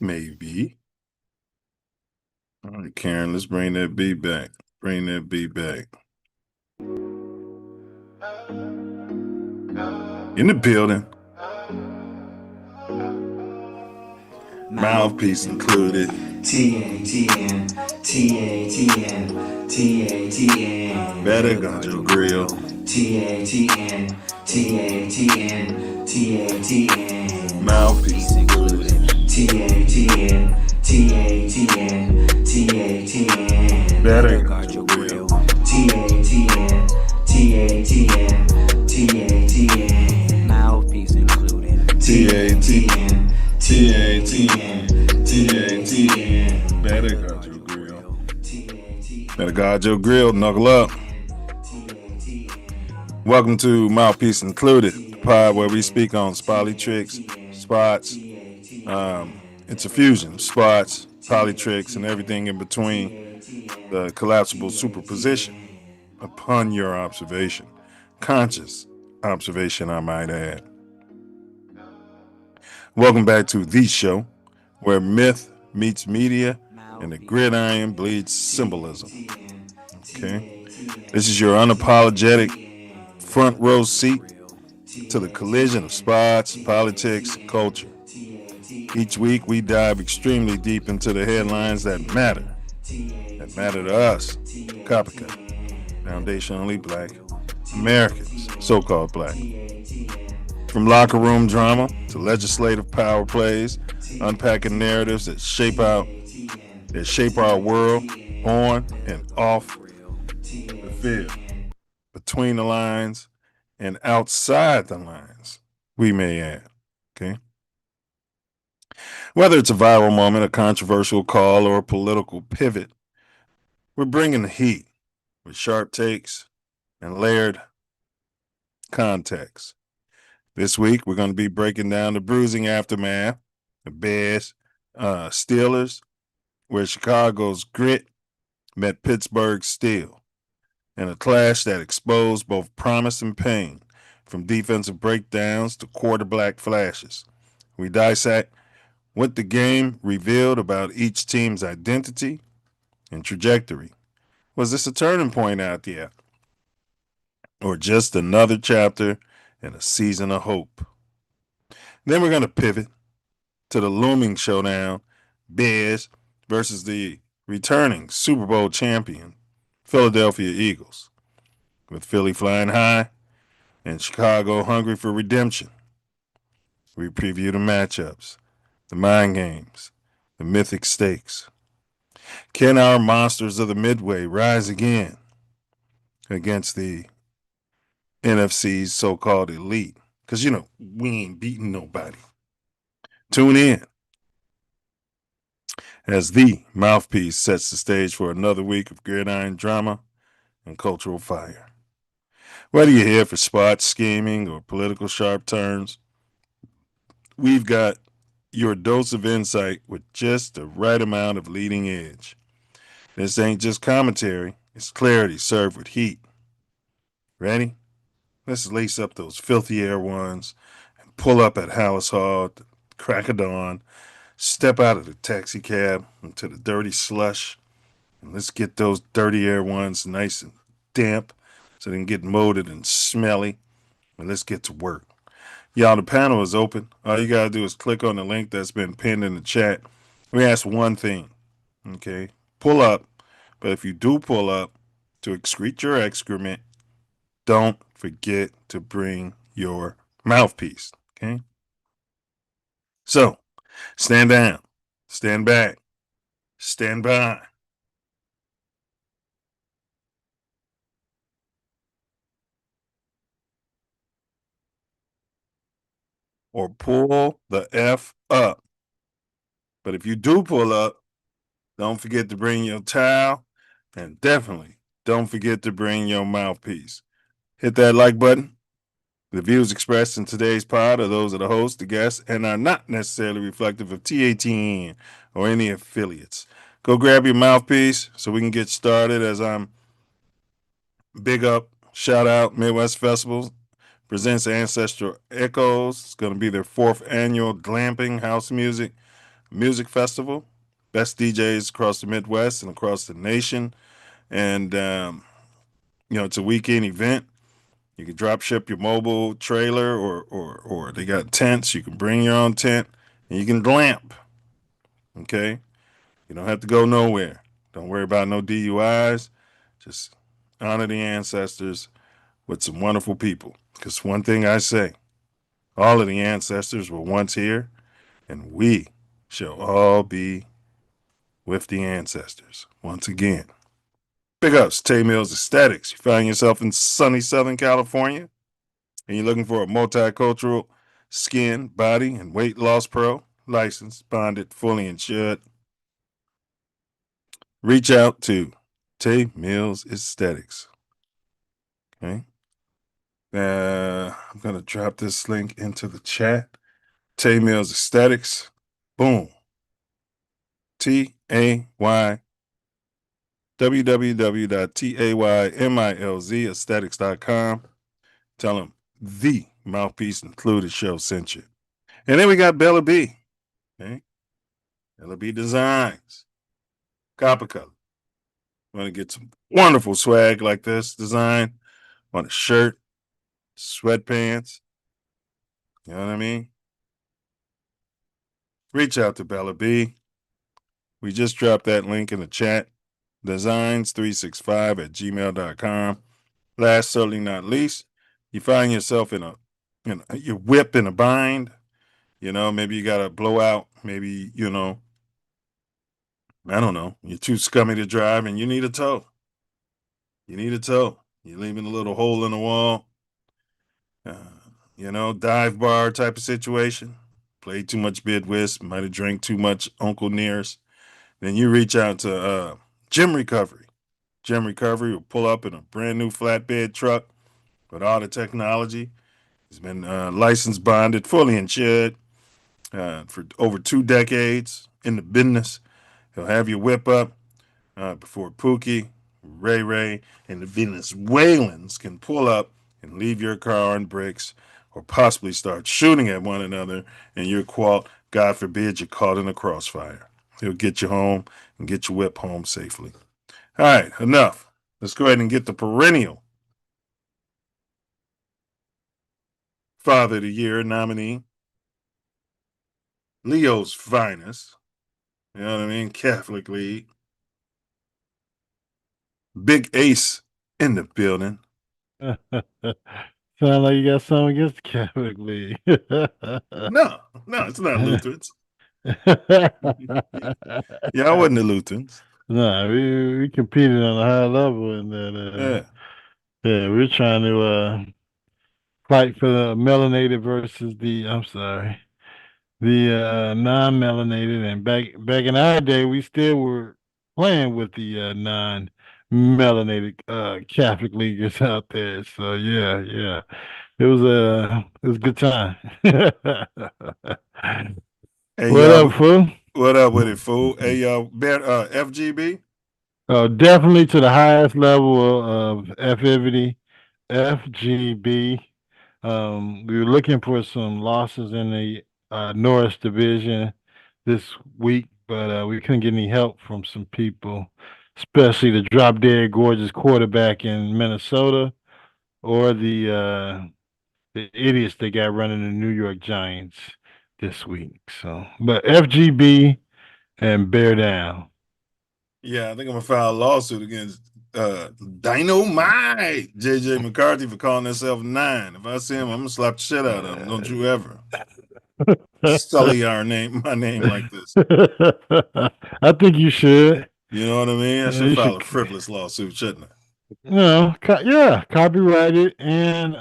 Maybe. All right, Karen, let's bring that beat back. Bring that beat back. In the building. Mouthpiece included. TATN, TATN, TATN. Better guard your grill. TATN, TATN, TATN. Mouthpiece included. TATN, TATN, TATN. Better guard your grill. TATN, TATN, TATN. Mouthpiece included. TATN, TATN, TATN. Better guard your grill. Better guard your grill. Knuckle up. Welcome to Mouthpiece Included, the pod where we speak on Spolitricks, spots. It's a fusion of spots, polytricks, and everything in between. The collapsible superposition upon your observation. Conscious observation, I might add. Welcome back to the show where myth meets media and the gridiron bleeds symbolism. Okay? This is your unapologetic front row seat to the collision of spots, politics, and culture. Each week we dive extremely deep into the headlines that matter to us, Copycat, foundationally black Americans, so-called black. From locker room drama to legislative power plays, unpacking narratives that shape our world on and off the field, between the lines and outside the lines, we may add. Okay. Whether it's a viral moment, a controversial call, or a political pivot, we're bringing the heat with sharp takes and layered context. This week, we're going to be breaking down the bruising aftermath, the Bears, Steelers, where Chicago's grit met Pittsburgh's steel, and a clash that exposed both promise and pain, from defensive breakdowns to quarterback flashes. We dissect what the game revealed about each team's identity and trajectory. Was this a turning point out there, or just another chapter in a season of hope? Then we're going to pivot to the looming showdown, Bears versus the returning Super Bowl champion, Philadelphia Eagles, with Philly flying high and Chicago hungry for redemption. We preview the matchups, the mind games, the mythic stakes. Can our monsters of the Midway rise again against the NFC's so-called elite? Because, we ain't beating nobody. Tune in as the Mouthpiece sets the stage for another week of gridiron drama and cultural fire. Whether you're here for spots, scheming, or political sharp turns, we've got your dose of insight with just the right amount of leading edge. This ain't just commentary, it's clarity served with heat. Ready? Let's lace up those filthy air ones and pull up at Hallis Hall at the crack of dawn, step out of the taxi cab into the dirty slush, and let's get those dirty air ones nice and damp so they can get molded and smelly, and let's get to work. Y'all, the panel is open. All you gotta do is click on the link that's been pinned in the chat. We ask one thing, okay? Pull up, but if you do pull up to excrete your excrement, don't forget to bring your mouthpiece, okay? So, stand down, stand back, stand by. Or pull the F up. But if you do pull up, don't forget to bring your towel, and definitely don't forget to bring your mouthpiece. Hit that like button. The views expressed in today's pod are those of the host, the guests, and are not necessarily reflective of TATN or any affiliates. Go grab your mouthpiece so we can get started as I'm big up, shout out Midwest Festivals presents Ancestral Echoes. It's going to be their 4th annual glamping house music music festival. Best DJs across the Midwest and across the nation. And, it's a weekend event. You can drop ship your mobile trailer or they got tents. You can bring your own tent and you can glamp. Okay. You don't have to go nowhere. Don't worry about no DUIs. Just honor the ancestors with some wonderful people. Because one thing I say, all of the ancestors were once here, and we shall all be with the ancestors once again. Big ups, Tay Mills Aesthetics. You find yourself in sunny Southern California and you're looking for a multicultural skin, body, and weight loss pro, licensed, bonded, fully insured. Reach out to Tay Mills Aesthetics. Okay. I'm going to drop this link into the chat. Tay Mills Aesthetics. Boom. Tay www.taymilzaesthetics.com. Tell them the Mouthpiece Included show sent you. And then we got Bella B. Okay. Bella B Designs. Copper color. Want to get some wonderful swag like this design on a shirt, sweatpants. You know what I mean? Reach out to Bella B. We just dropped that link in the chat. Designs365@gmail.com. Last, certainly not least, you find yourself in your whip in a bind. Maybe you got a blowout. Maybe, I don't know. You're too scummy to drive and you need a tow. You need a tow. You're leaving a little hole in the wall. Dive bar type of situation. Played too much bid whist. Might have drank too much Uncle Nearest. Then you reach out to Gym Recovery. Gym Recovery will pull up in a brand new flatbed truck with all the technology. He's been licensed, bonded, fully insured for over 2 decades in the business. He'll have you whip up before Pookie, Ray Ray, and the Venezuelans can pull up and leave your car on bricks or possibly start shooting at one another and you're caught, God forbid, you're caught in a crossfire. He'll get you home and get your whip home safely. All right, enough. Let's go ahead and get the perennial Father of the Year nominee, Leo's finest. You know what I mean? Catholic League. Big Ace in the building. Sound like you got something against the Catholic League. No, it's not Lutherans. Yeah, I wasn't the Lutherans. No, we competed on a high level and that we're trying to fight for the melanated versus the non-melanated, and back in our day we still were playing with the non-melanated Catholic leaguers out there. So yeah. It was a good time. Hey, What y'all, up, fool? what up with it, fool? Hey, y'all, FGB? Definitely to the highest level of FGB. We were looking for some losses in the Norris division this week, but we couldn't get any help from some people, especially the drop dead gorgeous quarterback in Minnesota or the idiots that got running the New York Giants this week. So, but FGB and bear down. Yeah, I think I'm gonna file a lawsuit against Dynamite JJ McCarthy for calling himself 9. If I see him, I'm gonna slap the shit out of him. Don't you ever sully my name like this. I think you should. You know what I mean? I should You file should, a frivolous lawsuit, shouldn't I? yeah, copyrighted and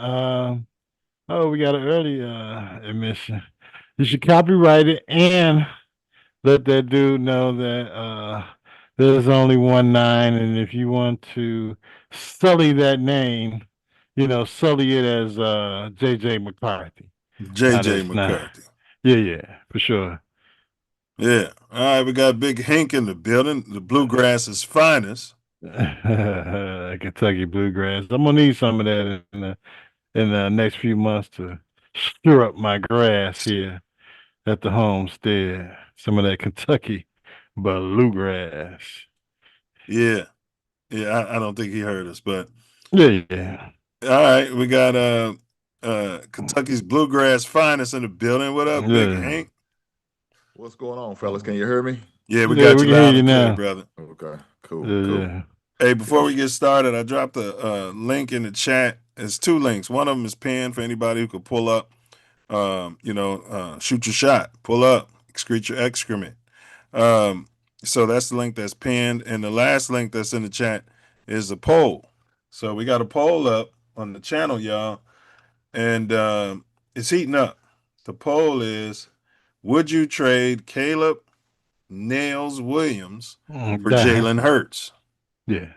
oh, we got an early admission. You should copyright it and let that dude know that there's only 1 9, and if you want to sully that name, sully it as JJ McCarthy. JJ McCarthy. Yeah, for sure. Yeah. All right, we got Big Hank in the building, the bluegrass's finest. Kentucky bluegrass. I'm gonna need some of that in the next few months to stir up my grass here at the homestead. some of that Kentucky bluegrass. Yeah, yeah. I don't think he heard us, but Yeah. all right, we got Kentucky's bluegrass finest in the building. What up, Big Yeah. Hank? What's going on, fellas? Can you hear me? Yeah, we Yeah, got we you can hear loud you and clear, now. brother. Okay, cool, Yeah, cool. yeah. Hey, before Yes. we get started, I dropped a link in the chat. It's two links. One of them is pinned for anybody who could pull up. Shoot your shot, pull up, excrete your excrement. So that's the link that's pinned, and the last link that's in the chat is a poll. So we got a poll up on the channel, y'all, and it's heating up. The poll is: would you trade Caleb Nails Williams for Jalen Hurts? Yeah.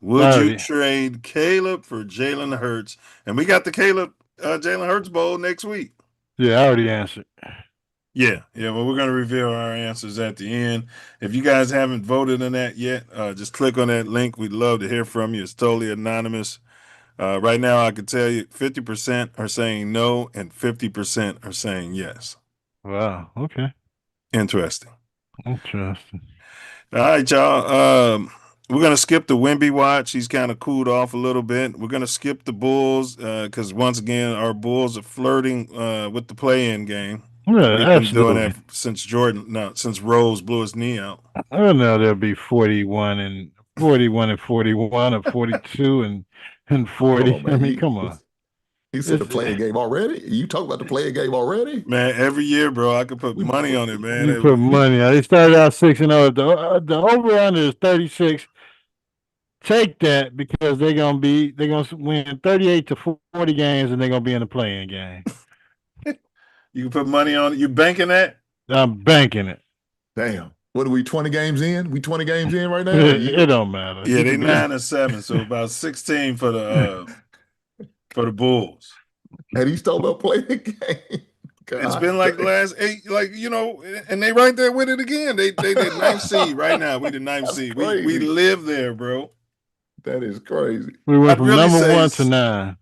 Would you Alrighty. trade Caleb for Jalen Hurts? And we got the Jalen Hurts Bowl next week. Yeah, I already answered. Yeah. Well, we're going to reveal our answers at the end. If you guys haven't voted on that yet, just click on that link. We'd love to hear from you. It's totally anonymous. Right now, I can tell you 50% are saying no and 50% are saying yes. Wow. Okay. Interesting. Interesting. All right, y'all. We're gonna skip the Wemby watch. He's kind of cooled off a little bit. We're gonna skip the Bulls because once again, our Bulls are flirting with the play-in game. Yeah, We've been doing absolutely. that since Rose blew his knee out. I don't know. There'll be 41 and 41 and 41 or 42 and 40. Hold on, man. I mean, come on. He said the It's- playing game already? You talk about the playing game already? Man, every year, bro, I could put money on it, man. You put money on. They started out 6-0. The over under is 36. Take that because they're gonna win 38 to 40 games and they're gonna be in the playing game. You can put money on it. You banking that? I'm banking it. Damn. What are we, 20 games in? We 20 games in right now? It don't matter. Yeah, You they can be- 9-7, so about 16 for the Bulls. And he still about playing the game. It's been like the last 8, and they right there with it again. They the ninth seed right now. We the ninth That's seed. We crazy. live there, bro. That is crazy. We went I'd from really number say 1 to 9.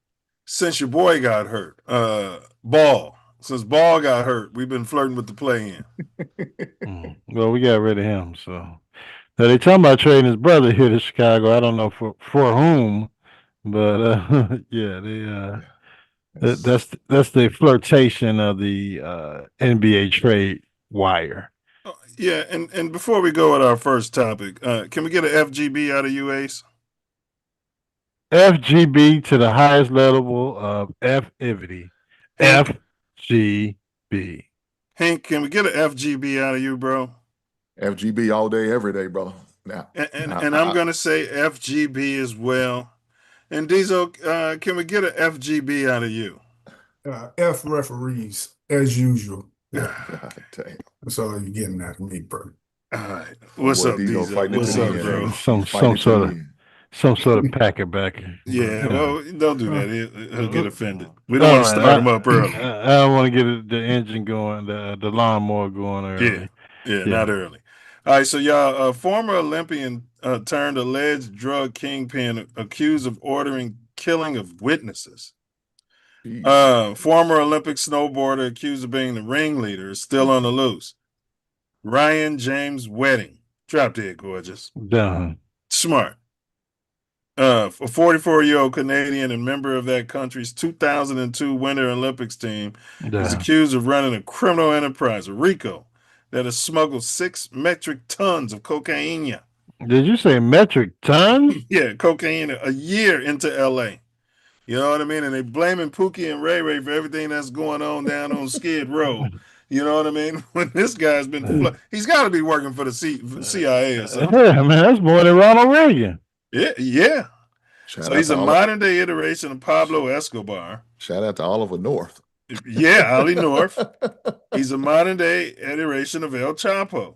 Since your boy got hurt, Ball. Since Ball got hurt, we've been flirting with the play-in. Well, we got rid of him. So now they talking about trading his brother here to Chicago. I don't know for whom, but yeah, that's the flirtation of the NBA trade wire. Yeah, and before we go with our first topic, can we get an FGB out of you, Ace? FGB to the highest level of FIVity. FGB. Hank, can we get an FGB out of you, bro? FGB all day, every day, brother. Now, And I'm going to say FGB as well. And Diesel, can we get an FGB out of you? F referees, as usual. Yeah, God damn. that's all you're getting out of me, bro. All right. What's Boy, up, Diesel Diesel? fighting it What's to the up, end, bro? man. Some Fighting it to sort the of end. some sort of packer backer. Yeah, well, don't do that. He'll get offended. We All don't want to right, start him up early. I don't want to get the engine going, the lawnmower going early. Yeah, not early. All right, so y'all, former Olympian turned alleged drug kingpin accused of ordering killing of witnesses. Former Olympic snowboarder accused of being the ringleader is still on the loose. Ryan James Wedding. Drop dead gorgeous. Done. Smart. A 44-year-old Canadian and member of that country's 2002 Winter Olympics team is accused of running a criminal enterprise, a RICO, that has smuggled 6 metric tons of cocaine. Did you say metric tons? Yeah, cocaine a year into LA. You know what I mean? And they blaming Pookie and Ray Ray for everything that's going on down on Skid Row. You know what I mean? When this guy's been, he's got to be working for the CIA or something. Yeah, man, that's more than Ronald Reagan. Yeah. Shout So out he's to a modern day iteration of Pablo Escobar. Shout out to Oliver North. Yeah, Ollie North. He's a modern day iteration of El Chapo.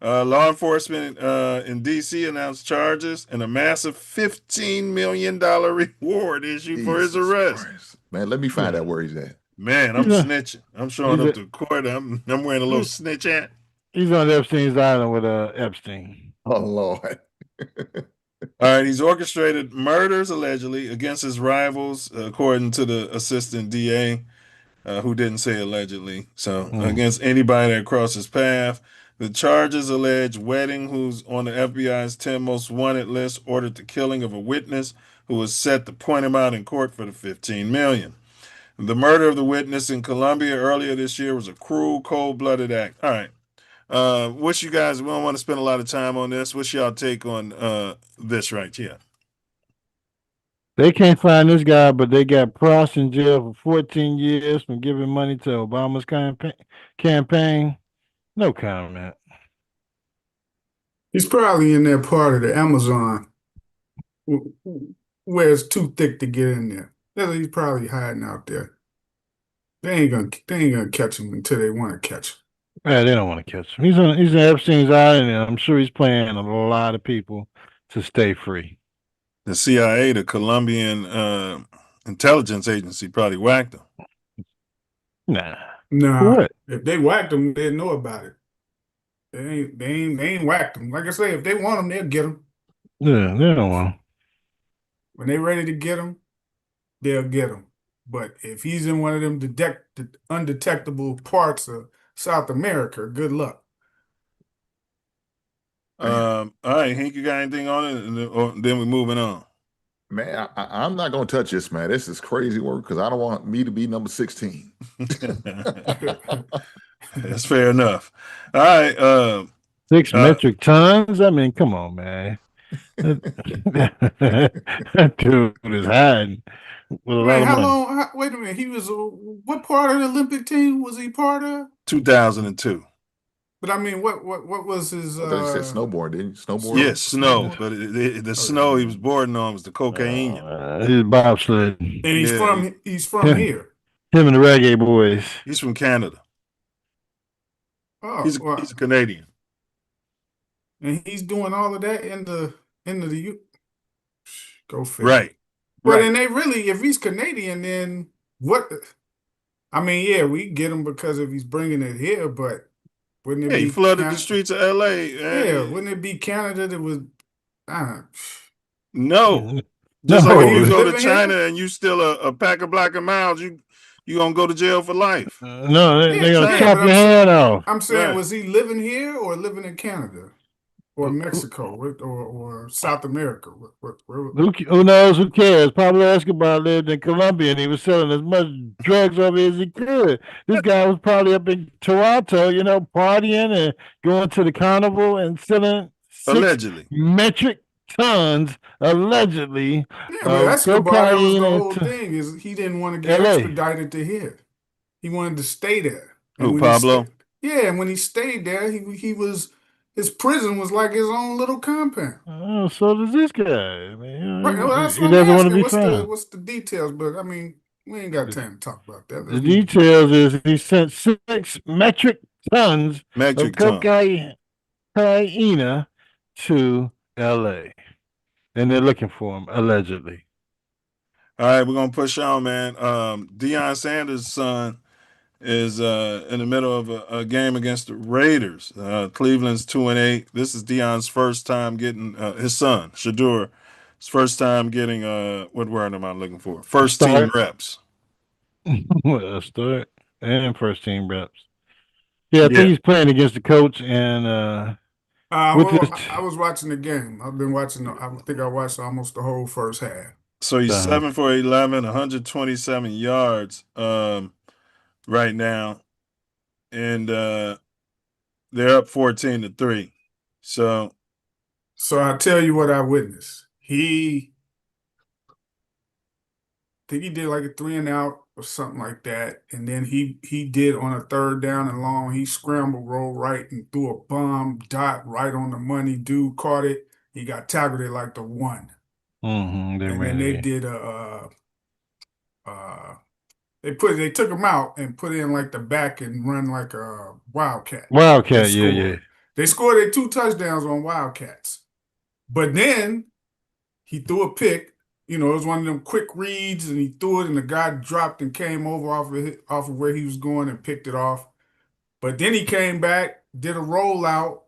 Law enforcement in D.C. announced charges and a massive $15 million reward issued for his arrest. Christ. Man, let me find out where he's at. Man, I'm snitching. I'm showing up to court. I'm wearing a little snitch hat. He's on Epstein's island with Epstein. Oh, Lord. All right, he's orchestrated murders allegedly against his rivals, according to the assistant DA. who didn't say allegedly. So Mm. against anybody that crosses path. The charges allege Wedding, who's on the FBI's 10 most wanted list, ordered the killing of a witness who was set to point him out in court for the $15 million. The murder of the witness in Colombia earlier this year was a cruel, cold-blooded act. All right. What's you guys? We don't want to spend a lot of time on this. What's y'all take on this right here? They can't find this guy, but they got Pross in jail for 14 years for giving money to Obama's campaign. No comment. He's probably in that part of the Amazon where it's too thick to get in there. He's probably hiding out there. They ain't gonna catch him until they want to catch him. Yeah, they don't want to catch him. He's in Epstein's island, and I'm sure he's playing a lot of people to stay free. The CIA, the Colombian intelligence agency, probably whacked him. Nah. What? If they whacked him, they'd know about it. They ain't whacked him. Like I say, if they want him, they'll get him. Yeah, they don't want him. When they ready to get him, they'll get him. But if he's in one of them undetectable parts of South America, good luck. All right, Hank, you got anything on it? Or then we're moving on. Man, I'm not going to touch this, man. This is crazy work because I don't want me to be number 16. That's fair enough. All right. 6 metric tons? I mean, come on, man. That dude is hiding with a lot of money. Wait a minute. He was what part of the Olympic team was he part of? 2002. But I mean, what was his? I thought you said snowboard, didn't you? Snowboard? Yes, snow. But the snow he was boarding on was the cocaine. He's bobsled. And he's from here. Him and the Reggae Boys. He's from Canada. Oh, he's a Canadian. And he's doing all of that in the go figure. Right. But and they really, if he's Canadian, then what? I mean, yeah, we get him because if he's bringing it here, but wouldn't it be he flooded the streets of L.A. Yeah, wouldn't it be Canada that was? No. Just like when you go to China and you steal a pack of Black and Milds, you gonna go to jail for life. No, they're gonna chop your hand off. I'm saying, was he living here or living in Canada? Or Mexico, or South America. Who knows? Who cares? Pablo Escobar lived in Colombia, and he was selling as much drugs over as he could. This guy was probably up in Toronto, partying and going to the carnival and selling allegedly metric tons, allegedly. Yeah, but Escobar, that was the whole thing. Is he didn't want to get extradited to here. He wanted to stay there. Who, Pablo? And when he stayed there, he was. His prison was like his own little compound. Oh, so does this guy. I mean, right, well, that's he doesn't want to be found. What's the details? But I mean, we ain't got time to talk about that. The details is he sent 6 metric tons of cocaine to L.A. And they're looking for him, allegedly. All right, we're going to push on, man. Deion Sanders' son is in the middle of a game against the Raiders. Cleveland's 2-8. This is Deion's first time getting his son, Shadur, his first time getting what word am I looking for? First team reps. A start and first team reps. Yeah, I think he's playing against the coach and I was watching the game. I've been watching. I think I watched almost the whole first half. So he's 7 for 11, 127 yards. Right now, and they're up 14-3. So I tell you what I witnessed. I think he did like a 3 and out or something like that, and then he did on a 3rd down and long. He scrambled, rolled right, and threw a bomb dot right on the money. Dude caught it. He got tackled at like the 1. And then they did They took him out and put in like the back and run like a Wildcat. Yeah. They scored their 2 touchdowns on Wildcats. But then he threw a pick. It was one of them quick reads, and he threw it, and the guy dropped and came over off of where he was going and picked it off. But then he came back, did a rollout,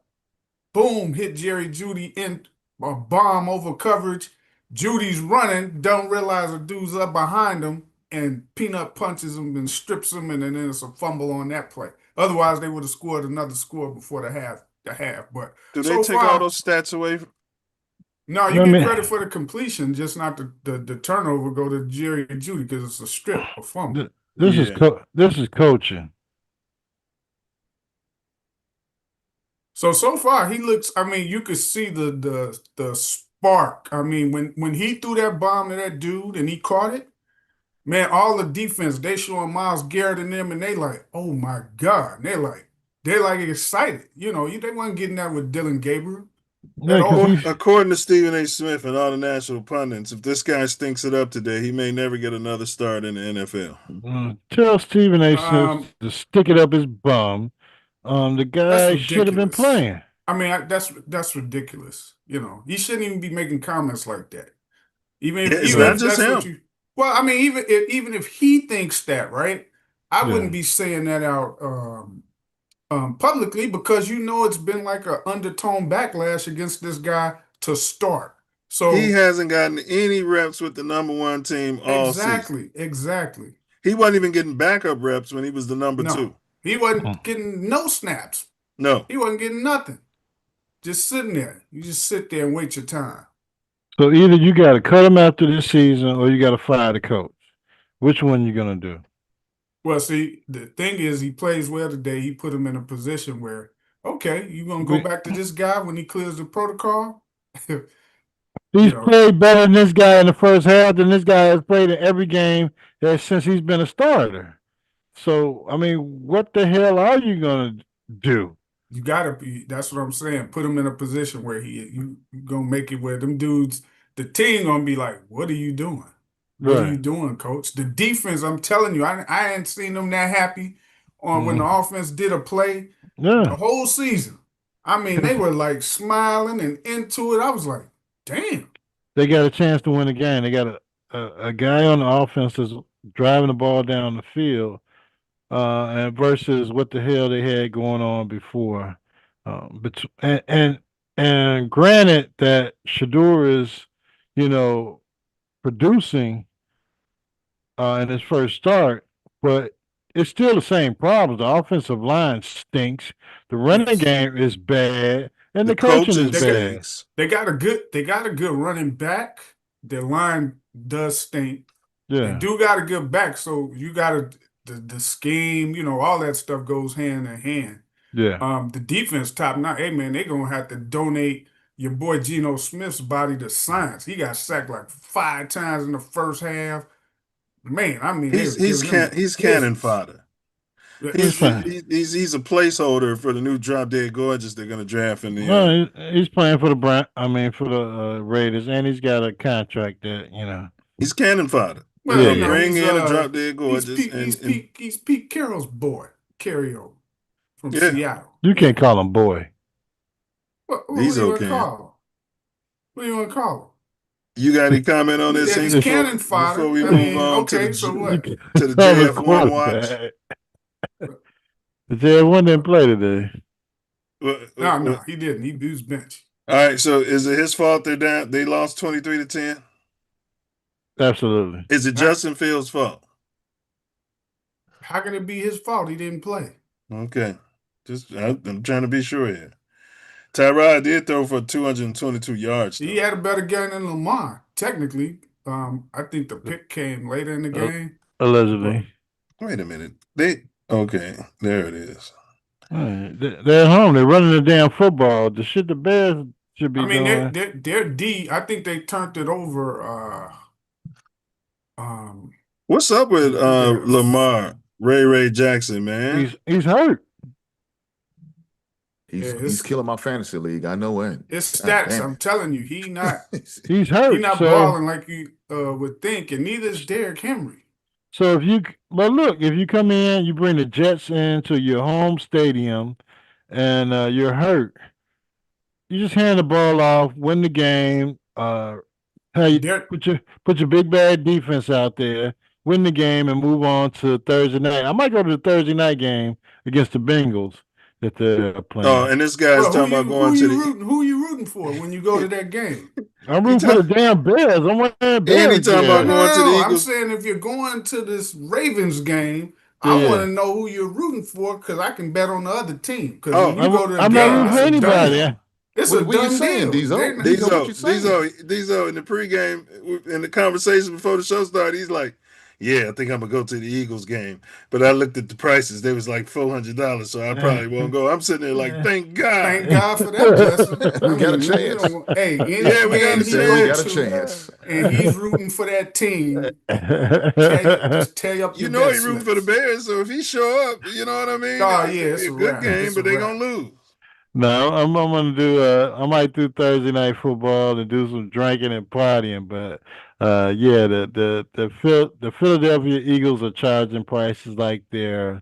boom, hit Jerry Jeudy in a bomb over coverage. Judy's running, don't realize a dude's up behind him. and peanut punches him and strips him, and then it's a fumble on that play. Otherwise, they would have scored another score before the half. But Do they so take all far, those stats away? no, you I get mean, credit for the completion, just not the turnover go to Jerry and Judy because it's a strip, a fumble. this Yeah. this is coaching. So far he looks. I mean, you could see the spark. I mean, when he threw that bomb to that dude and he caught it, man, all the defense they showing Miles Garrett and them, and they like, oh my God, and they're like excited. You know, they weren't getting that with Dylan Gabriel Yeah, at because all. According to Stephen A. Smith and all the national pundits, if this guy stinks it up today, he may never get another start in the NFL. Tell Stephen A. Smith Um, to stick it up his bum. The that's guy should have been ridiculous. playing. I mean, that's ridiculous. You know, he shouldn't even be making comments like that. Yeah, it's Even not if just that's what him. you. Well, I mean, even if he thinks that, right? I Yeah. wouldn't be saying that out publicly because you know it's been like an undertone backlash against this guy to start. He So hasn't gotten any reps with the number one team all season. exactly. He wasn't even getting backup reps when he was the number No, two. he wasn't getting no snaps. No. He wasn't getting nothing. Just sitting there. You just sit there and wait your time. So either you got to cut him after this season, or you got to fire the coach. Which one you gonna do? Well, see, the thing is, he plays well today. He put him in a position where, okay, you gonna go We- back to this guy when he clears the protocol? He's know. played better than this guy in the first half than this guy has played in every game since he's been a starter. So I mean, what the hell are you gonna do? You gotta be. That's what I'm saying. Put him in a position where you gonna make it where them dudes, the team gonna be like, "What are you doing? What are you Right. doing, coach?" The defense, I'm telling you, I ain't seen them that happy on when the Mhm. offense did a play Yeah. the whole season. I mean, they were like smiling and into it. I was like, damn. They got a chance to win the game. They got a guy on the offense that's driving the ball down the field, and versus what the hell they had going on before. But and granted that Shador is, producing in his first start, but it's still the same problems. The offensive line stinks. The running Yes. game is bad, and The the coaching coaching is bad. stinks. They got a good running back. Their line does stink. They Yeah, do got a good back, so you got the scheme, all that stuff goes hand in hand. yeah. The defense top now, hey man, they gonna have to donate your boy Geno Smith's body to science. He got sacked like 5 times in the first half. Man, I mean, they He's was giving him he's cannon business. fodder. He's fine. He's a placeholder for the new Drop Dead Gorgeous they're gonna draft in the Well, he's playing for the Raiders, and he's got a contract that. he's cannon fodder. They're Well, gonna bring in a Drop Dead he's Gorgeous He's Pete Carroll's boy, carryover from Yeah. Seattle. You can't Yeah. call him boy. What He's do you want okay. to call him? What do you want to call him? You got any comment on this Yeah, he's Inc, cannon fodder. before we I move mean, on okay, to so the what? to the JF1 watch? The JF1 didn't play today. No, he didn't. He was bench. All right, so is it his fault they're down? They lost 23-10. Absolutely. Is it Justin Fields' fault? How can it be his fault? He didn't play. Okay, I'm trying to be sure here. Tyrod did throw for 222 yards. He though. had a better game than Lamar, technically. I think the pick came later in the game. Allegedly. Wait a minute. Okay, there it is. They're at home. They're running the damn football. The shit the Bears should be doing. Their D. I think they turned it over. What's up with Lamar, Ray Jackson, man? He's hurt. He's killing my fantasy league. I know it. His stats. I'm telling you, he's hurt. He's not balling like you would think, and neither is Derrick Henry. So if you come in, you bring the Jets into your home stadium, and you're hurt, you just hand the ball off, win the game. Put your big bad defense out there, win the game, and move on to Thursday night. I might go to the Thursday night game against the Bengals that they're playing. Oh, and this guy's talking about going to who are you rooting for when you go to that game? I'm rooting for the damn Bears. I'm wearing And Bears he talking about gear. going to the I'm Eagles. saying if you're going to this Ravens game, Yeah, I want yeah. to know who you're rooting for because I can bet on the other team. Because Oh, when you go to a I'm not game, rooting it's for a done. anybody. It's What a were you done saying, deal. They're Diesel? not- Diesel, what you saying? Diesel in the pregame in the conversation before the show started, he's like, "Yeah, I think I'm gonna go to the Eagles game." But I looked at the prices; they was like $400, so I probably won't go. I'm sitting there like, "Thank God." Thank God for that blessing. We I got a mean, we chance. don't. Hey, any Yeah, we got game a He he said we go got a chance. to, chance. and he's rooting for that team, just tear up You your know bet he rooting for the slips. Bears, so if he show up, you know what I mean. Oh It's yeah, gonna be it's a a good wrap. game, It's a but they gonna wrap. lose. No, I'm gonna do I might do Thursday night football and do some drinking and partying, but yeah, the Philadelphia Eagles are charging prices like they're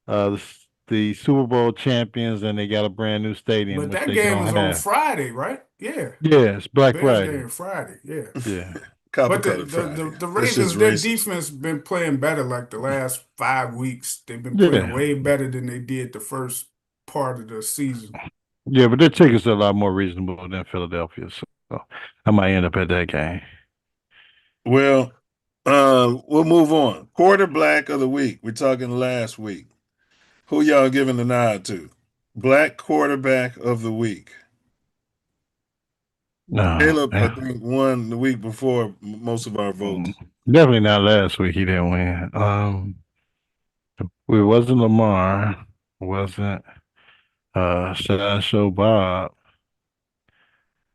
the Super Bowl champions and they got a brand new stadium But which that they game don't is on have. Friday, right? Yeah, Yeah, it's Black Bears Friday. game Friday. Yeah. Yeah. Copper But the, colored the, Friday. the, the That's just Ravens, their racist. defense been playing better like the last 5 weeks. They've been playing Yeah. way better than they did the first part of the season. Yeah, but their tickets are a lot more reasonable than Philadelphia, so I might end up at that game. Well, we'll move on. Quarterback of the week. We're talking last week. Who y'all giving the nod to? Black quarterback of the week. No, Caleb, I think, won the week before most of our votes. definitely not last week. He didn't win. It wasn't Lamar. Wasn't Sideshow Bob.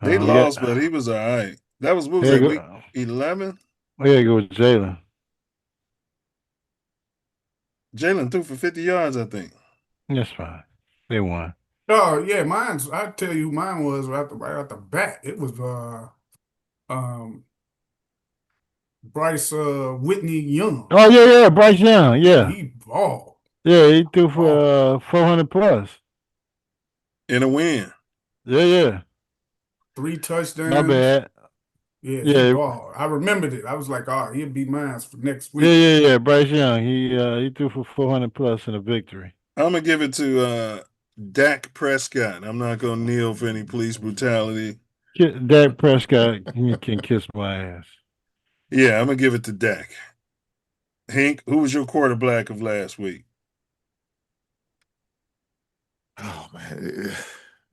They We got lost, but he was all right. That was, what was here that, you week go. 11? Here you go with Jalen. Jalen threw for 50 yards, I think. That's fine. They won. Oh yeah, I tell you, mine was right out the bat. It was um Bryce Whitney Young. Oh yeah, Bryce Young. Yeah, He balled. yeah, he threw for Balled. 400 plus. In a win. Yeah. 3 My touchdowns. bad. Yeah, he Yeah, balled. I remembered it. I was like, oh, he'll be mine for next yeah, week. yeah. Bryce Young. He threw for 400 plus in a victory. I'm going to give it to Dak Prescott. I'm not going to kneel for any police brutality. Dak Prescott can kiss my ass. Yeah, I'm going to give it to Dak. Hank, who was your quarterback of last week? Oh man,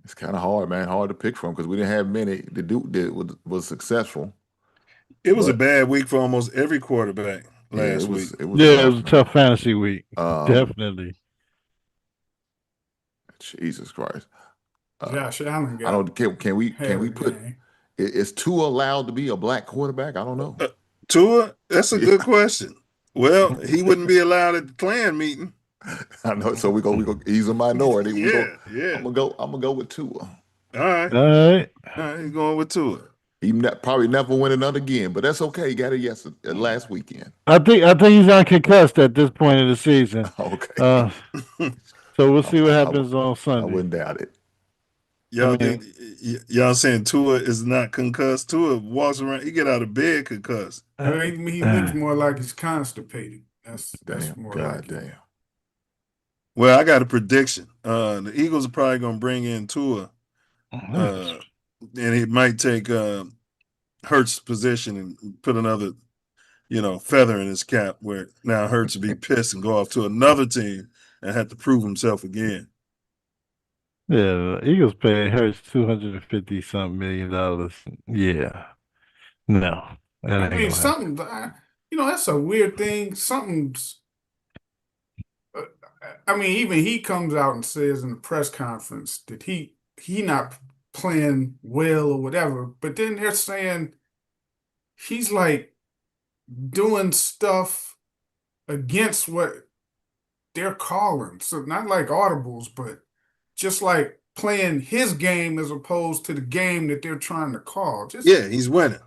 it's kind of hard, man. Hard to pick from because we didn't have many. The Duke did was successful. It was a But bad week for almost every quarterback yeah, last week. it was Yeah, it rough, was a man. tough fantasy week. Um, Definitely. Jesus Christ. Josh Allen I got don't can we had a put game. is Tua allowed to be a black quarterback? I don't know. Tua, that's a Yeah. good question. Well, he wouldn't be allowed at the clan meeting. I know. So we go. He's a minority. Yeah. I'm gonna go with Tua. All right. All right. All right, he's going with Tua. He probably never win another again, but that's okay. He got it last weekend. I think he's unconcussed at this point of the season. Okay. So we'll see what I happens on I Sunday. wouldn't doubt it. Y'all I mean- think y'all saying Tua is not concussed? Tua walks around, he get out of bed concussed. He looks more like he's constipated. That's Damn. more God like it. damn. Well, I got a prediction. The Eagles are probably going to bring in Tua, and he might take Hurts' position and put another, feather in his cap. Where now Hurts would be pissed and go off to another team and have to prove himself again. Yeah, the Eagles paid Hurts $250-something million. Yeah. No. That I ain't mean, gonna happen. something. That's a weird thing. I mean, even he comes out and says in the press conference that he not playing well or whatever. But then they're saying he's like doing stuff against what they're calling. So not like audibles, but just like playing his game as opposed to the game that they're trying to call. Yeah, he's winning,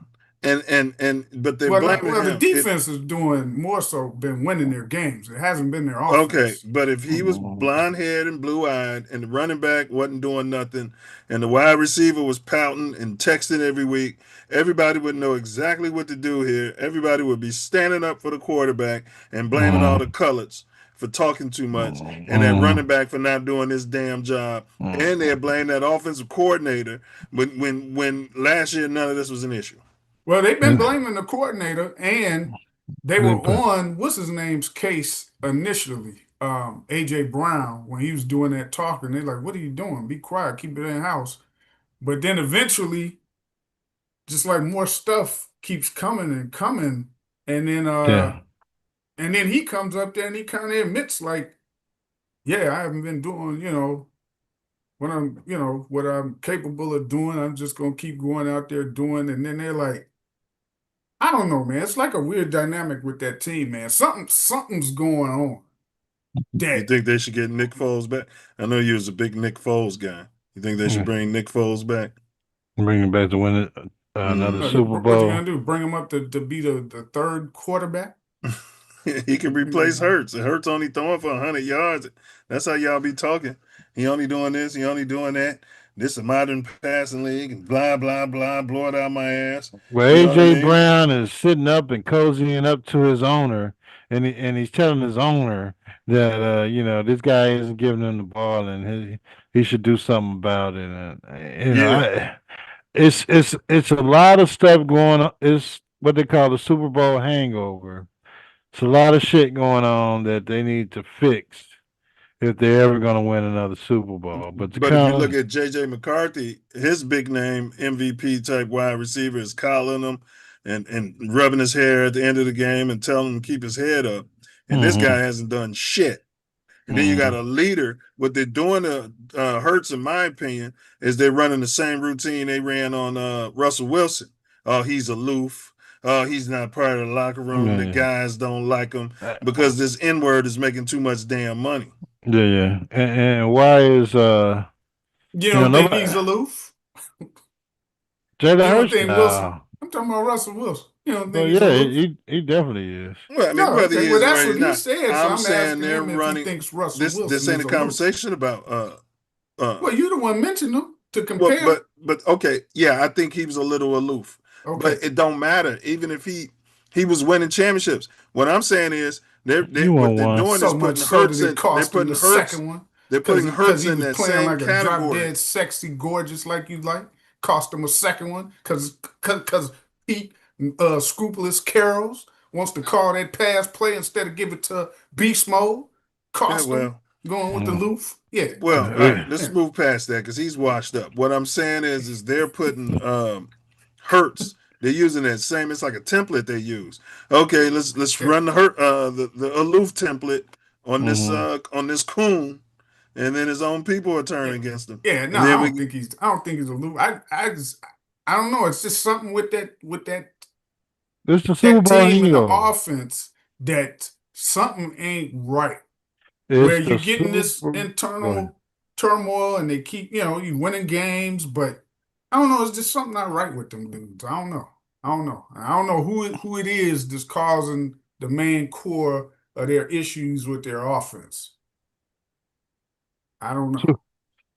but they're blaming the him. defense is doing more so been winning their games. It hasn't been their offense. Okay, but if he was blonde haired and blue eyed, and the running back wasn't doing nothing, and the wide receiver was pouting and texting every week, everybody would know exactly what to do here. Everybody would be standing up for the quarterback and blaming all the coloreds. for talking too much, and that running back for not doing his damn job, and they blame that offensive coordinator when last year none of this was an issue. Well, they've been blaming the coordinator, and they were on what's his name's case initially, AJ Brown, when he was doing that talking. They're like, "What are you doing? Be quiet, keep it in house." But then eventually, just like more stuff keeps coming and coming, and then he comes up there and he kind of admits, like, "Yeah, I haven't been doing, what I'm capable of doing. I'm just gonna keep going out there doing." And then they're like, I don't know, man. It's like a weird dynamic with that team, man. Something's going on. You think they should get Nick Foles back? I know you was a big Nick Foles guy. You think they should bring Nick Foles back? Bring him back to win another Super Bowl. What you gonna do? Bring him up to be the third quarterback? He can replace Hurts. Hurts only throwing for 100 yards. That's how y'all be talking. He only doing this. He only doing that. This is a modern passing league and blah, blah, blah, blow it out my ass. Well, AJ Brown is sitting up and cozying up to his owner, and he's telling his owner that this guy isn't giving him the ball and he should do something about it. It's a lot of stuff going on. It's what they call the Super Bowl hangover. It's a lot of shit going on that they need to fix if they're ever going to win another Super Bowl. But if you look at J.J. McCarthy, his big name MVP type wide receiver is calling him and rubbing his hair at the end of the game and telling him to keep his head up. And this guy hasn't done shit. And then you got a leader. What they're doing to Hurts, in my opinion, is they're running the same routine they ran on Russell Wilson. Oh, he's aloof. He's not part of the locker room. The guys don't like him because this N-word is making too much damn money. Yeah. And why is you don't think he's aloof? Jalen Hurts? I'm talking about Russell Wilson. You don't think he's aloof? he definitely is. Well, I mean, whether he is that's or what he's not. He said. So I'm saying they're asking him running. If he thinks Russell Wilson this ain't a conversation about. Well, you're the one mentioned him to compare. Well, but okay, yeah, I think he was a little aloof. Okay. But it don't matter. Even if he was winning championships. What I'm saying is what they're doing is putting Hurts in. They're putting Hurts. They're putting Hurts in that same like category. Drop dead, sexy, gorgeous, like you like. Cost him a second one because Pete Scrupulous Carols wants to call that pass play instead of give it to beast mode. Cost him going with the loof. Yeah. Well, all right, let's move past that because he's washed up. What I'm saying is they're putting Hurts. They're using that same. It's like a template they use. Okay, let's run the aloof template on this coon, and then his own people are turning against him. Yeah, no, I don't think he's aloof. I don't know. It's just something with that. It's the Super Bowl team and the offense that something ain't right. Where you're getting this internal turmoil, and they keep you winning games, but I don't know. It's just something not right with them dudes. I don't know. I don't know who it is that's causing the main core of their issues with their offense. I don't know.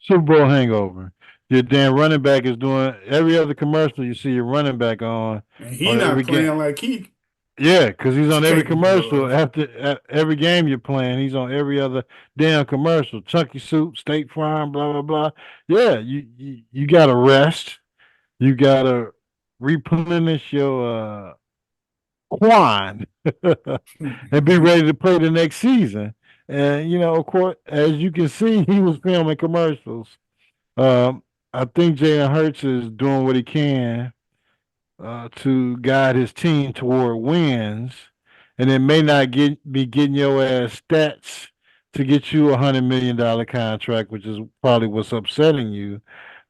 Super Bowl hangover. Your damn running back is doing every other commercial you see your running back on. And he's not playing like he. Yeah, because he's on every commercial. After every game you're playing, he's on every other damn commercial. Chunky Soup, State Farm, blah, blah, blah. Yeah, you got to rest. You got to replenish your quine and be ready to play the next season. And, of course, as you can see, he was filming commercials. I think Jalen Hurts is doing what he can to guide his team toward wins, and it may not be getting your ass stats to get you $100 million contract, which is probably what's upsetting you.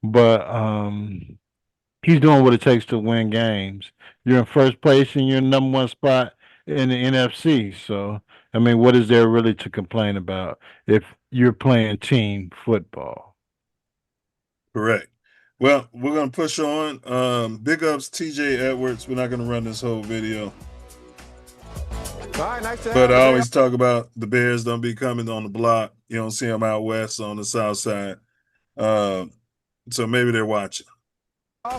But he's doing what it takes to win games. You're in first place and you're in number one spot in the NFC. So, I mean, what is there really to complain about if you're playing team football? Correct. Well, we're going to push on. Big ups, TJ Edwards. We're not going to run this whole video. Bye, nice to but I always talk about the Bears don't be coming on the block. You don't see them out west on the south side. So maybe they're watching.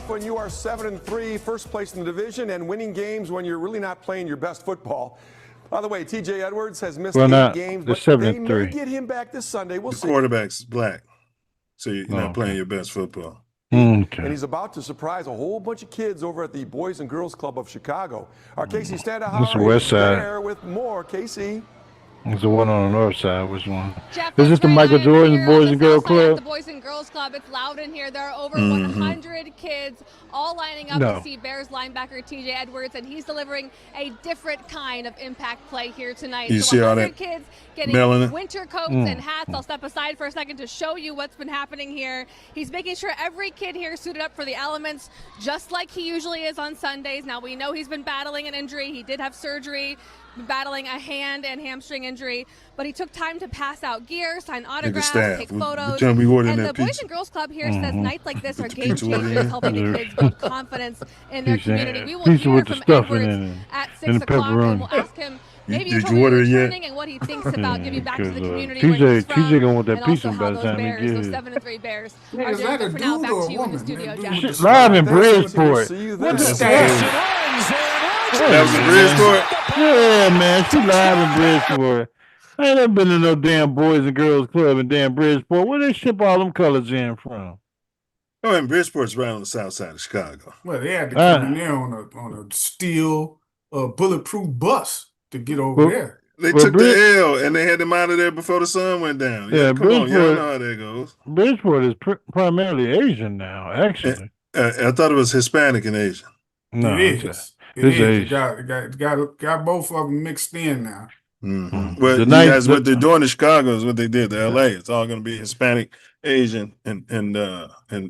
When you are 7-3, first place in the division, and winning games when you're really not playing your best football. By the way, T.J. Edwards has missed Well, 8 not games, the but they 7-3. may get him back this Sunday. We'll The see. quarterback's black, so you're not Okay. playing your best football. And Okay. he's about to surprise a whole bunch of kids over at the Boys and Girls Club of Chicago. Our Casey That's the Standahauer west is side. there with more. Casey. There's the one on the north side. Which one? Jeff, Is this the right, Michael I am Jordan here Boys on and the Girls south side of Club? The Boys and Girls Club. It's loud in here. There are over Mm-hmm. 100 kids all lining up No. to see Bears linebacker TJ Edwards, and he's delivering a different kind of impact play here tonight. You So see all 100 that kids getting melanin? winter coats and hats. I'll step aside for a second to show you what's been happening here. He's making sure every kid here is suited up for the elements, just like he usually is on Sundays. Now, we know he's been battling an injury. He did have surgery, battling a hand and hamstring injury, but he took time to pass out gear, sign autographs, staff. take We photos. tell me what in And that the Boys pizza. and Girls Club here says nights like this are game pizza order changers, in? helping the kids build confidence in their Pizza- community. We will pizza hear with the from stuffing Edwards in it, at and 6 the o'clock, and pepperoni. we'll ask him maybe Did if you he'll order be it yet? returning and what he thinks about giving back to the Because, community where he's from, TJ gonna want that and pizza also by how the those time he Bears, get those here. 7-3 Bears, Man, are is doing. that But a for now, dude back or to a you in the woman? studio, That Jeff. dude Shit, live in That's good to Bridgeport. see you What there. the Stash. That was the Bridgeport. Yeah, man, she live in Bridgeport. I ain't never been to no damn Boys and Girls Club in damn Bridgeport. Where they ship all them colors in from? Oh, and Bridgeport's right on the south side of Chicago. Well, they had to come in there on a steel bulletproof bus to get over Well, there. They Well, took Brid- the L and they had them out of there before the sun went down. Yeah, Yeah, come on, y'all Bridgeport- know how that goes. Bridgeport is primarily Asian now, actually. I thought it was Hispanic and Asian. No, It it's is. It it's is. Asian. Got both of them mixed in now. Mm-hmm. Well, The you night- guys, what the- they're doing in Chicago is what they did to LA. It's all going to be Hispanic, Asian, and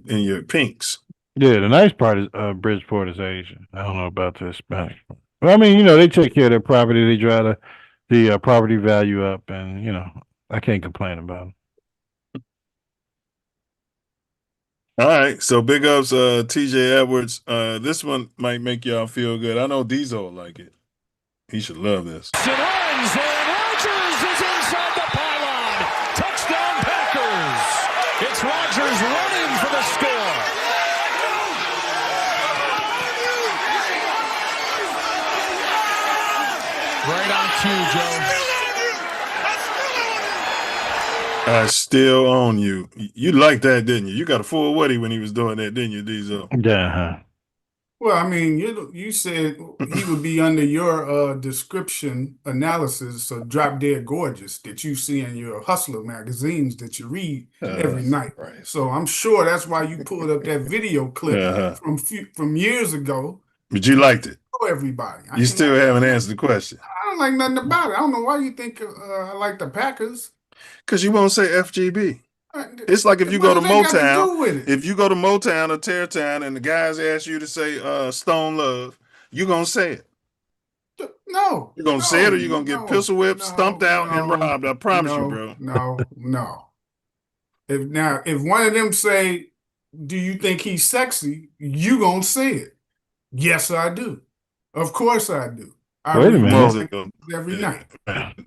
your pinks. Yeah, the nice part is Bridgeport is Asian. I don't know about the Hispanic. But I mean, they take care of their property. They try the property value up, and I can't complain about it. All right, so big ups, TJ Edwards. This one might make y'all feel good. I know Diesel will like it. He should love this. And Rogers is inside the pylon. Touchdown Packers. It's Rogers running for the score. Right on cue, Joe. I still own you. You liked that, didn't you? You got a full Woody when he was doing that, didn't you, Diesel? Yeah. Well, I mean, you said he would be under your description analysis, so Drop Dead Gorgeous that you see in your Hustler magazines that you read every night. right. So I'm sure that's why you pulled up that video clip Uh-huh. from years ago. But you liked it. Show everybody. You still haven't answered the question. I don't like nothing about it. I don't know why you think I like the Packers. Because you won't say FGB. It's like if you What go to do they got to do Motown, with it? if you go to Motown or Terratown and the guys ask you to say Stone Love, you're going to say it. No. You're going to say it or you're going to get pistol whipped, stumped out, and robbed. I promise you, bro. No. If one of them say, "Do you think he's sexy?" you gonna say it. Yes, I do. Of course I do. I Wait a read minute. his magazine every night.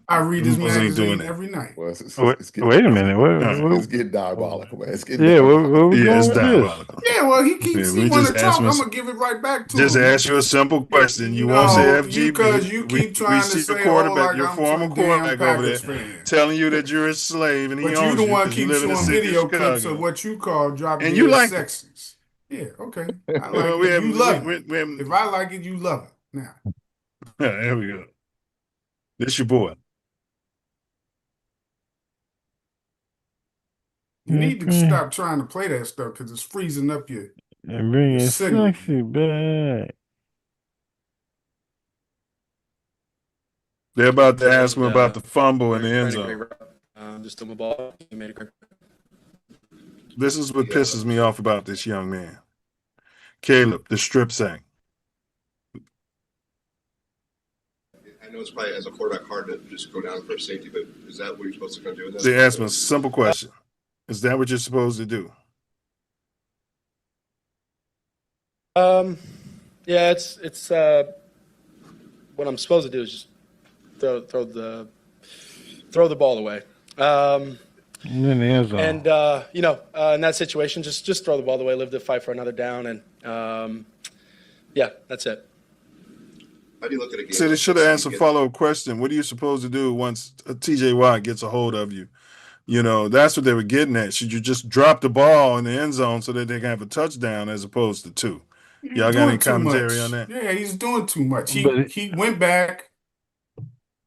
I read his Wasn't he doing magazine that? every night. Well, it's Wait a minute. It's getting diabolical, man. It's getting Yeah, where diabolical. we Yeah, going it's with this? diabolical. Yeah, well, he keeps Yeah, he we want just to talk. asked him- I'm gonna give it right back to Just him. ask you a simple question. You No, won't say you- FGB. 'cause you keep trying to see say, the quarterback, like your I'm former some damn quarterback over there, Packers fan. telling you that you're a slave and he But owns you the one 'cause you keep live in the showing city of video clips Chicago. of what you call Drop And Dead you liked it. sexies. Yeah, okay. I Well, like we it. have- You love we- it. we- If I like it, you love it. Now. There we go. This your boy. You need to Okay. stop trying to play that stuff because it's freezing up your. And bring your Signal. sexy back. They're about to ask him about the fumble in the end zone. Just threw my ball. He made a great. This is what pisses me off about this young man. Caleb, the strip sack. I know it's probably as a quarterback hard to just go down for safety, but is that what you're supposed to kind of do? In this? They asked him a simple question. Is that what you're supposed to do? Yeah, it's what I'm supposed to do is just throw the ball away. And then the end zone. And in that situation, just throw the ball away, live to fight for another down, and yeah, that's it. How do you look at a game? See, they like should this have and asked a you get- follow-up question. What are you supposed to do once TJ Watt gets a hold of you? You know, that's what they were getting at. Should you just drop the ball in the end zone so that they can have a touchdown as opposed to two? He's Y'all got any doing too commentary on much. that? Yeah, he's doing too much. But He went back.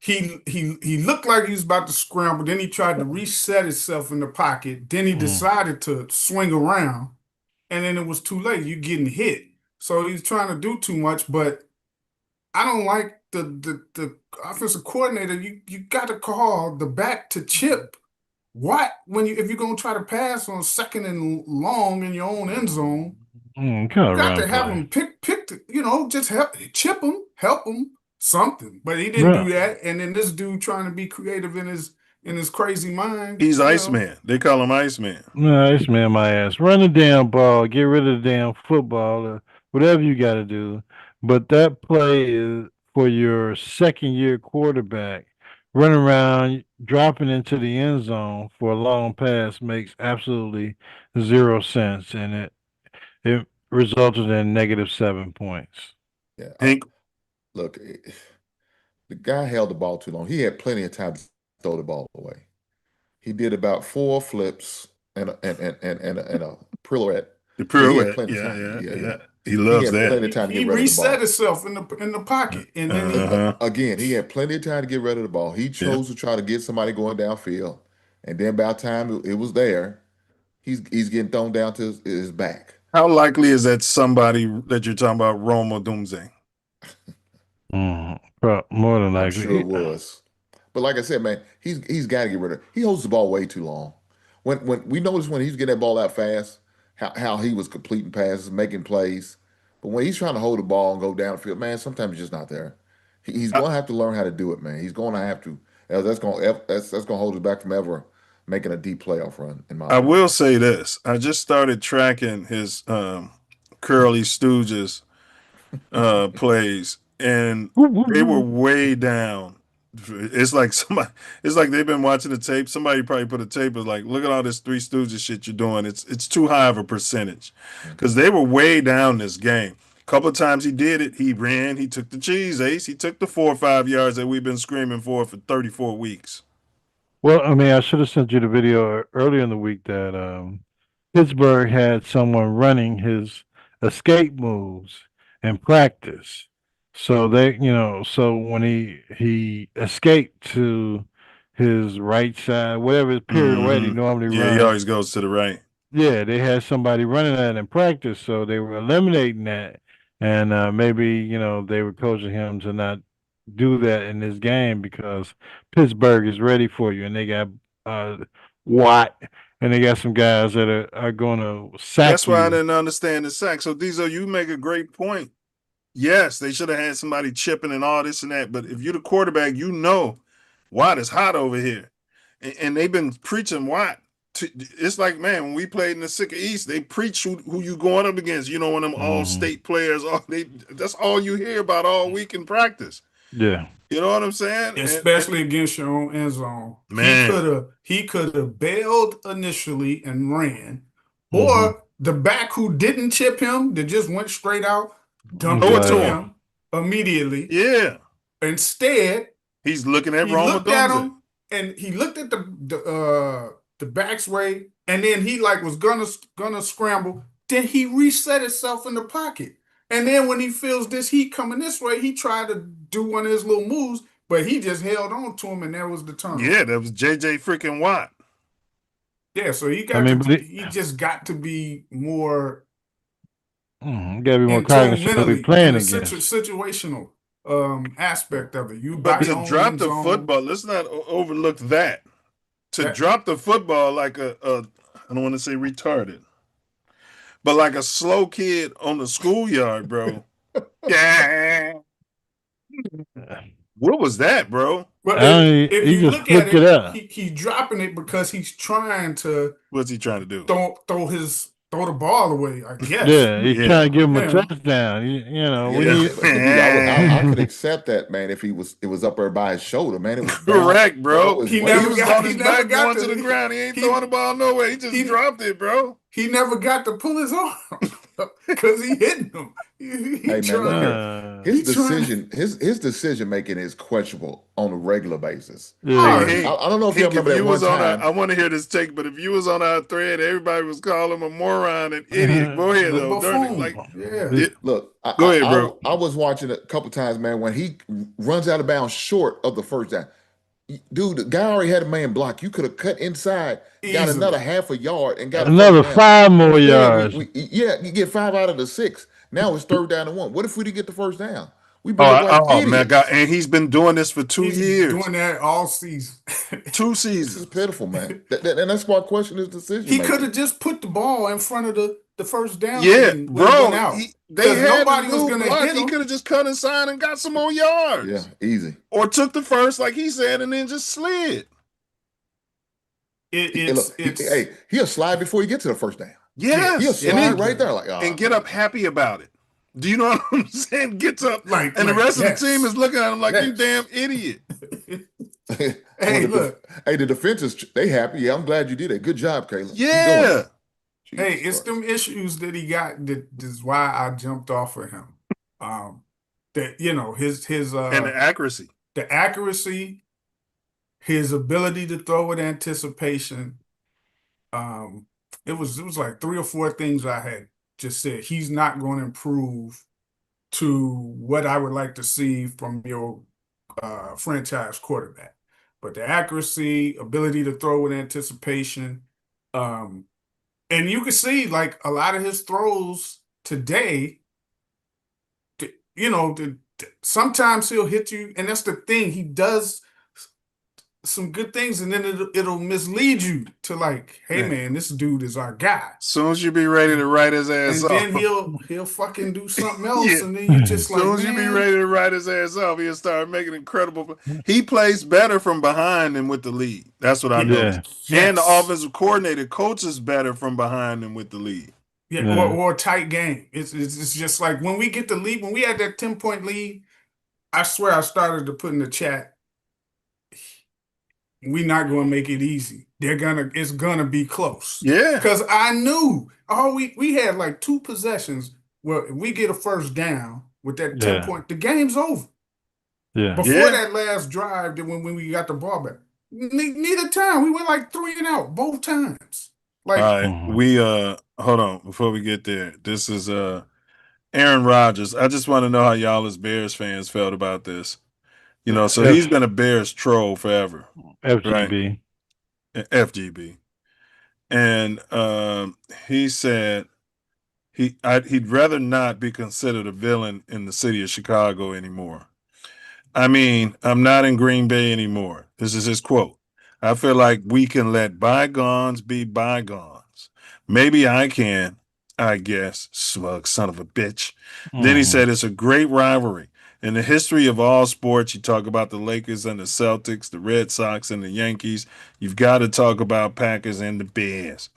He looked like he was about to scramble. Then he tried to reset himself in the pocket. Then he decided to swing around, and then it was too late. You're getting hit. So he's trying to do too much. But I don't like the offensive coordinator. You got to call the back to chip. What if you're gonna try to pass on 2nd and long in your own end zone? kind You of got to run have play. him pick. Just help him, something. But he didn't do that. And then this dude trying to be creative in his crazy mind. He's Iceman. They call him Iceman. Nice man, my ass. Run the damn ball. Get rid of the damn football. Or whatever you got to do. But that play is for your second-year quarterback. Running around, dropping into the end zone for a long pass makes absolutely 0 sense, and it resulted in -7 points. Yeah. Hank, Look, the guy held the ball too long. He had plenty of time to throw the ball away. He did about 4 flips and a pirouette. the He had pirouette. plenty of Yeah. time. He loves had plenty that. of time to He get rid of the reset ball. himself in the pocket, and then Again, he had plenty of time to get rid of the ball. He chose to try to get somebody going downfield, and then by the time it was there, he's getting thrown down to his back. How likely is that somebody that you're talking about, Roma Dumze? More than I'm likely. sure it was. But like I said, man, he's got to get rid of it. He holds the ball way too long. When we noticed when he's getting that ball out fast, how he was completing passes, making plays. But when he's trying to hold the ball and go downfield, man, sometimes he's just not there. He's going to have to learn how to do it, man. He's going to have to. That's going to hold us back from ever making a deep playoff run. In my I opinion. will say this. I just started tracking his Curly Stooges plays, and they were way down. It's like they've been watching the tape. Somebody probably put a tape of like, look at all this Three Stooges shit you're doing. It's too high of a percentage because they were way down this game. A couple of times he did it. He ran. He took the cheese ace. He took the 4 or 5 yards that we've been screaming for 34 weeks. Well, I mean, I should have sent you the video earlier in the week that Pittsburgh had someone running his escape moves in practice. So so when he escaped to his right side, whatever his pirouette he normally Yeah, runs. he always goes to the right. Yeah, they had somebody running that in practice, so they were eliminating that, and maybe they were coaching him to not do that in this game because Pittsburgh is ready for you, and they got Watt, and they got some guys that are going to sack That's why I you. didn't understand the sack. So Diesel, you make a great point. Yes, they should have had somebody chipping and all this and that. But if you're the quarterback, Watt is hot over here, and they've been preaching Watt. It's like, man, when we played in the Sicker East, they preach who you going up against. One of them all-state players. That's all you hear about all week in practice. Yeah. You know what I'm saying? especially against your own end zone. Man. He could have bailed initially and ran, or the back who didn't chip him, that just went straight out, dumped it to him immediately. Yeah. Instead, he's looking at he Roma looked at Dumze. him, and he looked at the back's way, and then he was gonna scramble. Then he reset himself in the pocket. And then when he feels this heat coming this way, he tried to do one of his little moves, but he just held on to him, and that was the turn. Yeah, that was JJ freaking Watt. Yeah, so he just got to be more. Got to be more cognizant of playing against. Situational aspect of it. But to drop the football, let's not overlook that. To drop the football like I don't want to say retarded, but like a slow kid on the schoolyard, bro. Yeah. What was that, bro? But if you look at it, he's dropping it because he's trying to. What's he trying to do? Throw the ball away, I guess. Yeah, he's trying to give him a touchdown. I could accept that, man, if it was up there by his shoulder, man. It was correct, bro. He was on his back going to the ground. He ain't throwing the ball nowhere. He just dropped it, bro. He never got to pull his arm because he hit him. Hey man, look here. His decision making is questionable on a regular basis. Hey, I don't know if you Hank, remember that one time. I want to hear this take, but if you was on our thread, everybody was calling him a moron and idiot. Go ahead though. Look, go ahead, bro. I was watching it a couple times, man. When he runs out of bounds short of the first down, dude, the guy already had a man block. You could have cut inside, got another half a yard, and got another 5 more yards. You get 5 out of the 6. Now it's 3rd down and 1. What if we didn't get the first down? We been idiots. Man, God, and he's been doing this for 2 years. Doing that all season. 2 seasons. This is pitiful, man. And that's why I question his decision. He could have just put the ball in front of the first down. Yeah, bro. Nobody was going to hit him. He could have just cut inside and got some more yards. Yeah, easy. Or took the first, like he said, and then just slid. He'll slide before he gets to the first down. Yeah, he'll slide right there, and get up happy about it. Do you know what I'm saying? Gets up, and the rest of the team is looking at him like, you damn idiot. The defense they happy. Yeah, I'm glad you did it. Good job, Caleb. Yeah. Hey, it's them issues that he got that is why I jumped off of him. That his and the accuracy. The accuracy, his ability to throw with anticipation. It was like 3 or 4 things I had just said he's not going to improve to what I would like to see from your franchise quarterback. But the accuracy, ability to throw with anticipation, and you can see like a lot of his throws today, sometimes he'll hit you, and that's the thing. He does some good things, and then it'll mislead you to like, hey man, this dude is our guy. As soon as you be ready to write his ass off, and then he'll fucking do something else, and then you just like, as soon as you be ready to write his ass off, he'll start making incredible. He plays better from behind than with the lead. That's what I noticed. Yes. And the offensive coordinator coaches better from behind than with the lead. Yeah, or a tight game. It's just like when we get the lead, when we had that 10-point lead, I swear I started to put in the chat, we're not going to make it easy. It's gonna be close. Yeah, because I knew we had like 2 possessions where if we get a first down with that 10-point, the game's over. Yeah, before that last drive, when we got the ball back, neither time we went like 3 and out both times. Like, all right, we hold on before we get there. This is Aaron Rodgers. I just want to know how y'all as Bears fans felt about this. So he's been a Bears troll forever. FGB. Right? FGB. And he said he'd rather not be considered a villain in the city of Chicago anymore. I mean, I'm not in Green Bay anymore. This is his quote. I feel like we can let bygones be bygones. Maybe I can, I guess, smug son of a bitch. Then he said it's a great rivalry. In the history of all sports, you talk about the Lakers and the Celtics, the Red Sox and the Yankees. You've got to talk about Packers and the Bears.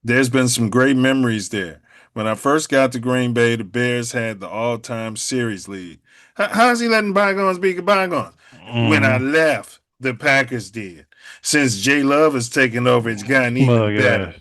There's been some great memories there. When I first got to Green Bay, the Bears had the all-time series lead. How's he letting bygones be bygones? When I left, the Packers did. Since J Love has taken over, it's gotten even better.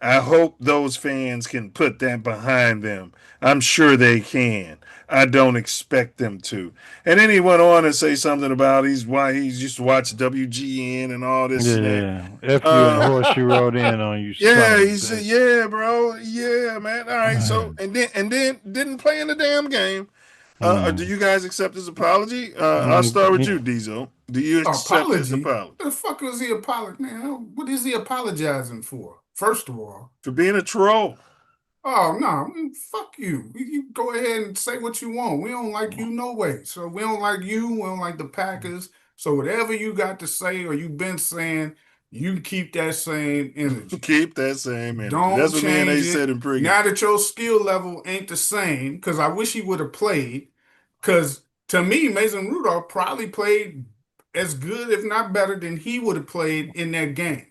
I hope those fans can put that behind them. I'm sure they can. I don't expect them to. And then he went on to say something about why he's used to watch WGN and all this. Yeah. F you and the horse you rode in on you. Yeah, he said, yeah, bro. Yeah, man. All right. So and then didn't play in the damn game. Do you guys accept his apology? I'll start with you, Diesel. Do you accept his apology? What the fuck was he apologizing? Man, what is he apologizing for? First of all, for being a troll. Oh no, fuck you. You go ahead and say what you want. We don't like you no way. So we don't like you. We don't like the Packers. So whatever you got to say or you've been saying, you keep that same energy. Keep that same energy. Don't That's what me and they change said in pregame. Now that your skill level ain't the same, because I wish he would have played. Because to me, Mason Rudolph probably played as good, if not better, than he would have played in that game.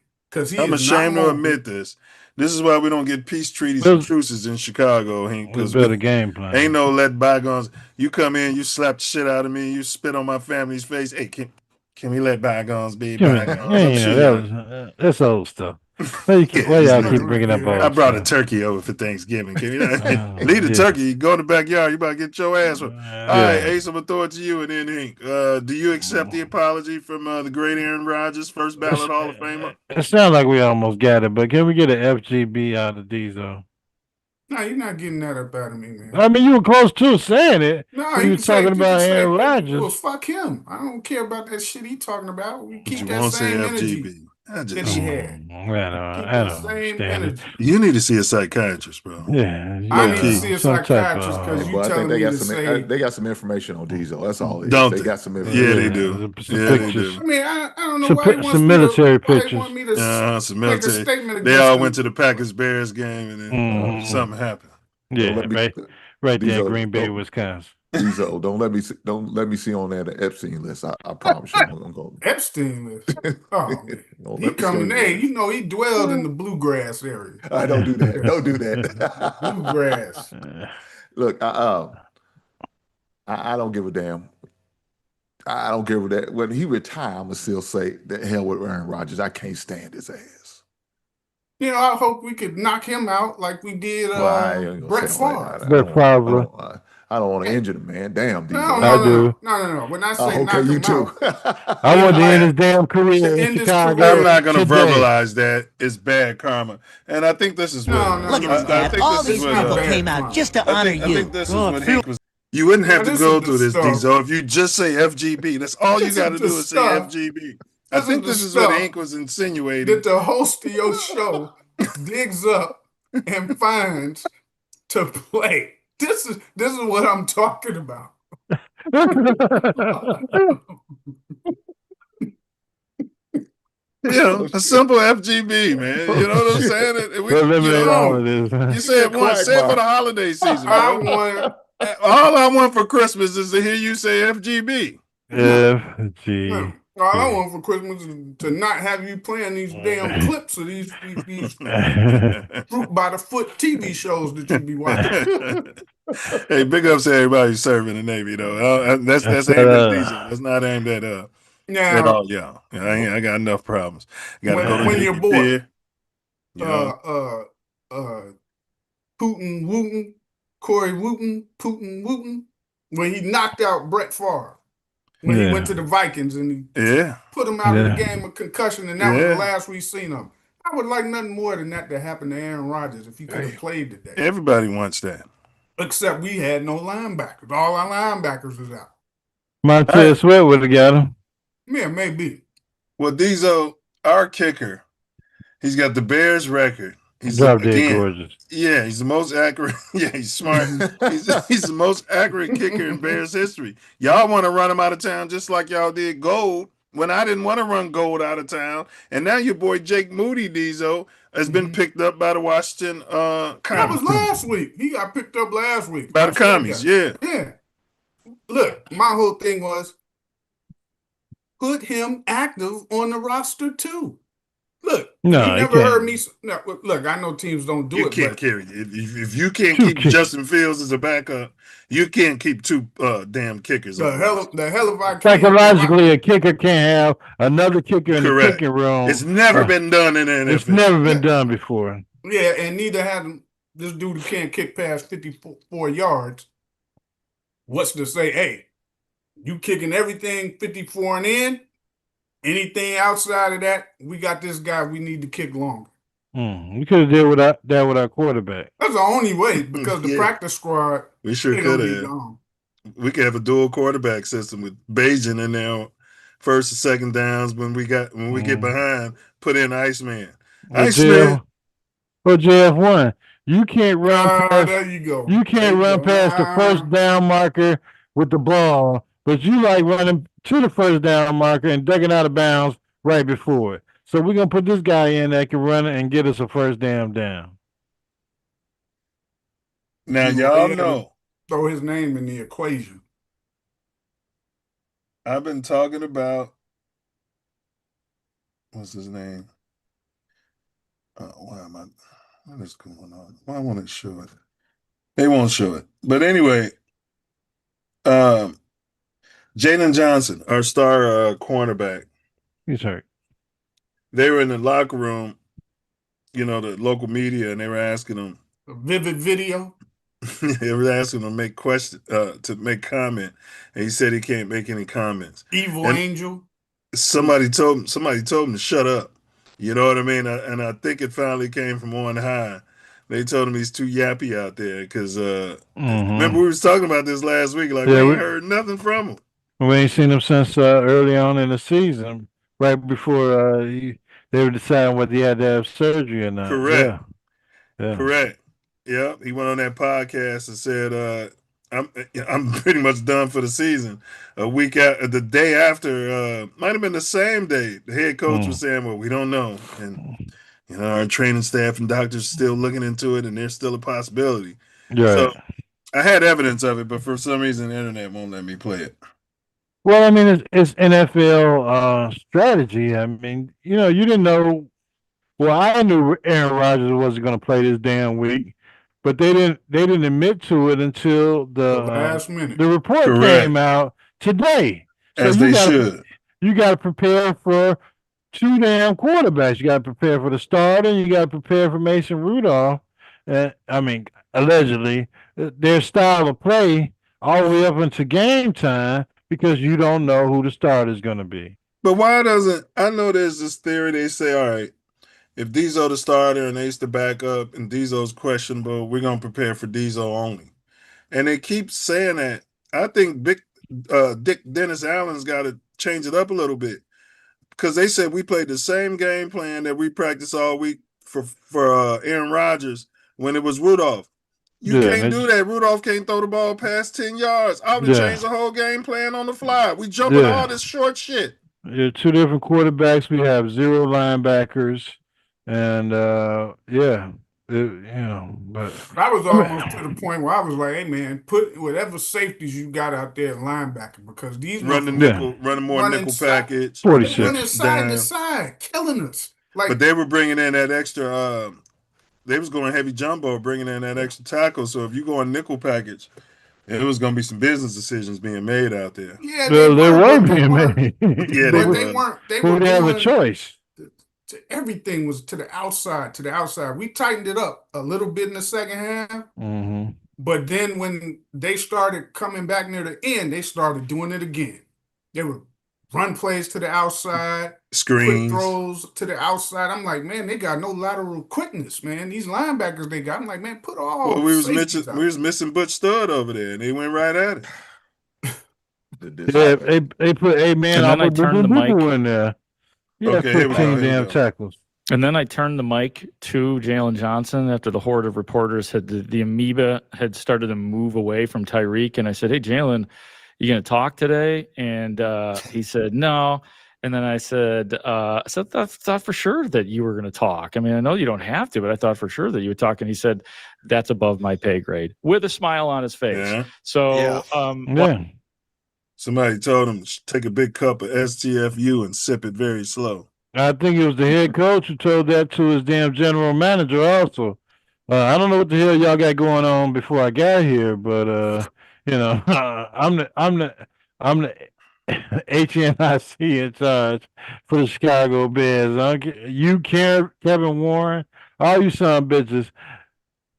I'm ashamed to admit this. This is why we don't get peace treaties and truces in Chicago. Because better game plan. Ain't no let bygones. You come in, you slap the shit out of me, you spit on my family's face. Hey, can we let bygones be bygones? That's old stuff. Why Yeah, y'all not keep a bringing up review. old I brought a stuff? turkey over for Thanksgiving. Can you leave the Yeah. turkey? You go in the backyard. You about to get your ass. All right, Yeah. Ace, I'm gonna throw it to you, and then Hank. Do you accept the apology from the great Aaron Rodgers, first ballot Hall of Famer? It sounds like we almost got it, but can we get an FGB out of Diesel? No, you're not getting that up out of me, man. I mean, you were close to saying it No, when you were talking about Aaron well, Rodgers. fuck him. I don't care about that shit he talking about. We But keep you that won't say same energy FGB. that he had. I don't Same understand it. energy. You need to see a psychiatrist, bro. Yeah, I Low need to key. see a some type psychiatrist because of. you But I think telling they me got to some. say. They got some information on Diesel. That's all it is. Don't They they? got some Yeah, information. they do. Some Yeah, they pictures. do. I mean, I don't know why he wants Some me military to. Why he pictures. want me to Some make a military. statement They against all him? went to the Packers Bears game, and then something happened. Yeah, Don't let me, right there in Diesel, Green Bay, don't- Wisconsin. Diesel, don't let me see on that Epstein list. I promise you, I'm going. Epstein list. Oh man, Don't he let me see coming. on Hey, that. you know he dwelled in the bluegrass area. I don't do that. Don't do that. Bluegrass. Look, I don't give a damn. I don't give a that. When he retire, I'm gonna still say the hell with Aaron Rodgers. I can't stand his ass. You know, I hope we could knock him out like we did Well, I ain't gonna Brett say all Favre. that. Brett Favre. I don't want to injure the man. Damn, Diesel. I do. No. When I say Okay, knock you him too. out, I want to end his damn to career in end his Chicago. career. I'm not going to today. verbalize that. It's bad karma, and I think this is what. Look at this, Dad. All these people came out just to honor you. I think this is what Hank was. You wouldn't have to this go is the through this, stuff. Diesel, if you just say FGB. That's all you This got to is the do is say stuff. FGB. I think This this is is the what stuff Hank was insinuating. that the host of your show digs up and finds to play. This is what I'm talking about. A simple FGB, man. You know what I'm saying? Eliminate all of this. You say it once, say it for the holiday season, bro. All I want for Christmas is to hear you say FGB. FG. All I want for Christmas is to not have you playing these damn clips of these fruit by the foot TV shows that you be watching. Hey, big ups to everybody who's serving the Navy, though. That's aimed at Diesel. That's not aimed at all y'all. I got enough problems. Got to go to when your boy, Pier, Putin Wooten, Corey Putin Wooten, when he knocked out Brett Favre. When he went to the Vikings and he put him out of the game with concussion, and that was the last we seen him. I would like nothing more than that to happen to Aaron Rodgers if he could have played today. Everybody wants that. Except we had no linebackers. All our linebackers is out. Montez Sweat would have got him. Yeah, maybe. Well, Diesel, our kicker, he's got the Bears record. He's gorgeous. Yeah, he's the most accurate. Yeah, he's smart. he's the most accurate kicker in Bears history. Y'all want to run him out of town just like y'all did Gold when I didn't want to run Gold out of town. And now your boy Jake Moody, Diesel, has been picked up by the Washington Commies. That was last week. He got picked up last week. By the Commies, yeah. Yeah. Look, my whole thing was put him active on the roster too. Look, you never heard me. No, look, I know teams don't do it. You can't carry it. If you can't keep Justin Fields as a backup, you can't keep two damn kickers. The hell if I can. Psychologically, a kicker can't have another kicker in the kicking room. It's never been done in the NFL. It's never been done before. Yeah, and neither had this dude who can't kick past 54 yards. What's to say, hey, you kicking everything 54 and in? Anything outside of that, we got this guy we need to kick longer. We could have did that with our quarterback. That's the only way because the practice squad. We sure could have. We could have a dual quarterback system with Bajan in there, first and second downs. When we get behind, put in Iceman. Iceman. Or JF1. You can't run past. There you go. You can't run past the first down marker with the ball, but you like running to the first down marker and ducking out of bounds right before it. So we're going to put this guy in that can run it and get us a first down. Now, y'all know. Throw his name in the equation. I've been talking about, what's his name? What is going on? Why won't it show it? They won't show it. But anyway, Jalen Johnson, our star cornerback. He's hurt. They were in the locker room the local media, and they were asking him A vivid video. they were asking him to make to make comment, and he said he can't make any comments. Evil And angel. somebody told him to shut up. You know what I mean? And I think it finally came from on high. They told him he's too yappy out there because remember we was talking about this last week. Like we ain't heard nothing from him. We ain't seen him since early on in the season, right before they were deciding whether he had to have surgery or not. Correct. Yeah. Correct. Yeah. He went on that podcast and said, I'm pretty much done for the season. A week out, the day after, might have been the same day. The head coach was saying, "Well, we don't know," and our training staff and doctors still looking into it, and there's still a possibility. Right. So I had evidence of it, but for some reason, the internet won't let me play it. Well, I mean, it's NFL strategy. I mean, you didn't know. Well, I knew Aaron Rodgers wasn't going to play this damn week, but they didn't admit to it until the last minute. The report came out today. So as they should. You got to prepare for two damn quarterbacks. You got to prepare for the starter. You got to prepare for Mason Rudolph. I mean, allegedly, their style of play all the way up into game time because you don't know who the starter is going to be. But why doesn't I know there's this theory they say, all right, if Dezo the starter and Ace the backup and Dezo's questionable, we're gonna prepare for Dezo only. And they keep saying that. I think Dick Dennis Allen's got to change it up a little bit because they said we played the same game plan that we practiced all week for Aaron Rodgers when it was Rudolph. You can't do that. Rudolph can't throw the ball past 10 yards. I would change the whole game plan on the fly. We jumping all this short shit. Yeah, two different quarterbacks. We have 0 linebackers. And but I was almost to the point where I was like, "Hey man, put whatever safeties you got out there in linebacker because these running more nickel package, 46 running side to side, killing us." But they were bringing in that extra. They was going heavy jumbo, bringing in that extra tackle. So if you go on nickel package, it was going to be some business decisions being made out there. Yeah, they were being made. Yeah, they weren't. They were doing have a choice. Everything was to the outside. We tightened it up a little bit in the second half. But then when they started coming back near the end, they started doing it again. They would run plays to the outside, screens, quick throws to the outside. I'm like, man, they got no lateral quickness, man. These linebackers they got. I'm like, man, put all. Well, we was missing Butch Stud over there, and they went right at it. They put a man. And then I turned the mic in there. Yeah, okay, 15 damn tackles. And then I turned the mic to Jalen Johnson after the horde of reporters the amoeba had started to move away from Tyreek. And I said, "Hey, Jalen, you going to talk today?" And he said, "No." And then I said, I thought for sure that you were going to talk. I mean, I know you don't have to, but I thought for sure that you would talk. And he said, "That's above my pay grade," with a smile on his face. Yeah. So, somebody told him to take a big cup of STFU and sip it very slow. I think it was the head coach who told that to his damn general manager also. I don't know what the hell y'all got going on before I got here, but I'm the HNIC in charge for the Chicago Bears. You, Kevin Warren, all you son of bitches,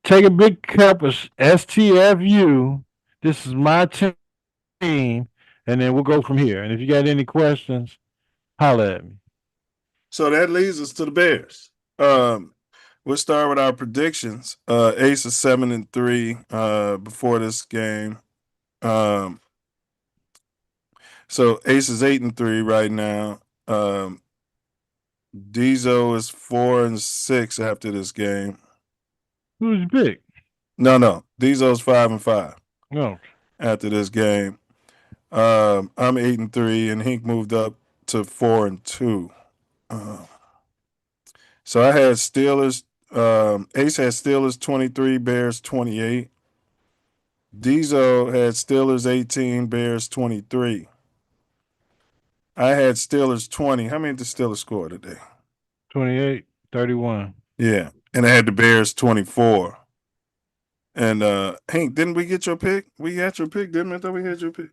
take a big cup of STFU. This is my team, and then we'll go from here. And if you got any questions, holler at me. So that leads us to the Bears. We'll start with our predictions. Ace is 7-3 before this game. So Ace is 8-3 right now. Dezo is 4-6 after this game. Who's big? No. Dezo's 5-5. No. After this game. I'm 8-3, and Hink moved up to 4-2. So I had Steelers. Ace had Steelers 23, Bears 28. Dezo had Steelers 18, Bears 23. I had Steelers 20. How many did the Steelers score today? 28-31. Yeah, and I had the Bears 24. And Hank, didn't we get your pick? We got your pick, didn't we? I thought we had your pick.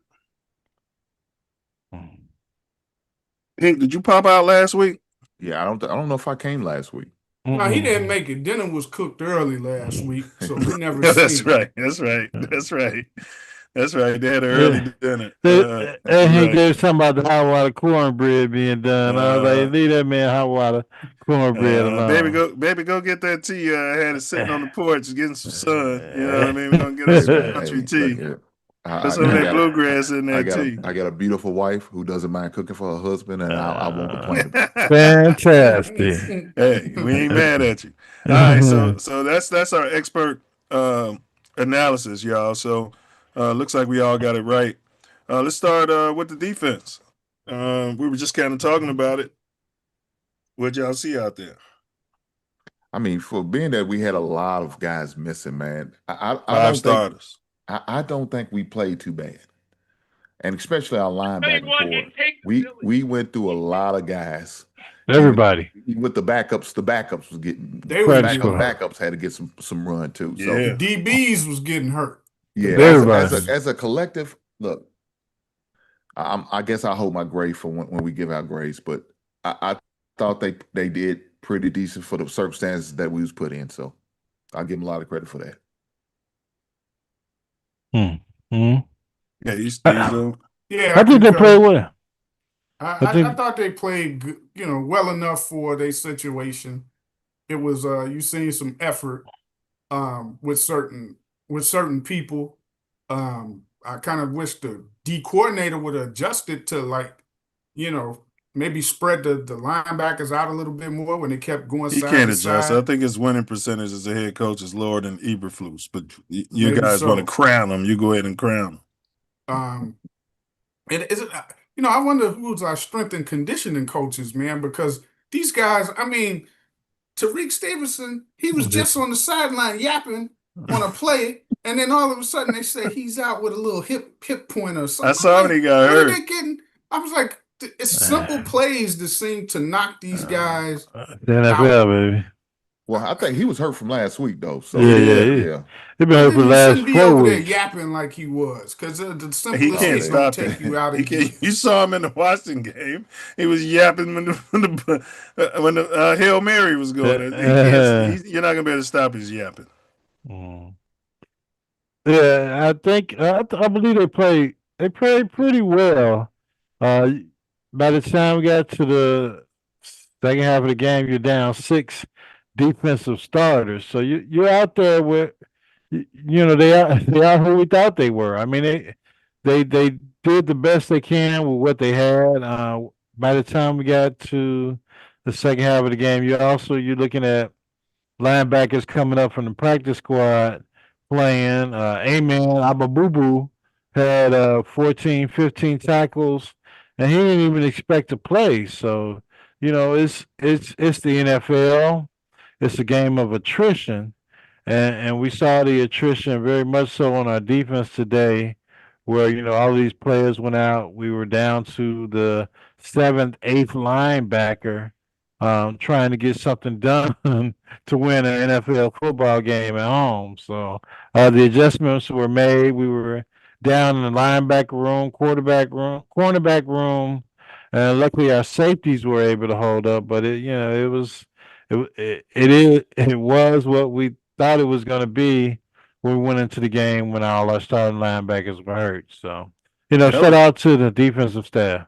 Hank, did you pop out last week? Yeah, I don't know if I came last week. No, he didn't make it. Dinner was cooked early last week, so we never That's seen it. right. That's right. That's right. That's right. They had an Yeah. early dinner. And he Right. gave something about the hot water cornbread being done. I was like, leave that man hot water cornbread alone. Baby, go get that tea. I had it sitting on the porch getting some sun. You know what I mean? We're gonna get us some country Hey, tea. look here. Put some of that bluegrass in that tea. I got a beautiful wife who doesn't mind cooking for her husband, and I won't complain about it. Fantastic. Hey, we ain't mad at you. All right, so that's our expert analysis, y'all. So looks like we all got it right. Let's start with the defense. We were just kind of talking about it. What y'all see out there? I mean, for being that we had a lot of guys missing, man. I Five don't starters. I don't think we played too bad, and especially our linebacker core. We went through a lot of guys. Everybody. Even with the backups was getting. Backups had to get some run too. So the DBs was getting hurt. Yeah, as a collective, look. I guess I hold my grade for when we give out grades, but I thought they did pretty decent for the circumstances that we was put in. So I'll give them a lot of credit for that. Yeah, he's yeah. I think they played well. I thought they played, well enough for their situation. It was you seen some effort with certain people. I kind of wish the D coordinator would have adjusted to maybe spread the linebackers out a little bit more when they kept going side to side. He can't adjust. I think his winning percentage as a head coach is lower than Eberflus, but you maybe guys want to crown him. You go ahead and crown him. I wonder who's our strength and conditioning coaches, man, because these guys, I mean, Tariq Stevenson, he was just on the sideline yapping on a play, and then all of a sudden they say he's out with a little hip point or something. I saw when he got hurt. What are they getting? I was like, it's simple plays that seem to knock these guys the NFL, baby. Well, I think he was hurt from last week, though. So yeah. He been hurt for the last 4 weeks. He shouldn't be over there yapping like he was, because the simplest he can't stop take it. You out of here. You saw him in the Washington game. He was yapping when the Hail Mary was going. You're not gonna be able to stop his yapping. Yeah, I believe they played pretty well. By the time we got to the second half of the game, you're down 6 defensive starters. So you're out there with, they are who we thought they were. I mean, they did the best they can with what they had. By the time we got to the second half of the game, you're looking at linebackers coming up from the practice squad playing. Amen Ababubu had 14, 15 tackles, and he didn't even expect to play. So, it's the NFL. It's a game of attrition, and we saw the attrition very much so on our defense today, where all these players went out. We were down to the 7th, 8th linebacker, trying to get something done to win an NFL football game at home. So the adjustments were made. We were down in the linebacker room, cornerback room, and luckily our safeties were able to hold up. But it was what we thought it was going to be when we went into the game when all our starting linebackers were hurt. So, shout out to the defensive staff.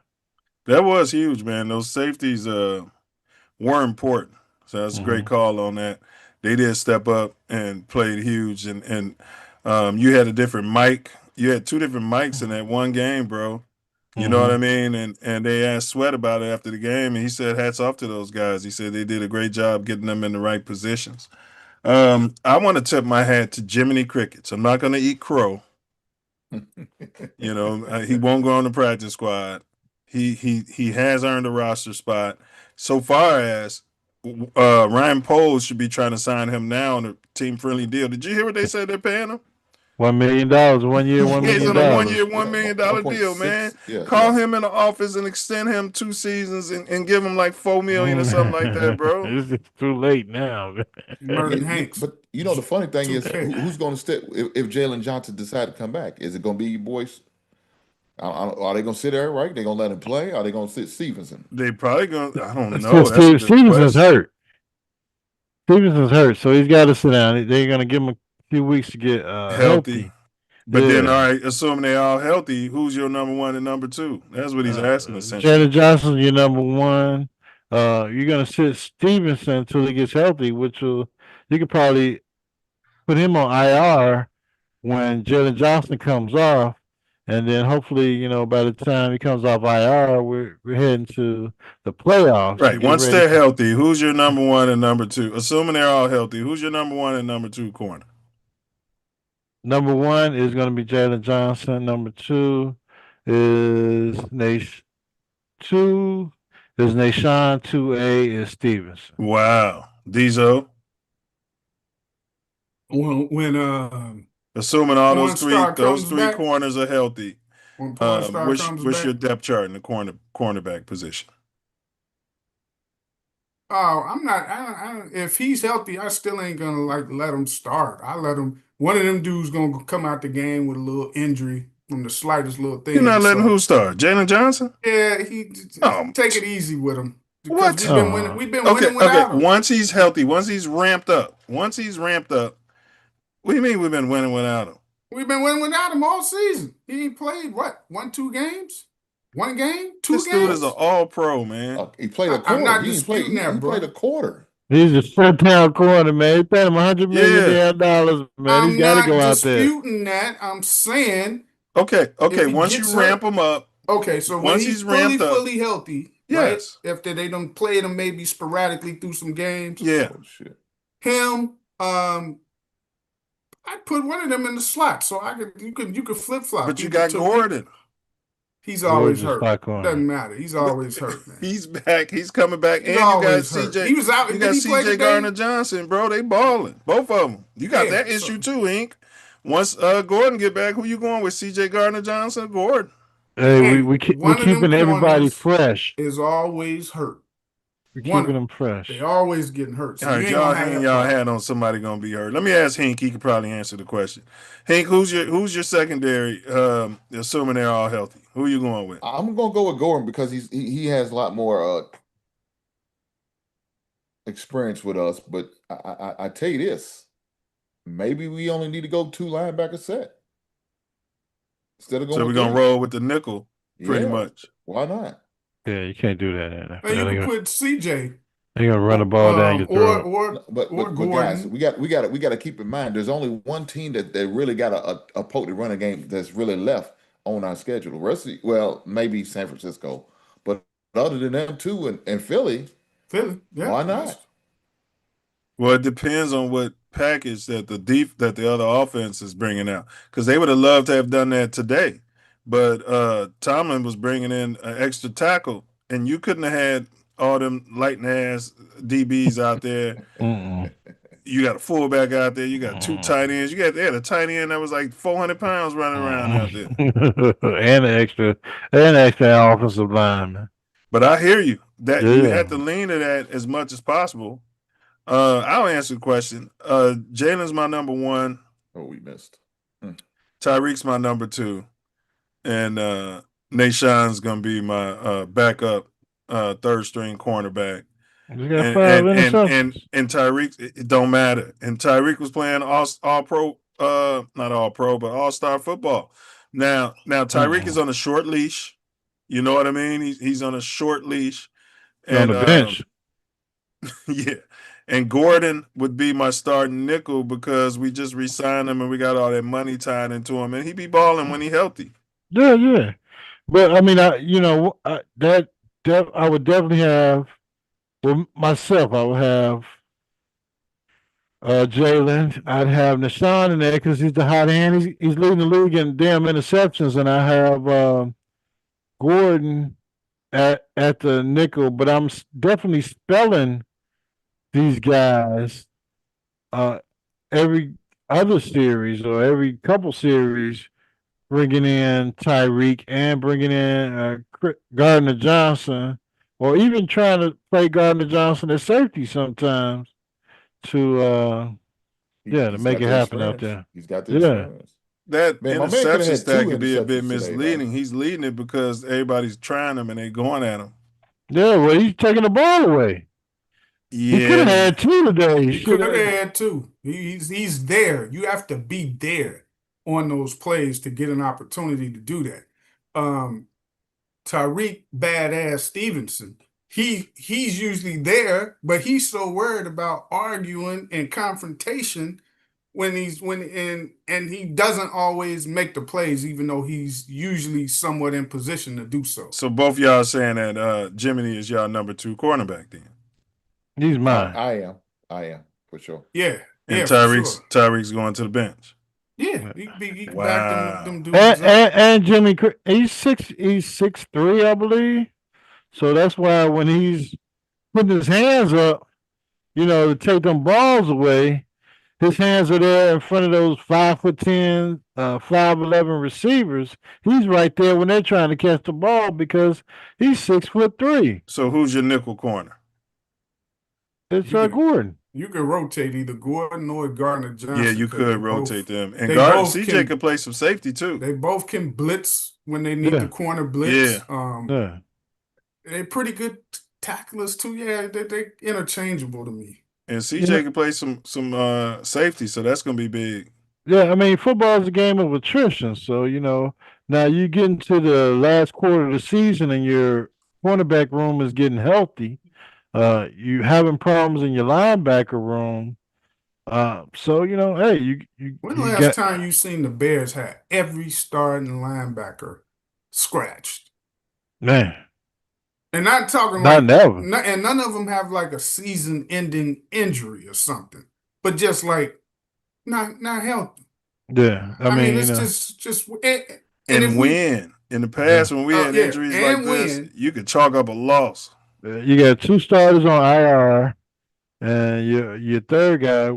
That was huge, man. Those safeties were important. So that's a great call on that. They did step up and played huge. And you had a different mic. You had 2 different mics in that one game, bro. You know what I mean? And they asked Sweat about it after the game, and he said hats off to those guys. He said they did a great job getting them in the right positions. I want to tip my hat to Jiminy Crickets. I'm not going to eat crow. He won't go on the practice squad. He has earned a roster spot. So far as Ryan Poles should be trying to sign him now on a team-friendly deal. Did you hear what they said they're paying him? $1 million, 1 year, $1 million. He's on a 1 year, $1 million deal, man. Call him in the office and extend him 2 seasons and give him like $4 million or something like that, bro. It's too late now. Merton Hanks. But the funny thing is, who's going to step if Jalen Johnson decides to come back? Is it going to be your boys? Are they going to sit there, right? They going to let him play? Are they going to sit Stevenson? They probably going to, I don't know. Stevenson's hurt. Stevenson's hurt, so he's got to sit down. They're going to give him a few weeks to get healthy. But then, all right, assuming they're all healthy, who's your number one and number two? That's what he's asking, essentially. Jalen Johnson's your number one. You're going to sit Stevenson until he gets healthy, which you could probably put him on IR when Jalen Johnson comes off. And then hopefully, by the time he comes off IR, we're heading to the playoffs. Right. Once they're healthy, who's your number one and number two? Assuming they're all healthy, who's your number one and number two corner? Number one is going to be Jalen Johnson. Number two is Nashawn. 2A is Stevenson. Wow. Diesel. When assuming all those three corners are healthy, what's your depth chart in the cornerback position? Oh, I'm not. If he's healthy, I still ain't gonna let him start. I let him. One of them dudes gonna come out the game with a little injury from the slightest little thing. You're not letting who start? Jalen Johnson? Yeah, take it easy with him. What? We've been winning without him. Once he's healthy, once he's ramped up. What do you mean we've been winning without him? We've been winning without him all season. He ain't played what? 1-2 games? 1 game? 2 games? This dude is an all-pro, man. He played a quarter. I'm not disputing that, bro. He played a quarter. He's a shutdown corner, man. He paid him $100 million, man. He's got to go out there. I'm not disputing that. I'm saying. Okay. Once you ramp him up. Okay, so when he's fully healthy, yes. Right? After they done played him maybe sporadically through some games. Yeah. Oh, shit. Him, I'd put one of them in the slot so you could flip flop. But you got Gordon. He's always hurt. Doesn't matter. He's always hurt, man. He's back. He's coming back. And you got CJ. He was out. You got CJ Gardner-Johnson, bro. They balling. Both of them. You got that issue too, Inc. Once Gordon get back, who you going with? CJ Gardner-Johnson, Gordon? Hey, we're keeping everybody fresh. Is always hurt. We're keeping them fresh. They always getting hurt. So all right, y'all hang y'all hat on somebody gonna be hurt. Let me ask Hank. He could probably answer the question. Hank, who's your secondary? Assuming they're all healthy, who are you going with? I'm gonna go with Gordon because he has a lot more experience with us. But I tell you this, maybe we only need to go 2 linebacker set instead of going. So we're gonna roll with the nickel, pretty much. Why not? Yeah, you can't do that. And you can put CJ. They're gonna run the ball down your throat. But guys, we got to keep in mind. There's only one team that they really got a potent running game that's really left on our schedule. The rest of maybe San Francisco, but other than them two and Philly, yeah, why not? Well, it depends on what package that the other offense is bringing out, because they would have loved to have done that today. But Tomlin was bringing in an extra tackle, and you couldn't have had all them lightning ass DBs out there. You got a fullback out there. You got 2 tight ends. They had a tight end that was like 400 pounds running around out there, and an extra offensive lineman. But I hear you that you have to lean to that as much as possible. I'll answer the question. Jalen's my number 1. Oh, we missed. Tyreek's my number 2. And Nashawn's gonna be my backup 3rd string cornerback. You got 5 interceptions. And Tyreek, it don't matter. And Tyreek was playing all pro, not all pro, but all-star football. Now Tyreek is on a short leash. You know what I mean? He's on a short leash. And, on the bench. Yeah. And Gordon would be my starting nickel because we just re-signed him and we got all that money tied into him, and he be balling when he healthy. Yeah. But I mean, I would definitely have. Well, myself, I would have Jalen. I'd have Nashawn in there because he's the hot hand. He's leading the league in damn interceptions, and I have Gordon at the nickel. But I'm definitely spelling these guys every other series or every couple series, bringing in Tyreek and bringing in Gardner-Johnson, or even trying to play Gardner-Johnson at safety sometimes to make it happen out there. He's got the experience. That interception stat could be a bit misleading. He's leading it because everybody's trying him and they're going at him. Yeah, well, he's taking the ball away. He could have Yeah, had 2 today. He could have had 2. He's there. You have to be there on those plays to get an opportunity to do that. Tyreek Badass Stevenson, he's usually there, but he's so worried about arguing and confrontation when he doesn't always make the plays, even though he's usually somewhat in position to do so. so both y'all saying that Jiminy is y'all number 2 cornerback then. He's mine. I am for sure. Yeah, And for sure. Tyreek's going to the bench. Yeah, he can Wow. back them dudes up. And Jimmy, he's 6'3", I believe. So that's why when he's putting his hands up, to take them balls away, his hands are there in front of those 5'10", 5'11" receivers. He's right there when they're trying to catch the ball because he's 6'3". So who's your nickel corner? It's Gordon. You can rotate either Gordon or Gardner Johnson. Yeah, you could rotate them. And CJ could play some safety too. They both can blitz when they need the corner blitz. Yeah. They're pretty good tacklers too. Yeah, they're interchangeable to me. And CJ can play some safety, so that's going to be big. Yeah, I mean, football is a game of attrition. So, now you get into the last quarter of the season and your cornerback room is getting healthy. You having problems in your linebacker room. So, hey, you when the last time you seen the Bears have every starting linebacker scratched? Man. And not talking never. And none of them have like a season-ending injury or something, but just like not healthy. Yeah, I mean, it's just and win in the past when we had injuries like this, you could chalk up a loss. You got 2 starters on IR, and your third guy,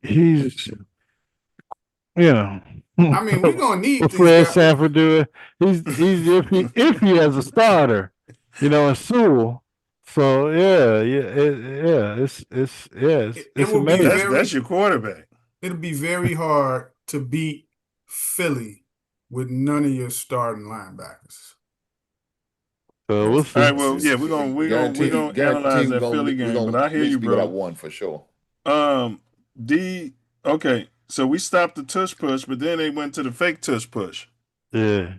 he's, I mean, we're gonna need what Fred Sanford do it. He's if he has a starter. In Sewell. So it's amazing. That's your quarterback. It'll be very hard to beat Philly with none of your starting linebackers. So we'll see. All right, well, yeah, we're gonna analyze that Philly game, but I hear you, bro. That one for sure. Okay, so we stopped the tush push, but then they went to the fake tush push. Yeah.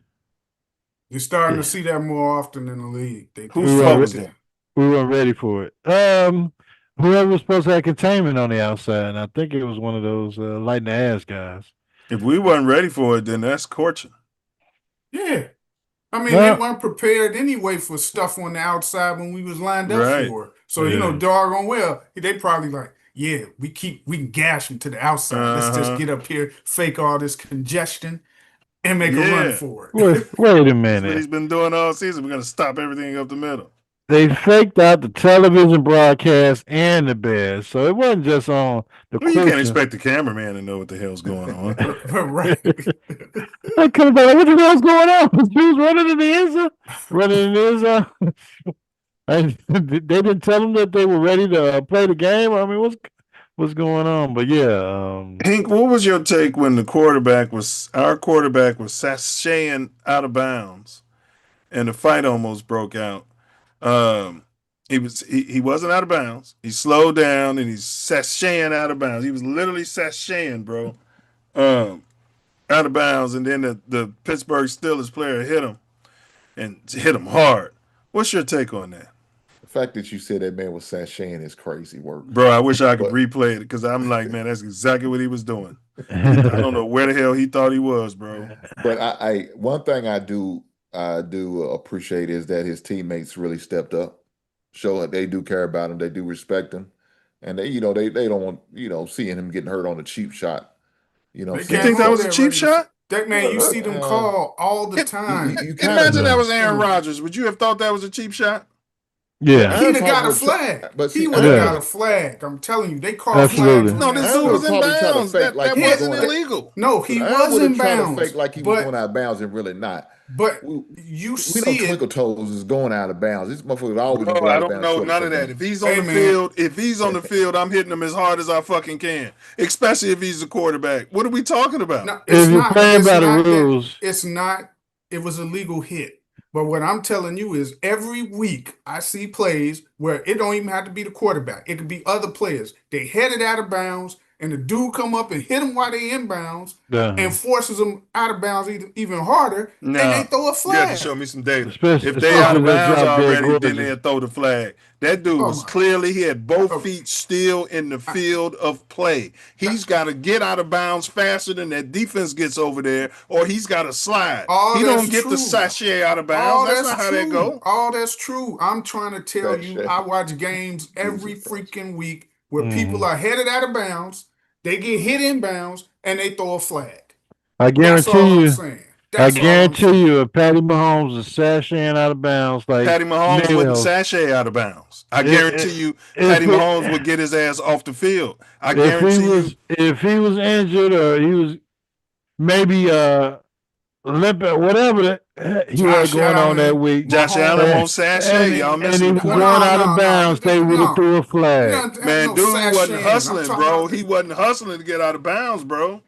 You're starting to see that more often in the league. Whose fault was that? We weren't ready for it. Whoever was supposed to have containment on the outside, and I think it was one of those lighting the ass guys. If we weren't ready for it, then that's coaching. Yeah. I mean, they weren't prepared anyway for stuff on the outside when we was lined up for it. So, doggone well, they probably like, yeah, we can gash them to the outside. Let's just get up here, fake all this congestion, and make a run for it. Wait a That's minute. what he's been doing all season. We're going to stop everything up the middle. They faked out the television broadcast and the Bears, so it wasn't just on the. Well, you can't expect the cameraman to know what the hell's going on. Right. I could have been like, what the hell's going on? This dude's running in the end zone. They didn't tell them that they were ready to play the game. I mean, what's going on? But yeah, Hank, what was your take when our quarterback was sashaying out of bounds, and the fight almost broke out? He wasn't out of bounds. He slowed down and he's sashaying out of bounds. He was literally sashaying, bro, out of bounds. And then the Pittsburgh Steelers player hit him hard. What's your take on that? The fact that you said that man was sashaying is crazy work, bro. I wish I could replay it because I'm like, man, that's exactly what he was doing. I don't know where the hell he thought he was, bro. But I one thing I do appreciate is that his teammates really stepped up, show that they do care about him, they do respect him, and they don't want seeing him getting hurt on a cheap shot. You think that was a cheap shot? That man, you see them call all the time. Imagine that was Aaron Rodgers. Would you have thought that was a cheap shot? Yeah, he'd have got a flag. He would have got a flag. I'm telling you, they called flags. No, this dude was in bounds. That wasn't illegal. No, he was in bounds. Fake like he was going out of bounds and really not. But you see it. Twinkle Toes is going out of bounds. This motherfucker always going out of bounds. I don't know none of that. If he's on the field, I'm hitting him as hard as I fucking can. Especially if he's a quarterback. What are we talking about? No, if you're playing by the rules, it's not. It was a legal hit. But what I'm telling you is every week I see plays where it don't even have to be the quarterback. It could be other players. They headed out of bounds, and the dude come up and hit them while they inbounds and forces them out of bounds even harder, and they throw a You flag. got to show me some data. Especially If they out of that bounds drop dead already, then gorgeous. they'll throw the flag. That dude was clearly, he had both feet still in the field of play. He's got to get out of bounds faster than that defense gets over there, or he's got to slide. He don't get the sachet out of bounds. That's not how that go. All that's true. I'm trying to tell you, I watch games every freaking week where people are headed out of bounds, they get hit in bounds, and they throw a flag. I That's all guarantee I'm you. saying. I guarantee you, if Patty Mahomes is sashaying out of bounds, like Patty Mahomes wouldn't sashay out of bounds. I guarantee you, Patty Mahomes would get his ass off the field. I guarantee you. If he was injured or he was maybe limping, whatever he had going on that week, Josh Allen won't sashay. Y'all missing and he was going out of bounds, they would have threw a flag. Man, dude wasn't hustling, bro. He wasn't hustling to get out of bounds, bro.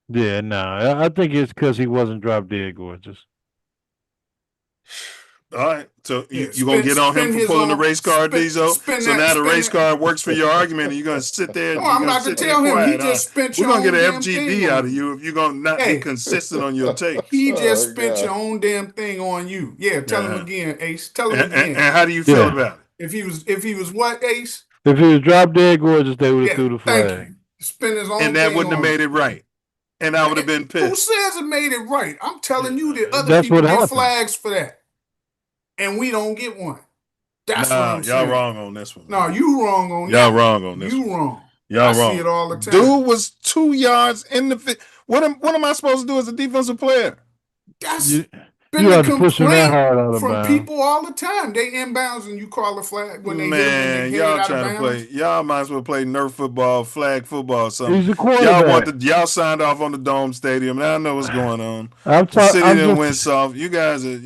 Yeah, no, I think it's because he wasn't drop dead gorgeous. All right, so you gonna get on him for pulling the race card, Diesel? So now the race card works for your argument, and you're gonna sit there. I'm about to tell him he just spent your own We're gonna get damn an thing FGD out on of you if you're gonna not be consistent on your take. He just spent your own damn thing on you. Yeah, tell him again, Ace. Tell him again. And how do you feel about it? If he was what, Ace? If he was drop dead gorgeous, they would have threw the flag. Thank you. Spend his own and that thing wouldn't have made it right. And I would have been pissed. Who says it made it right? I'm telling you that other people get flags for that. And we don't get one. That's what I'm saying. Y'all wrong on this one. No, you wrong on that. Y'all wrong on this one. You wrong. Y'all wrong. I see it all the time. Dude was 2 yards in the field. What am I supposed to do as a defensive player? That's you have to push him that hard out of from bounds. people all the time. They inbounds and you call a flag when they Man, hit y'all out trying of to bounds. play. Y'all might as well play Nerf football, flag football, or something. He's a quarterback. Y'all signed off on the Dome Stadium, and I know what's going on. The city didn't win soft. You guys are.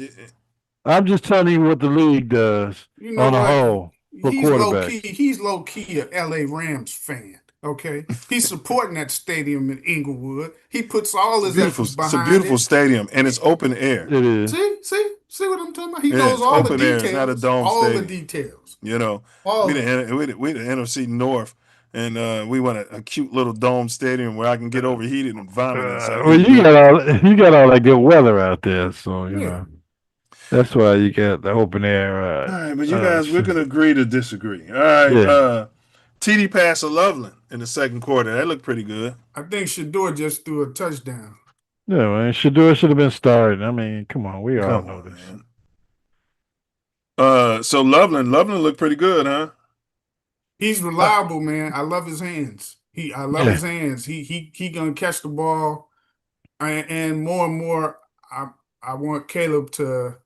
I'm just telling you what the league does on a whole for quarterbacks. He's low key a LA Rams fan. Okay, he's supporting that stadium in Inglewood. He puts all his efforts behind it. It's a beautiful stadium, and it's open air. It is. See what I'm talking about? He knows all the details. It's not a dome all stadium. the details. You know, we the NFC North, and we want a cute little dome stadium where I can get overheated and vomit. Well, you got all that good weather out there, so you know. That's why you got the open air. All right, but you guys, we're gonna agree to disagree. All right, TD pass to Loveland in the second quarter. That looked pretty good. I think Shador just threw a touchdown. Yeah, man. Shador should have been starting. I mean, come on, we all know this. Man. So Loveland looked pretty good, huh? He's reliable, man. I love his hands. I love his hands. He gonna catch the ball, and more. I want Caleb to,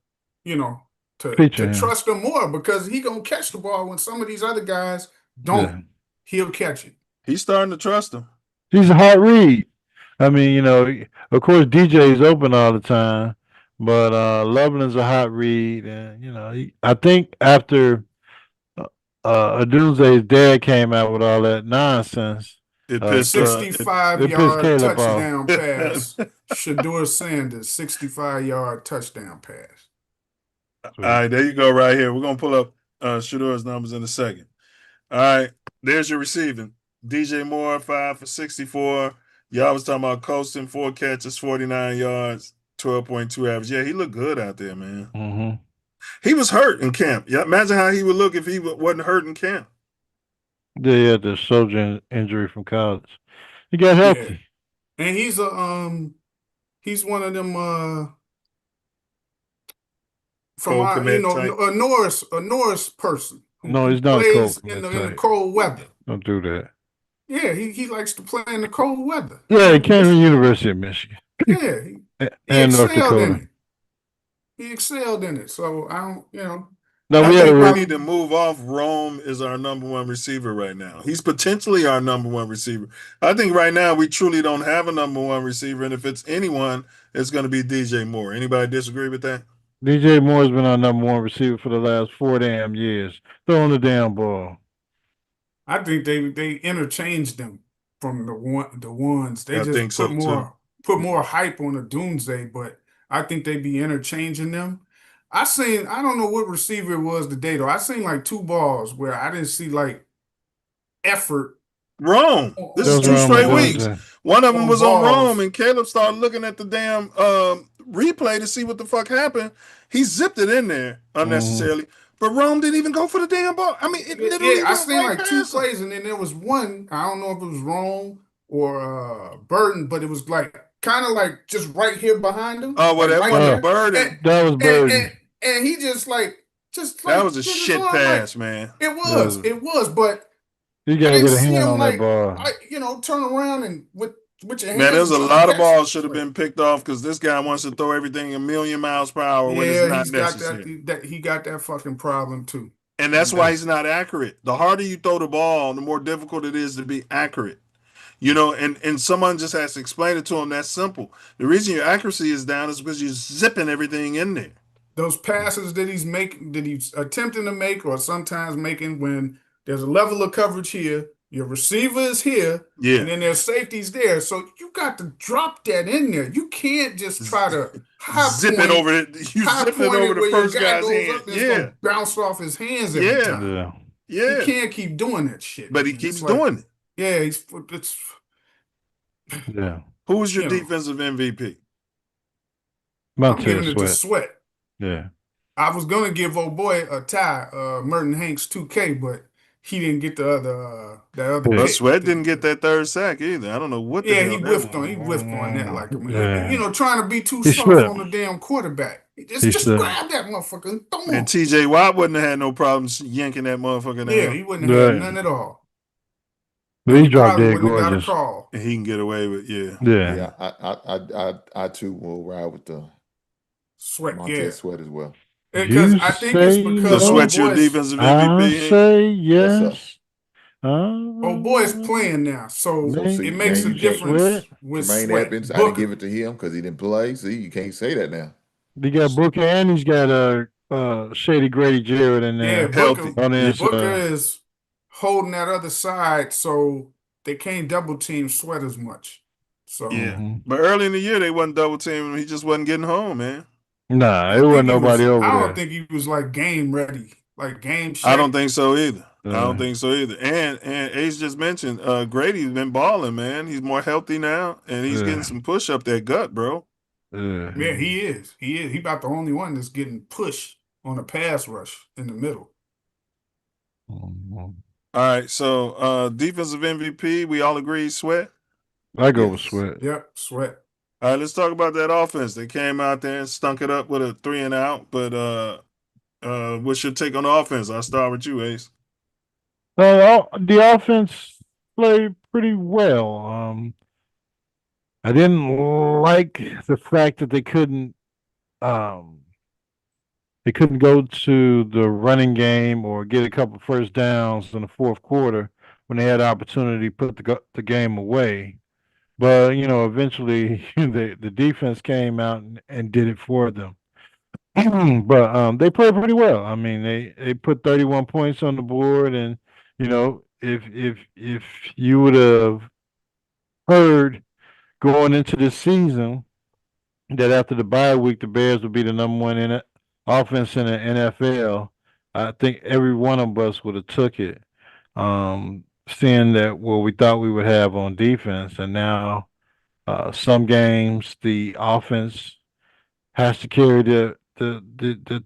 to trust him more because he gonna catch the ball when some of these other guys don't. Yeah. He'll catch it. He's starting to trust him. He's a hard read. I mean, of course DJ's open all the time, but Loveland's a hot read, and I think after Adunze's dad came out with all that nonsense, it pissed 65-yard touchdown pass. Shador Sanders, 65-yard touchdown pass. All right, there you go right here. We're going to pull up Shador's numbers in a second. All right, there's your receiving. DJ Moore, 5 for 64. Y'all was talking about Colston, 4 catches, 49 yards, 12.2 average. Yeah, he looked good out there, man. Mm-hmm. He was hurt in camp. Yeah, imagine how he would look if he wasn't hurt in camp. Yeah, he had the shoulder injury from college. He got healthy. Yeah. And he's one of them from a Norris person. No, he's not plays in the cold weather. Don't do that. Yeah, he likes to play in the cold weather. Yeah, he came from the University of Michigan. Yeah, and North Dakota. He excelled in it. So I don't, No, we need to move off. Rome is our number one receiver right now. He's potentially our number one receiver. I think right now we truly don't have a number one receiver, and if it's anyone, it's going to be DJ Moore. Anybody disagree with that? DJ Moore's been our number one receiver for the last 4 damn years, throwing the damn ball. I think they interchanged them from the ones. They just put more hype on a Doomsday, but I think they be interchanging them. I don't know what receiver it was today though. I seen like 2 balls where I didn't see like effort. Rome. This is Those 2 straight Rome weeks. ones, One of them on was on balls. Rome, and Caleb started looking at the damn replay to see what the fuck happened. He zipped it in there unnecessarily, but Rome didn't even go for the damn ball. I mean, it literally I went seen right like 2 past him. plays, and then there was one. I don't know if it was Rome or Burton, but it was like kind of like just right here behind him. Oh, well, like that right wasn't there. a Burden. that was Burton. And he just like That was a did his shit arm, pass, man. It was, but You I gotta didn't get a see hand him on that ball. turn around and with your hands. Man, there's a try to lot of catch balls it. should have been picked off because this guy wants to throw everything a million miles per hour when it's Yeah, not he's got necessary. he got that fucking problem too. And that's why he's not accurate. The harder you throw the ball, the more difficult it is to be accurate. You know, and someone just has to explain it to him. That's simple. The reason your accuracy is down is because you're zipping everything in there. Those passes that he's attempting to make, or sometimes making when there's a level of coverage here, your receiver is here, and then there's safeties there. So you got to drop that in there. You can't just try to zip it over it. You zip it over the first guy's hand. It's gonna bounce off his hands every time. Yeah. He can't keep doing that shit. But he keeps doing it. Yeah, Who was your defensive MVP? I'm giving it to Sweat. Yeah. I was gonna give old boy a tie, Merton Hanks 2K, but he didn't get the other But Sweat didn't get that 3rd sack either. I don't know what the hell he whiffed on that like a man. Yeah. Trying to be too soft on the damn quarterback. Just grab that motherfucker and throw him. And TJ Watt wouldn't have had no problems yanking that motherfucker down. Yeah, he wouldn't have had none at all. But he dropped dead Got a gorgeous. call. And he can get away with Yeah. I too will ride with the Sweat. Montez Sweat as well. Because I think it's because so Sweat's your defensive MVP. I say yes. Old boy's playing now, so it makes a difference with Jermaine Sweat. Evans, I didn't give it to him because he didn't play. See, you can't say that now. He got Booker and he's got Shady Grady Jarrett in there. Yeah, Booker is holding that other side, so they can't double team Sweat as much. So but early in the year they wasn't double teaming him. He just wasn't getting home, man. Nah, it wasn't nobody over there. I don't think he was like game ready, like game shape. I don't think so either. And Ace just mentioned Grady's been balling, man. He's more healthy now, and he's getting some push up that gut, bro. Yeah, he is. He about the only one that's getting pushed on a pass rush in the middle. All right, so defensive MVP, we all agree, Sweat? I go with Sweat. Yep, Sweat. All right, let's talk about that offense. They came out there and stunk it up with a 3 and out, but what's your take on the offense? I'll start with you, Ace. The offense played pretty well. I didn't like the fact that they couldn't go to the running game or get a couple first downs in the 4th quarter when they had the opportunity to put the game away. But eventually the defense came out and did it for them. But they played pretty well. I mean, they put 31 points on the board, and if you would have heard going into this season that after the bye week the Bears would be the number 1 offense in the NFL, I think every one of us would have took it. Seeing that what we thought we would have on defense, and now some games the offense has to carry the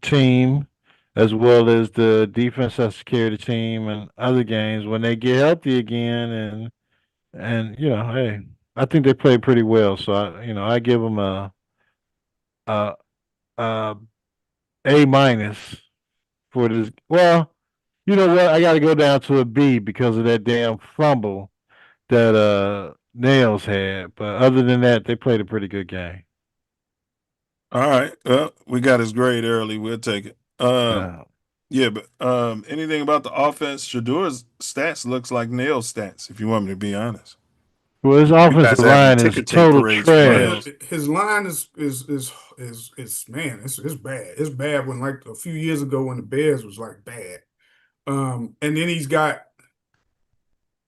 team as well as the defense has to carry the team, and other games when they get healthy again and hey, I think they played pretty well. So I give them a A- for this. Well, you know what? I got to go down to a B because of that damn fumble that Nails had. But other than that, they played a pretty good game. All right. Well, we got his grade early. We'll take it. Yeah, but anything about the offense? Shadur's stats looks like Nails' stats, if you want me to be honest. Well, his offensive line is total trash. His line is man, it's bad. It's bad when like a few years ago when the Bears was like bad. And then he's got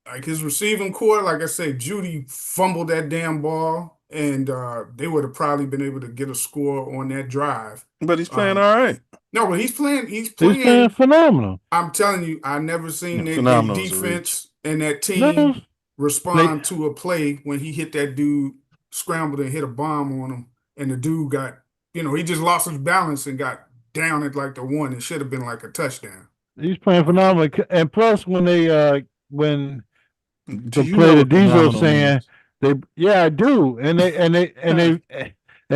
like his receiving core, like I said, Judy fumbled that damn ball. and they would have probably been able to get a score on that drive. But he's playing all right. No, but he's playing. He's playing phenomenal. I'm telling you, I never seen their Phenomenal is a defense and that No, team respond to a play when he hit that dude, scrambled and hit a bomb on him, and the dude got, he just lost his balance and got down at like the one. It should have been like a touchdown. He's playing phenomenal. And plus, when they when Do the you play know the what Diesel phenomenal saying means? I do, and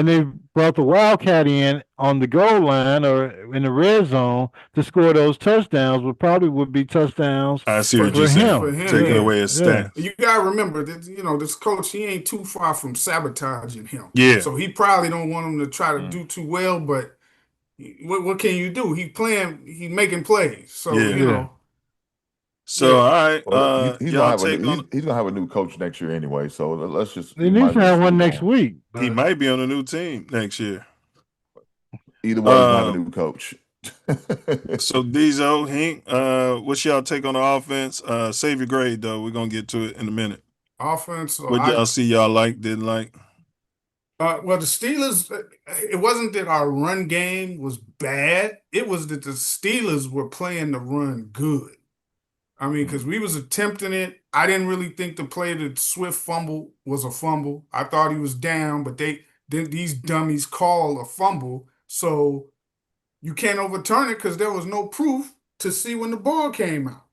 they brought the Wildcat in on the goal line or in the red zone to score those touchdowns. Probably would be touchdowns. I see what for you're saying. For him, Taking away his stats. You gotta remember that this coach, he ain't too far from sabotaging him. Yeah. So he probably don't want him to try to do too well, but what can you do? He making plays. So So all right, Well, he's y'all gonna have a new coach next year anyway. So let's just. He needs to have one next week. He might be on a new team next year. Either way, he's gonna have a new coach. So Diesel, Hink, what's y'all take on the offense? Save your grade though. We're gonna get to it in a minute. Offense. What y'all see y'all like, didn't like? Well, the Steelers, it wasn't that our run game was bad. It was that the Steelers were playing the run good. I mean, because we was attempting it. I didn't really think the play that Swift fumble was a fumble. I thought he was down, but these dummies call a fumble. So you can't overturn it because there was no proof to see when the ball came out.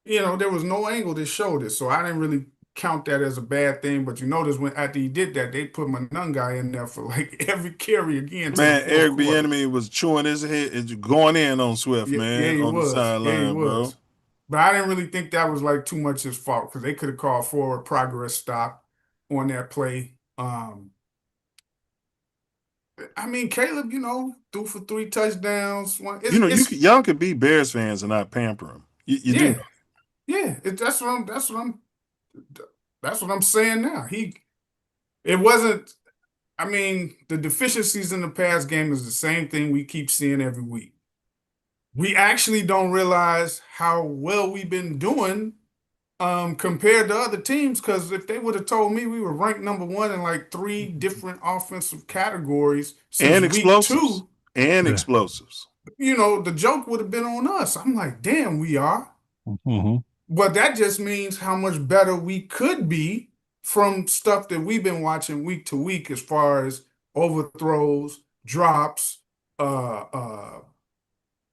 There was no angle that showed it. So I didn't really count that as a bad thing. But you notice when after he did that, they put my nun guy in there for like every carry again. Man, Eric Bieniemy was chewing his head, going in on Swift, man, on the sideline, bro. But I didn't really think that was like too much his fault because they could have called forward progress stop on that play. I mean, Caleb, threw for 3 touchdowns. Y'all could be Bears fans and not pamper him. You do. Yeah, that's what I'm saying now. It wasn't. I mean, the deficiencies in the pass game is the same thing we keep seeing every week. We actually don't realize how well we've been doing compared to other teams, because if they would have told me we were ranked number 1 in like 3 different offensive categories since week 2. And explosives. The joke would have been on us. I'm like, damn, we are. Mm-hmm. But that just means how much better we could be from stuff that we've been watching week to week as far as overthrows, drops,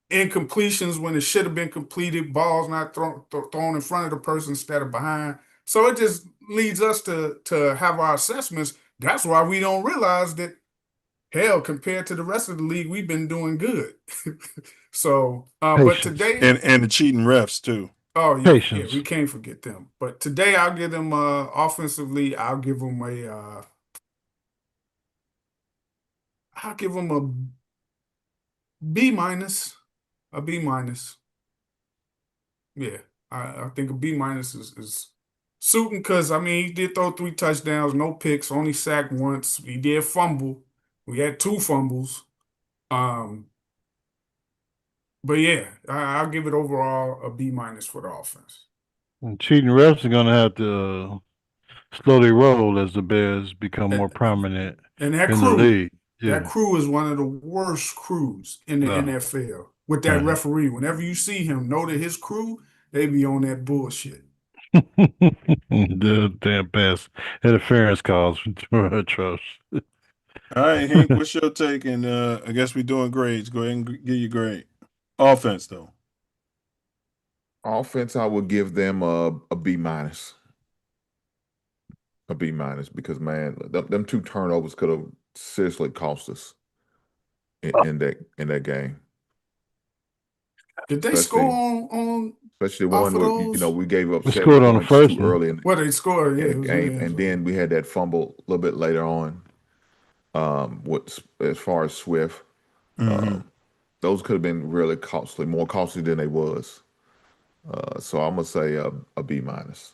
incompletions when it should have been completed, balls not thrown in front of the person instead of behind. So it just leads us to have our assessments. That's why we don't realize that, hell, compared to the rest of the league, we've been doing good. So, but today... And the cheating refs, too. Oh, yeah, we can't forget them. But today I'll give them, offensively, I'll give them a B minus. A B minus. Yeah, I think a B minus is suiting because, I mean, he did throw 3 touchdowns, no picks, only sacked once. He did fumble. We had 2 fumbles. But yeah, I'll give it overall a B minus for the offense. And cheating refs are going to have to slowly roll as the Bears become more prominent in the league. Yeah. That crew is one of the worst crews in the NFL. With that referee, whenever you see him, know that his crew, they be on that bullshit. The damn pass interference calls for atrocious. All right, Hank, what's your take? And I guess we're doing grades. Go ahead and give your grade. Offense, though. Offense, I would give them a B minus. A B minus because, man, them 2 turnovers could have seriously cost us in that game. Did they score on especially one where we gave up 7 scored on the first too early in they scored the game, and then we had that fumble a little bit later on. As far as Swift, those could have been really costly, more costly than they was. So I'm gonna say a B minus.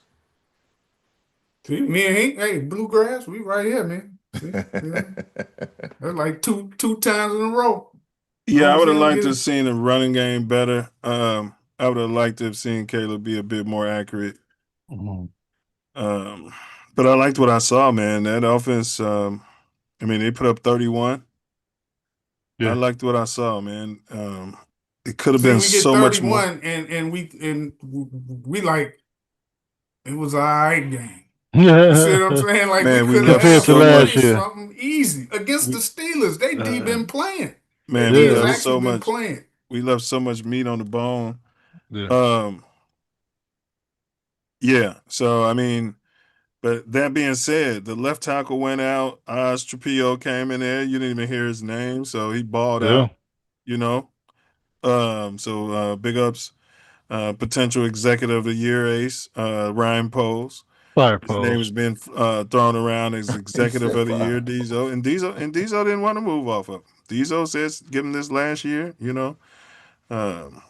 See, me and Hank, hey, Bluegrass, we right here, man. See, that's like two times in a row. Yeah, I would have liked to have seen the running game better. I would have liked to have seen Caleb be a bit more accurate. But I liked what I saw, man. That offense, I mean, they put up 31. I Yeah. liked what I saw, man. It could have See, been we get so much more. 31, and we like it was an all right game. You see what I'm saying? Like Man, we we could have left Compared had to so last much. year. something easy against the Steelers. They D been playing. Man, They we D has left actually so been much. playing. We left so much meat on the bone. Yeah. Yeah. So I mean, but that being said, the left tackle went out. Oz Trapio came in there. You didn't even hear his name, so he balled Yeah. out. You know. So big ups, potential executive of the year ace, Ryan Poles. Fire His name pose. has been thrown around as executive said of the year, fire. Diesel. And Diesel didn't want to move off of him. Diesel says give him this last year, you know. Um,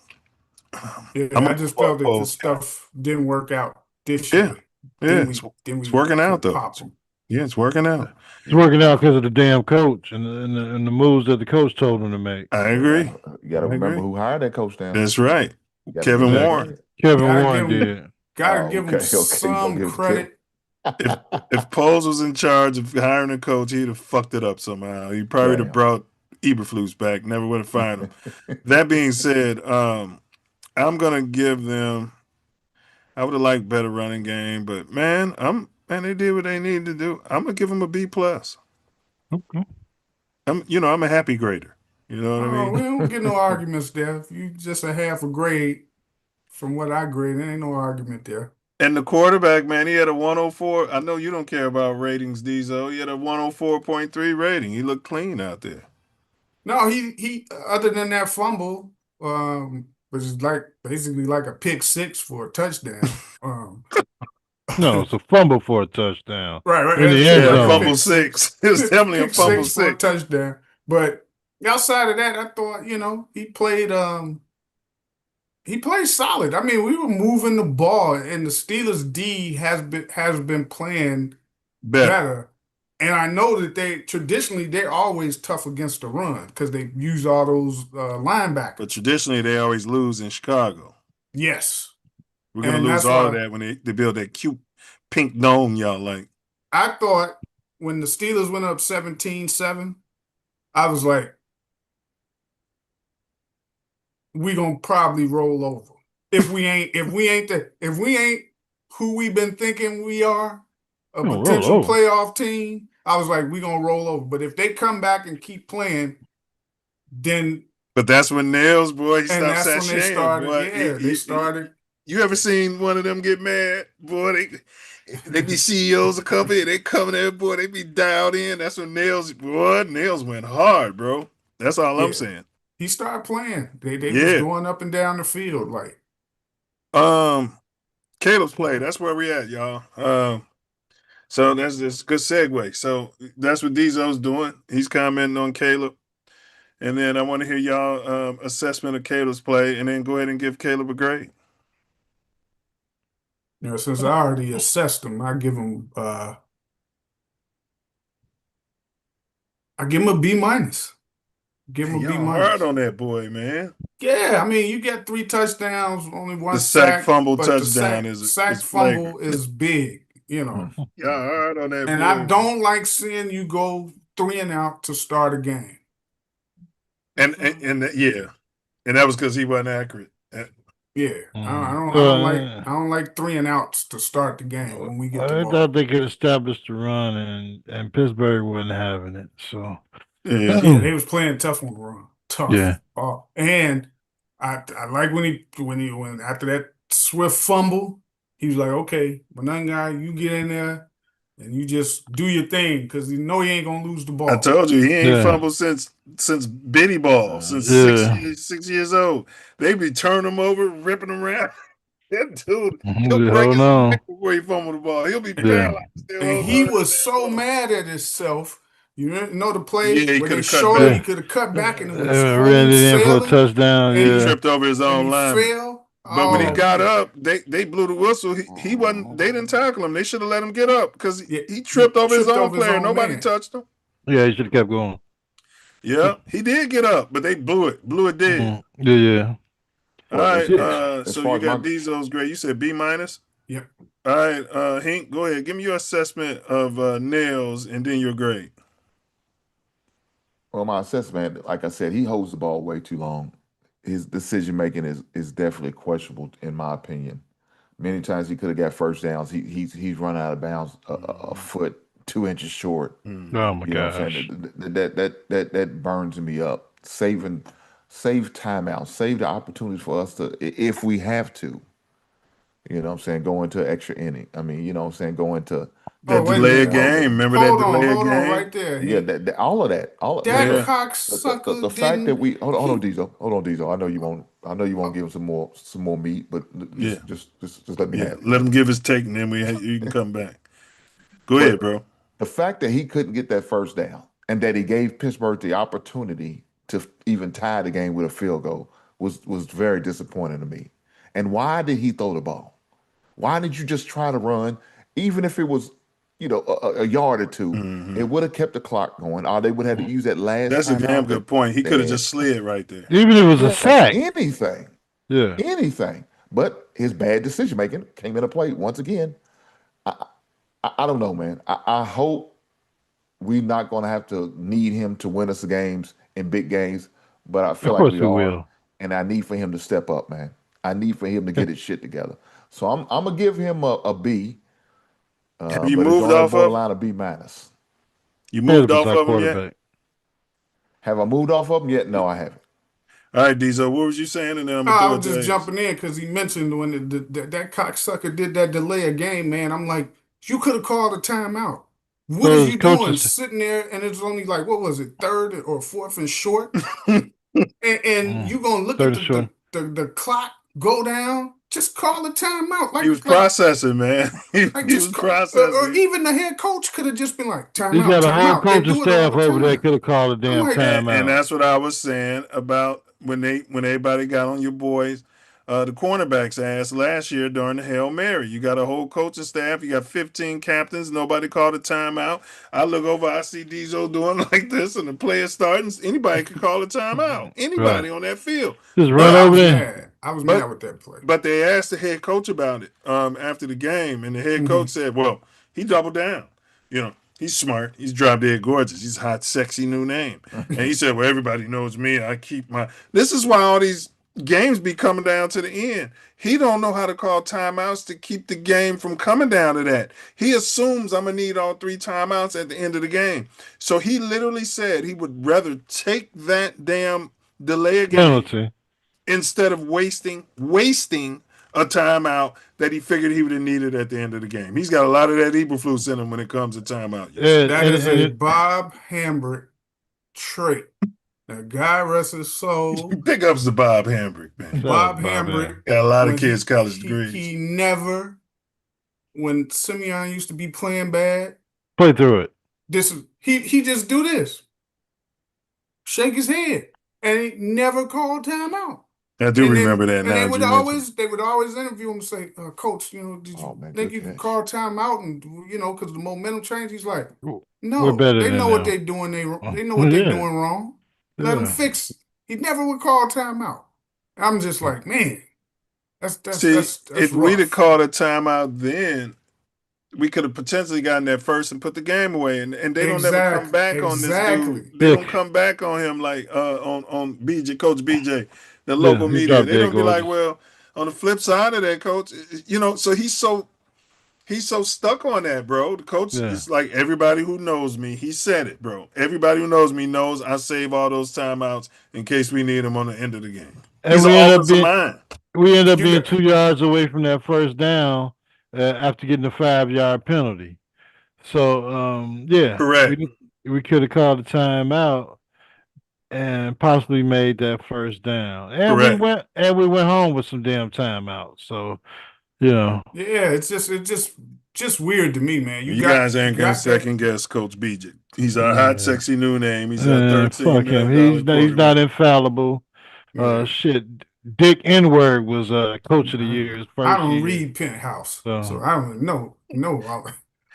Yeah, I'm I a just felt that the Poles guy. stuff didn't work out this Yeah. year. Yeah, Then it's we working out could though. pop them. Yeah, it's working out. It's working out because of the damn coach and the moves that the coach told him to make. I agree. You got to remember who hired that coach down. That's right. You gotta Kevin give him Warren. credit. Kevin Gotta Warren give him- did. Gotta Oh, give him okay, you some gonna give it to credit. If Poles was in charge of hiring a coach, he'd have fucked it up somehow. He probably would have Damn. brought Eberflus back. Never would have fired him. That being said, I'm gonna give them. I would have liked better running game, but man, they did what they needed to do. I'm gonna give them a B plus. Okay. I'm a happy grader. You know what I Oh, we mean? don't get no arguments there. If you just a half a grade from what I grade, there ain't no argument there. And the quarterback, man, he had a 104. I know you don't care about ratings, Diesel. He had a 104.3 rating. He looked clean out there. No, he other than that fumble, which is like basically like a pick six for a touchdown. No, it's a fumble for a touchdown. Right. In the that's end like a zone. Fumble pick six. It was definitely a pick fumble six for a six. touchdown. But outside of that, I thought, he played solid. I mean, we were moving the ball, and the Steelers D has been playing better. And I know that they're always tough against the run because they use all those linebackers. But traditionally, they always lose in Chicago. Yes. We're going to And lose that's all of why- that when they build that cute pink dome y'all like. I thought when the Steelers went up 17-7, I was like, we gonna probably roll over. If we ain't who we've been thinking we are, a roll potential over. playoff team, I was like, we gonna roll over. But if they come back and keep playing, then But that's when Nails, boy, he and stopped that's when they sashaying, started. boy. Yeah, they started. You ever seen one of them get mad? Boy, they be CEOs of company, they come there, boy, they be dialed in. That's when Nails went hard, bro. That's all Yeah. I'm saying. He started playing. They was Yeah. going up and down the field like. Caleb's play. That's where we at, y'all. So that's a good segue. So that's what Diesel's doing. He's commenting on Caleb. And then I want to hear y'all assessment of Caleb's play, and then go ahead and give Caleb a grade. Since I already assessed him, I give him a B minus. Give him a B Y'all minus. hard on that boy, man. Yeah, I mean, you get 3 touchdowns, only 1 The sack fumble but touchdown the is sack flagrant. fumble is big, Y'all hard on that And boy. I don't like seeing you go 3 and out to start a game. And yeah, and that was because he wasn't accurate. Yeah, I don't like 3 and outs to start the game when we get the I ball. thought they could establish the run, and Pittsburgh wasn't having it. So Yeah. Yeah, they was playing tough on the run. Tough. Yeah. And I like when after that swift fumble, he was like, okay, Benung guy, you get in there and you just do your thing because you know he ain't gonna lose the ball. I told you he ain't Yeah. fumbled since Bitty Ball, since Yeah. 6 years old. They be turning him over, ripping him around. That dude, he'll Hold break his on. neck before he fumbled the ball. He'll be Yeah. paralyzed. Still And holding he on to was that so ball. mad at himself. You know the play Yeah, he where they coulda cut showed him back. he could have cut back and it was Ran it in for a touchdown. He Yeah. tripped over his and own he lineman. fell. But when he Oh, got up, they blew the whistle. He wasn't. They didn't tackle him. They should have let him get up because Yeah, he tripped over his tripped own over his player. own Nobody man. touched him. Yeah, he should have kept going. Yeah, he did get up, but they blew it dead. Yeah. All right. As So far you as got my- Diesel's grade. You said B minus. Yep. All right, Hank, go ahead. Give me your assessment of Nails and then your grade. Well, my assessment, like I said, he holds the ball way too long. His decision making is definitely questionable in my opinion. Many times he could have got first downs. He's run out of bounds a foot, 2 inches short. Oh my You know what I'm gosh. saying? That burns me up. Save timeouts, save the opportunities for us to, if we have to. You know what I'm saying? Go into extra inning. I mean, you know what I'm saying? Go into That wait a delay of minute. game. Remember that delay of Hold on, game? right there. yeah, all of that. That Yeah. cocksucker The fact that didn't. we hold on, Diesel. Hold on, Diesel. I know you won't give him some more meat, but Yeah. just let me Yeah. have it. Let him give his take, and then you can come back. Go ahead, bro. The fact that he couldn't get that first down and that he gave Pittsburgh the opportunity to even tie the game with a field goal was very disappointing to me. And why did he throw the ball? Why did you just try to run, even if it was, a yard or two? Mm-hmm. It would have kept the clock going, or they would have had to use that last. That's a damn timeout good point. He they could have had. just slid right there. Even if it was a sack. Anything. Yeah. Anything. But his bad decision making came into play once again. I don't know, man. I hope we're not going to have to need him to win us the games in big games, but I feel Of like course we we are. will. And I need for him to step up, man. I need for him to get his shit together. So I'm gonna give him a B, Have you but it's moved on that off of him? borderline of B minus. You moved off 100% of him yet? quarterback. Have I moved off of him yet? No, I haven't. All right, Diesel, what was you saying? And then I'm I gonna was throw it just to Ace. jumping in because he mentioned when that cocksucker did that delay of game, man. I'm like, you could have called a timeout. What So is his you doing coaches. sitting there and it's only like, what was it, third or fourth and short? And you gonna look at Third short. the clock go down? Just call a timeout. He was processing, man. He was or processing. even the head coach could have just been like, He timeout, got a whole timeout. They coaching do it all staff the over there time. could have called a damn like, And timeout. that's what I was saying about when everybody got on your boys, the cornerbacks ass last year during the Hail Mary. You got a whole coaching staff. You got 15 captains. Nobody called a timeout. I look over, I see Diesel doing like this, and the players starting. Anybody could call a timeout. Anybody on that field. Just But run I over was there. mad. I was mad with that play. But they asked the head coach about it after the game, and the head Mhm. coach said, "Well, he doubled down. He's smart. He's drop dead gorgeous. He's a hot, sexy new name." And he said, "Well, everybody knows me. I keep my." This is why all these games be coming down to the end. He don't know how to call timeouts to keep the game from coming down to that. He assumes I'm gonna need all 3 timeouts at the end of the game. So he literally said he would rather take that damn delay a game Penalty. instead of wasting a timeout that he figured he would have needed at the end of the game. He's got a lot of that Eberflus in him when it comes to timeout. That is a Bob Hambrick trait. That guy rests his soul. Big ups to Bob Hambrick, man. Bob Hambrick got a lot of kids' college degrees. He never, when Simeon used to be playing bad, play through it. He just do this, shake his head, and he never called timeout. I do remember that now. They would always interview him and say, "Coach, did you think you could call timeout?" And because the momentum changed, he's like, "No, they know what they're doing. They know what they're doing wrong. Let them fix it." He never would call timeout. I'm just like, man, that's if rough. we'd have called a timeout then, we could have potentially gotten that first and put the game away. And they don't never come back on this dude. They don't come back on him like on BJ, Coach BJ, the local media. They don't be like, well, on the flip side of that, Coach, so he's so stuck on that, bro. The coach is like, everybody who knows me, he said it, bro. Everybody who knows me knows I save all those timeouts in case we need them on the end of the game. And he's an offensive mind. We end up being 2 yards away from that first down after getting the 5-yard penalty. So, correct. We could have called a timeout and possibly made that first down. And we went home with some damn timeouts. So, Yeah, it's just weird to me, man. You guys ain't gonna second guess Coach BJ. He's a hot, sexy new name. He's a $13 fuck him. He's not infallible. Shit. Dick N-Word was coach of the year. I don't read Penthouse, so I don't know.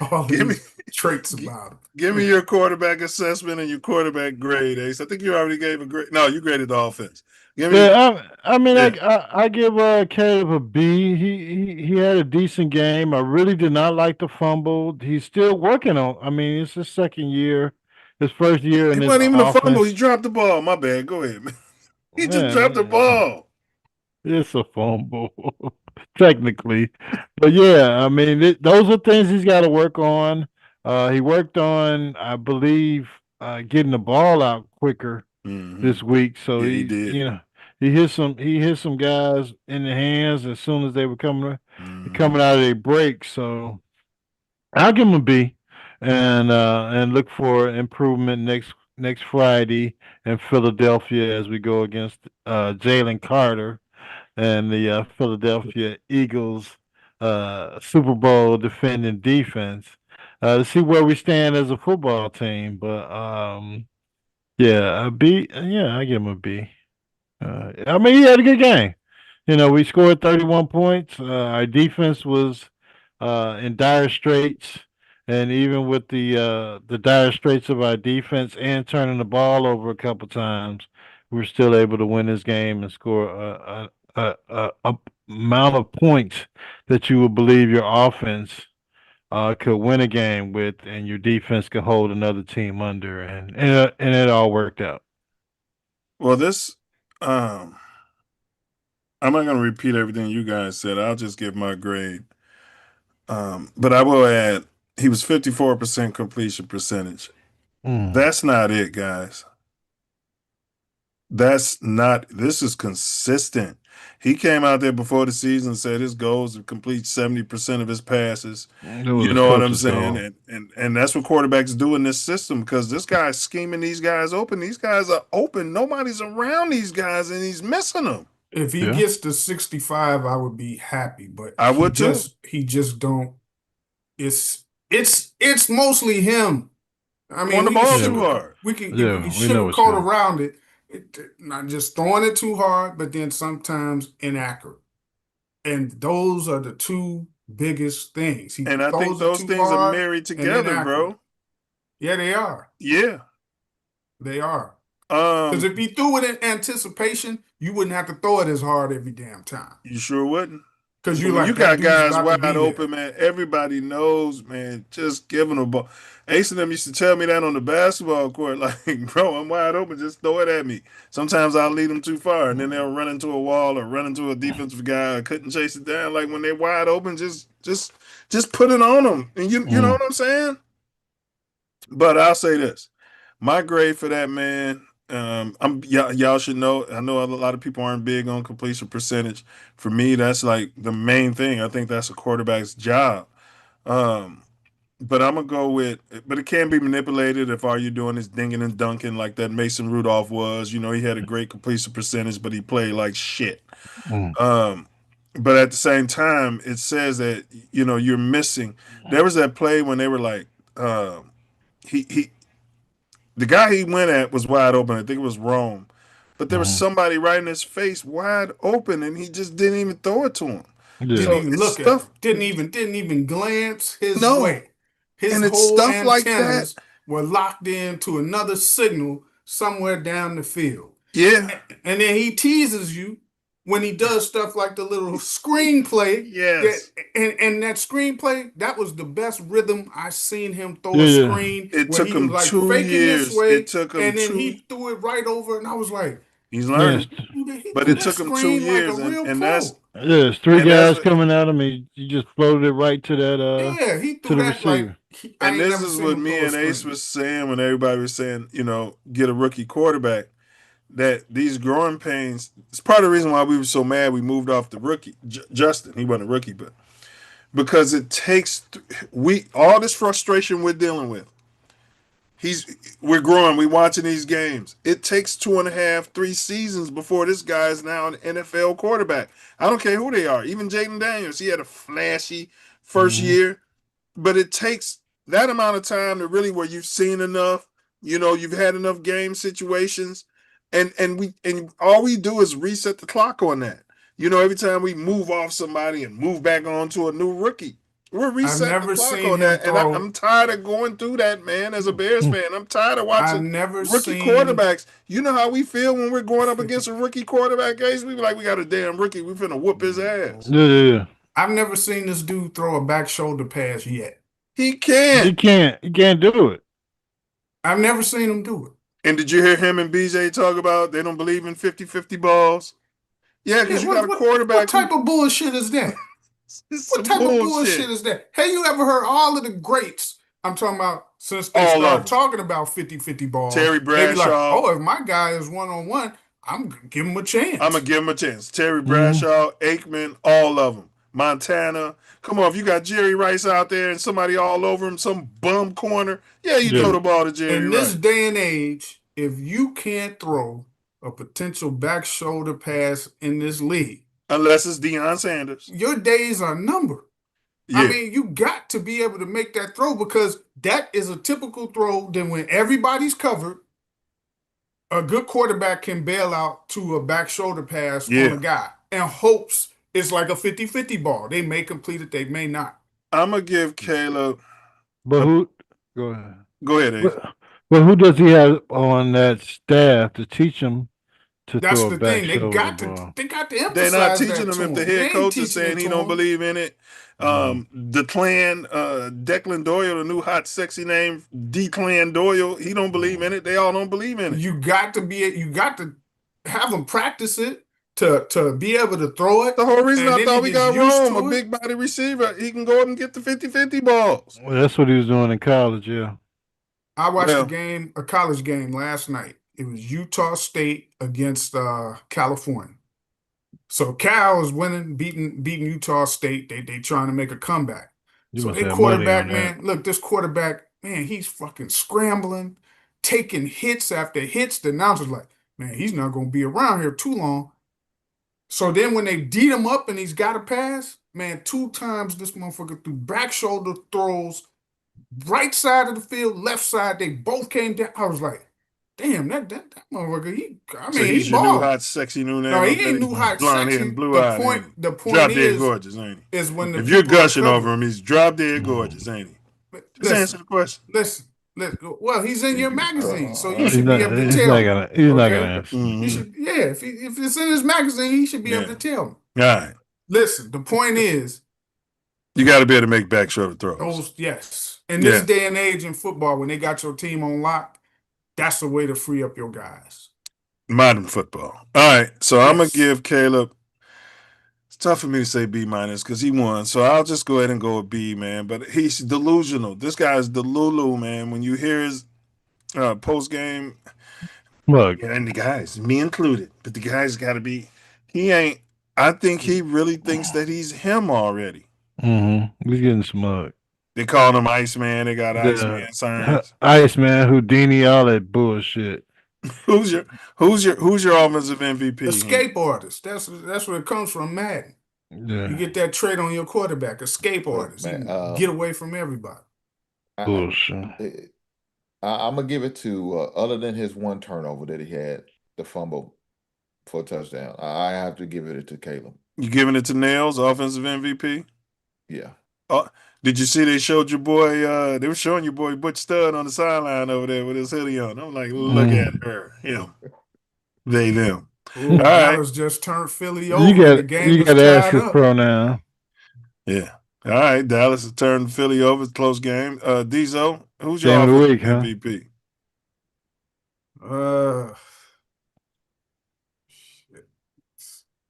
all Give me these traits about him. give me your quarterback assessment and your quarterback grade, Ace. I think you already gave a grade. No, you graded the offense. Give me. Yeah, I mean, Yeah. I give Caleb a B. He had a decent game. I really did not like the fumble. He's still working on. I mean, it's his second year, his first year in It this wasn't even a fumble. He offense. dropped the ball. My bad. Go ahead, man. He just dropped the Man, ball. it's a fumble, technically. But yeah, I mean, those are things he's got to work on. He worked on, I believe, getting the ball out quicker this week. So Yeah, he did. he hit some guys in the hands as soon as they were coming out of their break. So I'll give him a B, and look for improvement next Friday in Philadelphia as we go against Jalen Carter and the Philadelphia Eagles Super Bowl defending defense to see where we stand as a football team. But yeah, a B. Yeah, I give him a B. I mean, he had a good game. We scored 31 points. Our defense was in dire straits, and even with the dire straits of our defense and turning the ball over a couple times, we were still able to win this game and score a amount of points that you would believe your offense could win a game with, and your defense could hold another team under, and it all worked out. Well, this I'm not going to repeat everything you guys said. I'll just give my grade. But I will add, he was 54% completion percentage. That's not it, guys. This is consistent. He came out there before the season and said his goal is to complete 70% of his passes. You know what I'm saying? And that's what quarterbacks do in this system, because this guy's scheming these guys open. These guys are open. Nobody's around these guys, and he's missing them. If he gets to 65, I would be happy. But I would too. He just don't. It's mostly him. I mean, on the ball too hard. We sugarcoat around it. Not just throwing it too hard, but then sometimes inaccurate. And those are the two biggest things. And I think those things are married together, bro. Yeah, they are. Yeah. They are. Because if he threw it in anticipation, you wouldn't have to throw it as hard every damn time. You sure wouldn't. Because you got guys wide open, man. Everybody knows, man. Just give them a ball. Ace and them used to tell me that on the basketball court, like, bro, I'm wide open. Just throw it at me. Sometimes I'll lead them too far, and then they'll run into a wall or run into a defensive guy. I couldn't chase it down. Like, when they're wide open, just put it on them. And you know what I'm saying? But I'll say this: my grade for that man. Y'all should know. I know a lot of people aren't big on completion percentage. For me, that's like the main thing. I think that's a quarterback's job. But I'm gonna go with. But it can be manipulated if all you're doing is dinging and dunking like that Mason Rudolph was. He had a great completion percentage, but he played like shit. But at the same time, it says that you're missing. There was that play when they were like, the guy he went at was wide open. I think it was Rome. But there was somebody right in his face wide open, and he just didn't even throw it to him. Didn't even look at him. Didn't even glance his way. His whole antennas like that were locked into another signal somewhere down the field. Yeah. And then he teases you when he does stuff like the little screenplay. Yes. And that screenplay, that was the best rhythm I seen him throw a screen. It took him 2 years. It took him and then he threw it right over, and I was like, he's learning. But it took him 2 years, and that's there's 3 guys coming at him. He just floated it right to that he threw to the that receiver. And this is what me and Ace was saying when everybody was saying, get a rookie quarterback. That these growing pains, it's part of the reason why we were so mad we moved off the rookie, Justin. He wasn't a rookie, but because it takes, all this frustration we're dealing with, we're growing, we're watching these games. It takes 2.5, 3 seasons before this guy is now an NFL quarterback. I don't care who they are. Even Jaden Daniels, he had a flashy first year, but it takes that amount of time to really where you've seen enough, you've had enough game situations. And all we do is reset the clock on that. Every time we move off somebody and move back on to a new rookie. We're resetting never the clock seen on him that, and throw. I'm tired of going through that, man. As a Bears fan, I'm tired of I've watching never rookie seen. quarterbacks. You know how we feel when we're going up against a rookie quarterback, Ace? We be like, we got a damn rookie. We finna whoop his ass. Yeah. I've never seen this dude throw a back shoulder pass yet. He can't. He can't do it. I've never seen him do it. And did you hear him and BJ talk about they don't believe in 50-50 balls? Yeah, because you got a quarterback. What type of bullshit is that? What type of bullshit is that? Have you ever heard all of the greats? I'm talking about since they start talking about 50-50 balls. Terry Bradshaw. They be like, oh, if my guy is one-on-one, I'm going to give him a chance. I'm going to give him a chance. Terry Bradshaw, Aikman, all of them. Montana. Come on, if you got Jerry Rice out there and somebody all over him, some bum corner, you throw the ball to Jerry Rice. In this day and age, if you can't throw a potential back shoulder pass in this league, unless it's Deion Sanders, your days are numbered. Yeah. I mean, you got to be able to make that throw because that is a typical throw. Then when everybody's covered, a good quarterback can bail out to a back shoulder pass on a guy and hopes it's like a 50-50 ball. They may complete it, they may not. I'm going to give Caleb. But who? Go ahead. Go ahead, Ace. But who does he have on that staff to teach him to That's throw the a back thing. shoulder They ball? got to emphasize They're not teaching that him if the him. head coach is saying he don't believe in it. Declan Doyle, the new hot, sexy name, Declan Doyle, he don't believe in it. They all don't believe in it. You got to have them practice it to be able to throw it. The whole reason I thought we got Rome, a big body receiver, he can go up and get the 50-50 balls. Well, that's what he was doing in college, I watched a college game last night. It was Utah State against California. So Cal is winning, beating Utah State. They trying to make a comeback. So their quarterback, man, look, this quarterback, man, he's fucking scrambling, taking hits after hits. The announcer's like, man, he's not going to be around here too long. So then when they deed him up and he's got to pass, man, 2 times this motherfucker threw back shoulder throws, right side of the field, left side. They both came down. I was like, damn, that motherfucker, he's your new hot, sexy new name. No, he ain't new hot, blonde sexy. Head and blue eyed. The point drop dead gorgeous, ain't he? Is when if you're gushing over him, he's drop dead gorgeous, ain't he? Just answer the question. Listen. Well, he's in your magazine, so you should be able to tell him. He's not gonna answer. You should, if it's in his magazine, he should be able to tell him. All right. Listen, the point is, you got to be able to make back shoulder throws. Yes. In this day and age in football, when they got your team on lock, that's the way to free up your guys. Modern football. All right, so I'm gonna give Caleb. It's tough for me to say B- because he won, so I'll just go ahead and go with B, man. But he's delusional. This guy's delulu, man. When you hear his post game, look, and the guys, me included, but the guys got to be. He ain't. I think he really thinks that he's him already. He's getting smug. They call him Iceman. They got Iceman signs. Iceman, Houdini, all that bullshit. Who's your offensive MVP? Escape artist. That's where it comes from, Madden. Yeah. You get that trait on your quarterback, escape artist. Get away from everybody. Bullshit. I'm gonna give it to other than his one turnover that he had, the fumble for a touchdown. I have to give it to Caleb. You giving it to Nails, offensive MVP? Yeah. Did you see they showed your boy? They were showing your boy Butch Stud on the sideline over there with his hoodie on. I'm like, look at her, him, they, them. Ooh, all right, just turned Philly over. You got to ask his pronoun. Yeah. All right, Dallas has turned Philly over. It's a close game. Diesel, who's your MVP?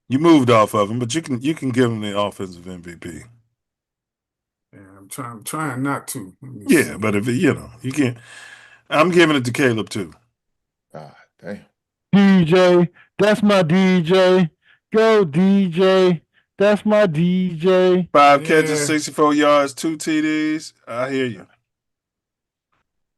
You moved off of him, but you can give him the offensive MVP. Yeah, I'm trying not to. Yeah, but if you can't. I'm giving it to Caleb too. Damn. DJ, that's my DJ. Go DJ, that's my DJ. 5 catches, 64 yards, 2 TDs. I hear you.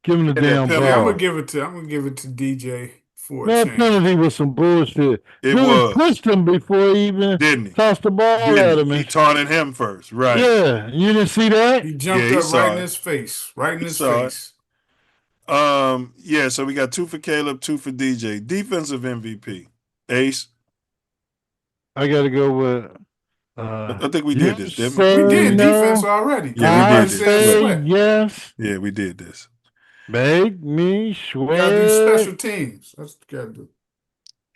Give him the damn ball. I'm gonna give it to DJ for a chance. That penalty was some bullshit. It was. Pushed him before he even tossed the ball at him. He taunted him first, right? Yeah, you didn't see that? He jumped up right in his face. Right in his face. Yeah, so we got 2 for Caleb, 2 for DJ. Defensive MVP. Ace. I gotta go with I think we You did this, didn't we? say We did defense no, already. Yeah, we I did this. said say sweat. yes. Yeah, we did this. Make me You gotta do sweat. special teams. That's what you gotta do.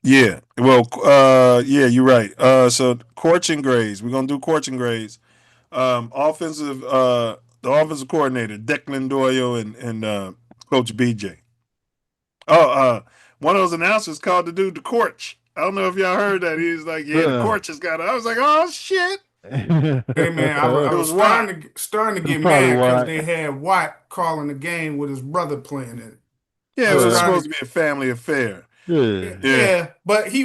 Yeah. Well, yeah, you're right. So Corch and grades. We're gonna do Corch and grades. The offensive coordinator, Declan Doyle and Coach BJ. One of those announcers called the dude the Corch. I don't know if y'all heard that. He was like, "Yeah, the Corch has got it." I was like, "Oh shit!" Hey man, I It was was Watt. starting to get probably mad because Watt. they had Watt calling the game with his brother playing in it. Yeah, I it was was supposed to be a family affair. Yeah. Yeah, but he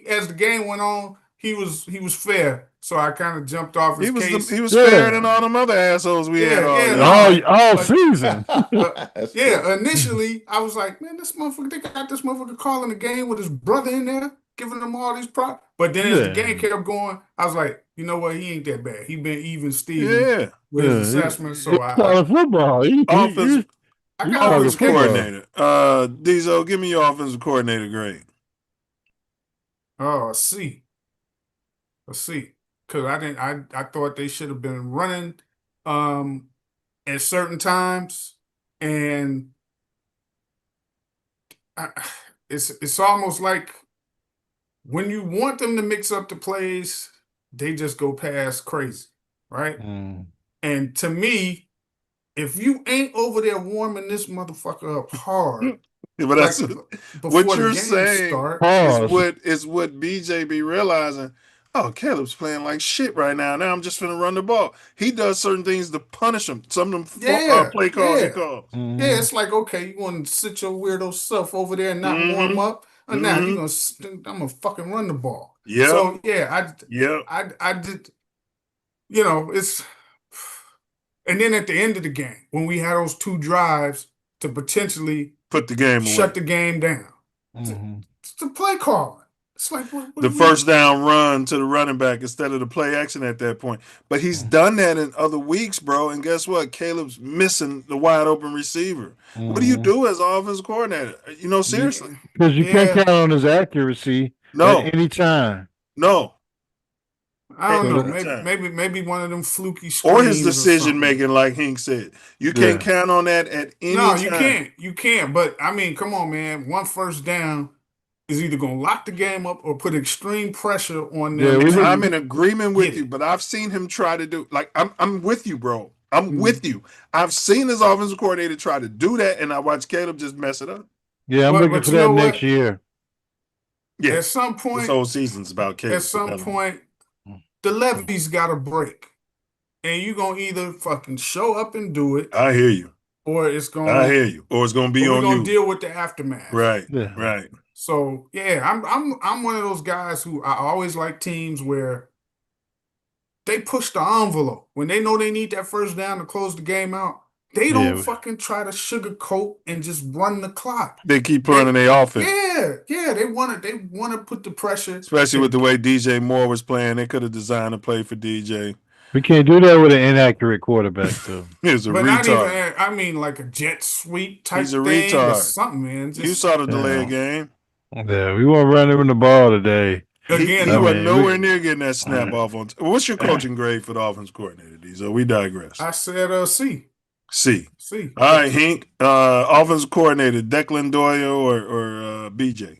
as the game went on, he was fair. So I kind of jumped off his case. He was fairer than all them other assholes we had all year. all season. Initially I was like, man, this motherfucker, they got this motherfucker calling the game with his brother in there, giving them all these props. But then as the game kept going, I was like, you know what, he ain't that bad. He been even Steven with his assessments. So I football. Offensive coordinator. Diesel, give me your offensive coordinator grade. Oh, a C. Because I thought they should have been running at certain times, and it's almost like when you want them to mix up the plays, they just go past crazy, right? And to me, if you ain't over there warming this motherfucker up hard, but that's what you're saying is what BJ be realizing. Oh, Caleb's playing like shit right now. Now I'm just gonna run the ball. He does certain things to punish him. Some of them play calls he calls. Yeah, it's like, okay, you want to sit your weirdo self over there and not warm up, and now I'm gonna fucking run the ball. Yeah. So yeah, I did. You know, it's. And then at the end of the game, when we had those 2 drives to potentially put the game shut the game down, it's the play calling. It's like the first down run to the running back instead of the play action at that point. But he's done that in other weeks, bro. And guess what? Caleb's missing the wide open receiver. What do you do as offensive coordinator? You know, seriously, because you can't count on his accuracy at any time. No. I don't know. Maybe one of them fluky screens or his decision making, like Hink said. You can't count on that at any time. No, you can't. But I mean, come on, man. One first down is either going to lock the game up or put extreme pressure on them. Yeah, I'm in agreement with you, but I've seen him try to do I'm with you, bro. I'm with you. I've seen his offensive coordinator try to do that, and I watched Caleb just mess it up. Yeah, I'm looking for that next year. Yeah, at some point, this whole season's about Caleb. At some point, the levee's got to break, and you're gonna either fucking show up and do it. I hear you. Or it's gonna. I hear you. Or it's gonna be on you. We're gonna deal with the aftermath. Right. Yeah. Right. So yeah, I'm one of those guys who I always like teams where they push the envelope when they know they need that first down to close the game out. They don't fucking try to sugarcoat and just run the clock. They keep running their offense. Yeah. They want to put the pressure. Especially with the way DJ Moore was playing, they could have designed a play for DJ. We can't do that with an inaccurate quarterback, though. He's a retard. Not even, I mean, like a jet sweep type He's a thing retard. or something, man. You saw the delay game. Yeah, we won't run him the ball today. Again, he wasn't nowhere near getting that snap off on. What's your coaching grade for the offense coordinator, Diesel? We digress. I said C. C. All right, Hink. Offensive coordinator, Declan Doyle or BJ?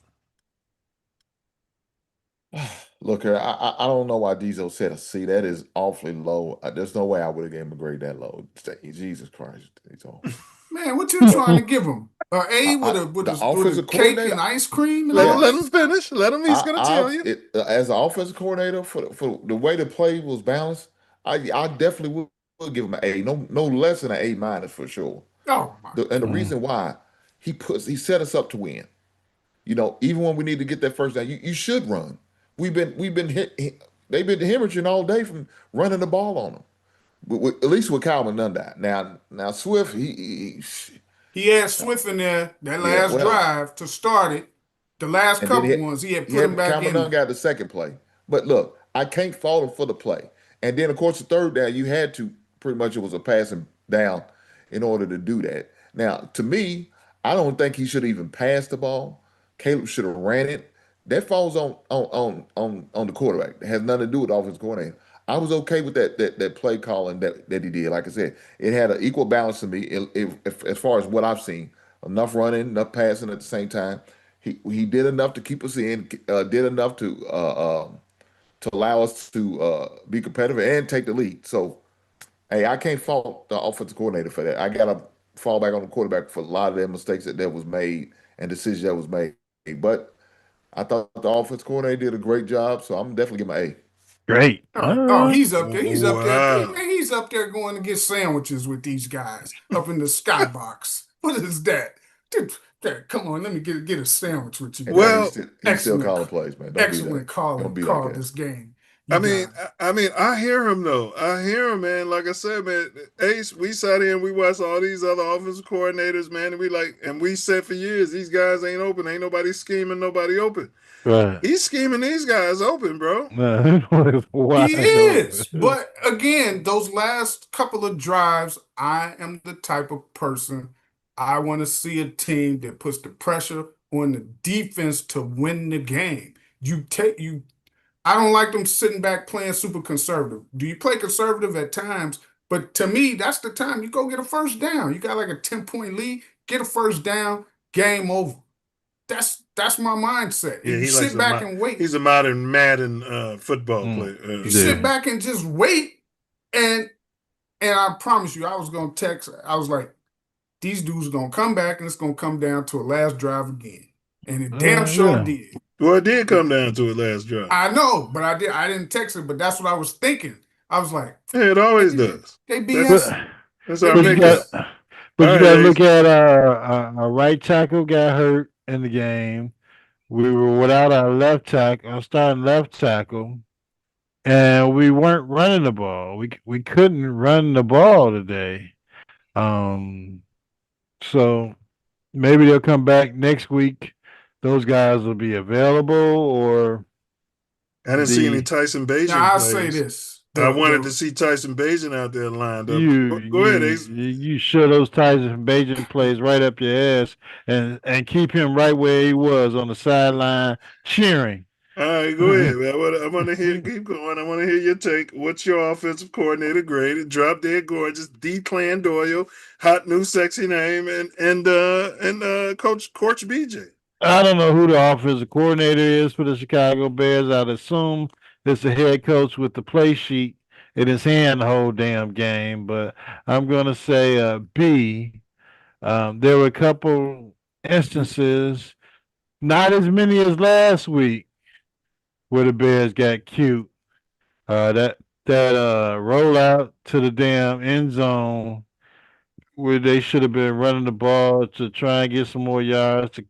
Look here, I don't know why Diesel said a C. That is awfully low. There's no way I would have given him a grade that low. Jesus Christ. Man, what you trying to give him? A with a cake and ice cream? Let him finish. Let him. He's going to tell you. As an offensive coordinator, for the way the play was balanced, I definitely would give him an A. No less than an A minus for sure. Oh, and the reason why he set us up to win. You know, even when we need to get that first down, you should run. They've been hemorrhaging all day from running the ball on them. At least with Calvin Nundy. Now Swift, he had Swift in there that last drive to start it. The last couple ones he had put him back Calvin in. Nundy got the second play. But look, I can't fault him for the play. And then of course the third down, you had to pretty much, it was a passing down in order to do that. Now, to me, I don't think he should have even passed the ball. Caleb should have ran it. That falls on the quarterback. It has nothing to do with the offensive coordinator. I was okay with that play calling that he did. Like I said, it had an equal balance to me. As far as what I've seen, enough running, enough passing at the same time. He did enough to keep us in. Did enough to allow us to be competitive and take the lead. So, hey, I can't fault the offensive coordinator for that. I got to fall back on the quarterback for a lot of their mistakes that was made and decisions that was made. But I thought the offensive coordinator did a great job, so I'm definitely giving him an A. Great. Oh, he's up there. He's up there. Wow. Man, he's up there going to get sandwiches with these guys up in the skybox. What is that? Come on, let me get a sandwich with you. Well, he's still calling plays, man. Don't Excellent call like this game. I mean, I hear him though. I hear him, man. Like I said, man, Ace, we sat here and we watched all these other offensive coordinators, man, and we said for years, these guys ain't open. Ain't nobody scheming, nobody open. Right. He's scheming these guys open, bro. He is. But again, those last couple of drives, I am the type of person I want to see a team that puts the pressure on the defense to win the game. I don't like them sitting back playing super conservative. Do you play conservative at times? But to me, that's the time you go get a first down. You got like a 10-point lead, get a first down, game over. That's my mindset. Yeah, you sit back and wait. He's a modern Madden football player. You sit back and just wait, and I promise you, I was gonna text. I was like, these dudes are gonna come back, and it's gonna come down to a last drive again, and it damn sure did. Well, it did come down to a last drive. I know, but I didn't text it, but that's what I was thinking. I was like, yeah, it always does. They BS. That's our niggas. But you got to look at our right tackle got hurt in the game. We were without our starting left tackle, and we weren't running the ball. We couldn't run the ball today. So maybe they'll come back next week. Those guys will be available, or I didn't see any Tyson Bagent. Now, I'll say this. I wanted to see Tyson Bagent out there lined up. Go ahead, Ace. You show those Tyson Bagent plays right up your ass and keep him right where he was on the sideline cheering. All right, go ahead, man. I want to hear. Keep going. I want to hear your take. What's your offensive coordinator grade? Drop dead gorgeous. Declan Doyle, hot new sexy name, and Coach BJ. I don't know who the offensive coordinator is for the Chicago Bears. I'd assume it's the head coach with the play sheet in his hand the whole damn game. But I'm going to say B. There were a couple instances, not as many as last week, where the Bears got cute. That rollout to the damn end zone where they should have been running the ball to try and get some more yards, to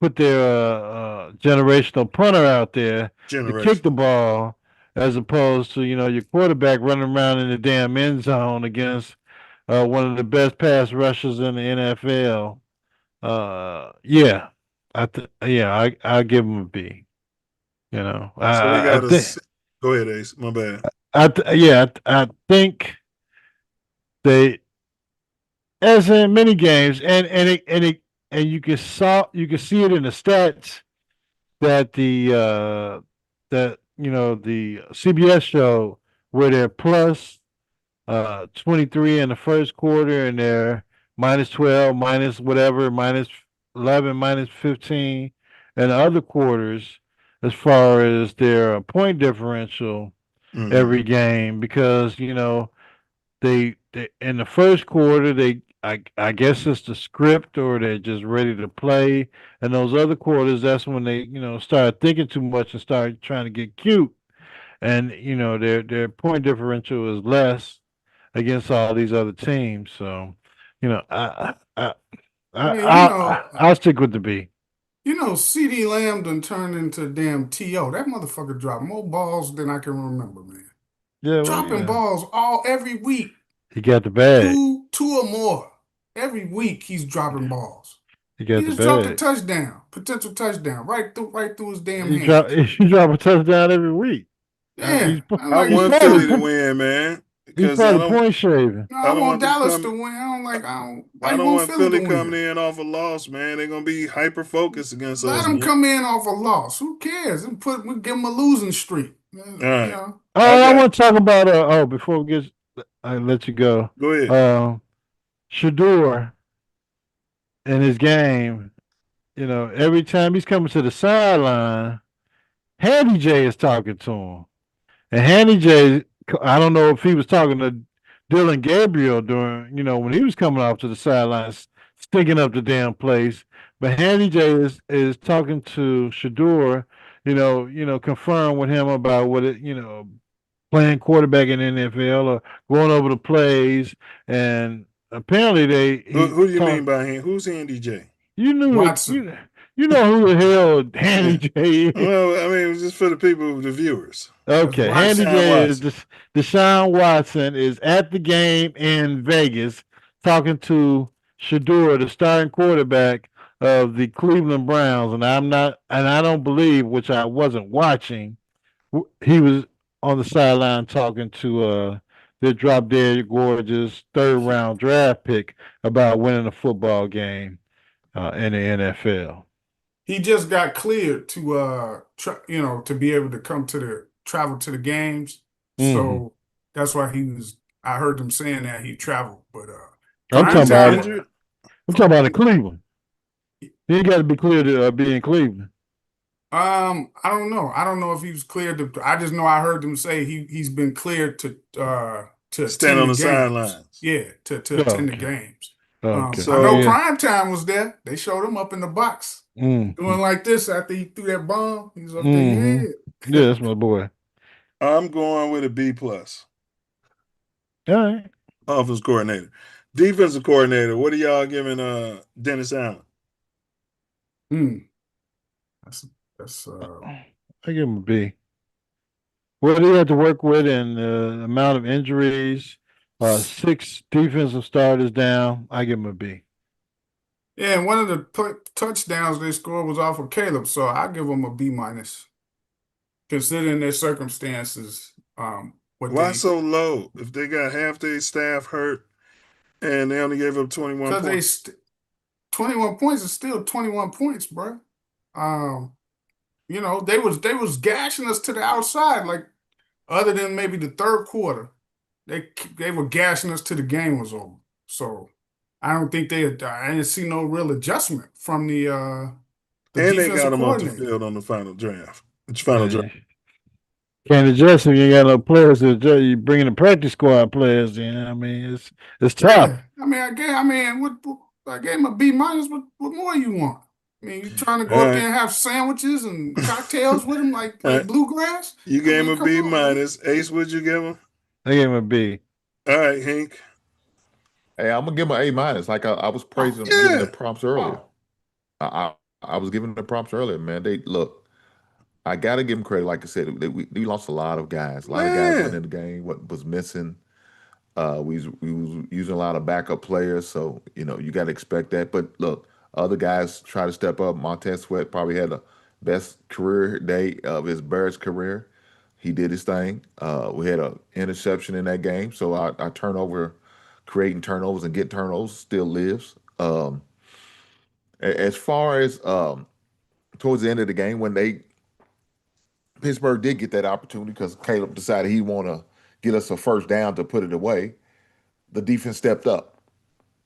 put their generational punter out there to kick the ball, as opposed to, your quarterback running around in the damn end zone against one of the best pass rushers in the NFL. I'll give him a B. So we got go ahead, Ace. My bad. I think they, as in many games, and you can see it in the stats that the CBS show where they're plus 23 in the first quarter and they're minus 12, minus whatever, minus 11, minus 15 in the other quarters as far as their point differential every game, because they in the first quarter I guess it's the script, or they're just ready to play. And those other quarters, that's when they, start thinking too much and start trying to get cute. And, their point differential is less against all these other teams. So, I'll stick with the B. CD Lamb done turned into a damn T.O. That motherfucker dropped more balls than I can remember, man. Yeah, dropping balls every week. He got the bag. Two or more. Every week he's dropping balls. He just dropped a touchdown, potential touchdown, right through his damn hands. He drop a touchdown every week. Yeah, I want Philly to win, man. because probably point shaving. No, I I don't want want them Dallas come- to win. I don't like. Why I you don't want want Philly Philly to coming win? in off a loss, man. They're gonna be hyper focused against Let us. them come in off a loss. Who cares? And we give them a losing streak. All right. You know. I want to talk about before we get, I let you go. Go ahead. Shador in his game. You know, every time he's coming to the sideline, Handy J is talking to him. And Handy J, I don't know if he was talking to Dylan Gabriel during, when he was coming off to the sidelines, stinking up the damn place. But Handy J is talking to Shador, confirm with him about what it, playing quarterback in the NFL or going over the plays. And apparently Who do you mean by him? Who's Andy J? You knew Watson. You know who the hell Handy J is. Well, I mean, it was just for the people, the viewers. Okay, Handy J is Deshaun Watson is at the game in Vegas talking to Shador, the starting quarterback of the Cleveland Browns, and I don't believe, which I wasn't watching, he was on the sideline talking to their drop dead gorgeous third round draft pick about winning a football game in the NFL. He just got cleared to to be able to travel to the games. So that's why I heard them saying that he traveled, but I'm talking about in Cleveland. He got to be cleared to be in Cleveland. I don't know. I don't know if he was cleared to. I just know I heard them say he's been cleared to stand on the sidelines. Yeah, to attend the games. Okay. I know Primetime was there. They showed him up in the box doing like this after he threw that bomb. He was up there. Yeah, that's my boy. I'm going with a B+. All right. Offensive coordinator. Defensive coordinator. What are y'all giving Dennis Allen? That's I give him a B. What he had to work with and the amount of injuries, 6 defensive starters down, I give him a B. Yeah, and one of the touchdowns they scored was off of Caleb, so I give them a B-, considering their circumstances. Why so low? If they got half their staff hurt and they only gave up 21 points. 21 points is still 21 points, bro. They was gashing us to the outside, like other than maybe the third quarter. They were gashing us till the game was over. So I don't think I didn't see no real adjustment from the and they got them off the field on the final drive. Can't adjust if you ain't got no players to adjust. You bringing the practice squad players in. I mean, it's tough. Yeah. I gave him a B-. What more you want? I mean, you trying to go up there and have sandwiches and cocktails with him like bluegrass? You gave him a B-. Ace, what'd you give him? I gave him a B. All right, Hank. Hey, I'm gonna give him an A-. Like I was praising, giving the prompts earlier. I was giving the prompts earlier, man. I gotta give him credit. Like I said, we lost a lot of guys. A lot of guys went in the game. What was missing? We was using a lot of backup players, so you got to expect that. But look, other guys try to step up. Montez Sweat probably had the best career day of his Bears career. He did his thing. We had an interception in that game, so our creating turnovers and getting turnovers still lives. As far as towards the end of the game, when Pittsburgh did get that opportunity because Caleb decided he want to get us a first down to put it away, the defense stepped up.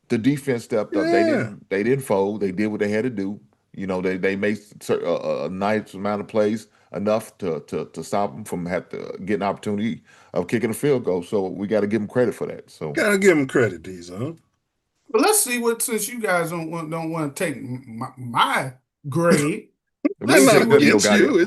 They didn't fold. They did what they had to do. They made a nice amount of plays, enough to stop them from getting an opportunity of kicking a field goal. So we got to give them credit for that. So gotta give them credit, Diesel. But let's see since you guys don't want to take my grade.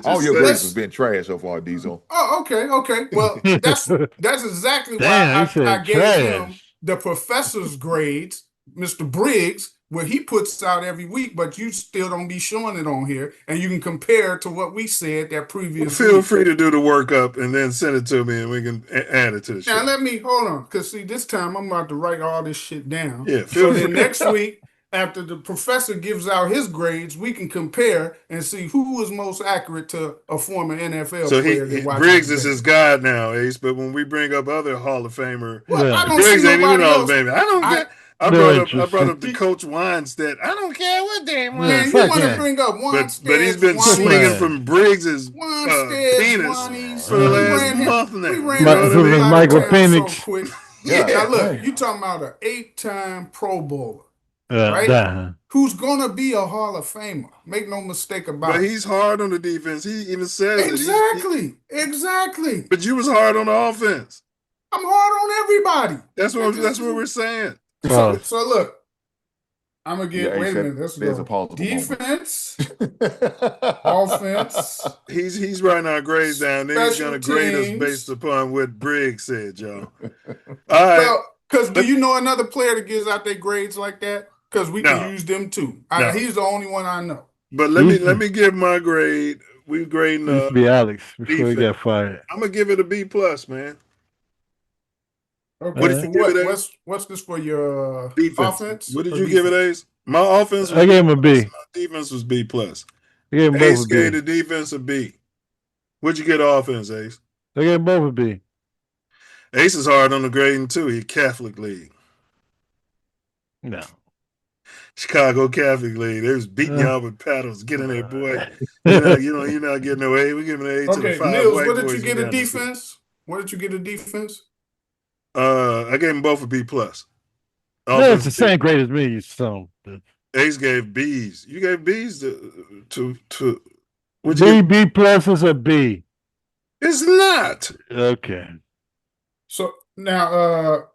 all your grades has been trash so far, Diesel. Oh, okay. Well, that's exactly why I gave him the professor's grades, Mr. Briggs, where he puts out every week, but you still don't be showing it on here, and you can compare to what we said that previous Feel week. free to do the workup and then send it to me, and we can add it to the show. Now let me hold on, because see, this time I'm about to write all this shit down. Yeah. So then next week after the professor gives out his grades, we can compare and see who is most accurate to a former NFL So player that watches Briggs the is game. his god now, Ace. But when we bring up other Hall of Famer, Well, I don't Briggs see ain't even nobody Hall of else. Famer. I don't get. I brought up the Coach Weinstedt. I don't care what they want. Man, you want to bring up Weinstead, but he's been swinging from Briggs's penis for the last month now. We ran him out of town so quick. Now look, you talking about an 8-time Pro Bowler, right? Who's gonna be a Hall of Famer? Make no mistake about it. But he's hard on the defense. He even says exactly. But you was hard on the offense. I'm hard on everybody. That's what we're saying. So look, I'm gonna get. Wait a minute. Let's go. Defense, offense. He's writing our grades down. Then he's gonna grade us based upon what Briggs said, Joe. All right. Well, because do you know another player that gives out their grades like that? Because we can use them too. He's the only one I know. But let me give my grade. We grading. Used to be Alex before he got fired. I'm gonna give it a B+, man. Okay. What's this for your defense? Offense? What did you give it, Ace? My offense. I gave him a B. My defense was B+. I gave him both Ace a B. gave the defense a B. What'd you get offense, Ace? I gave both a B. Ace is hard on the grading too. He Catholic League. No. Chicago Catholic League. They was beating y'all with paddles. Get in there, boy. You're not getting no A. We're giving an A to the 5 Milz, white what did boys you get down a defense? What did you get a defense? I gave them both a B+. Yeah, it's the same grade as me. So Ace gave B's. You gave B's to B plus is a B. It's not. Okay. So now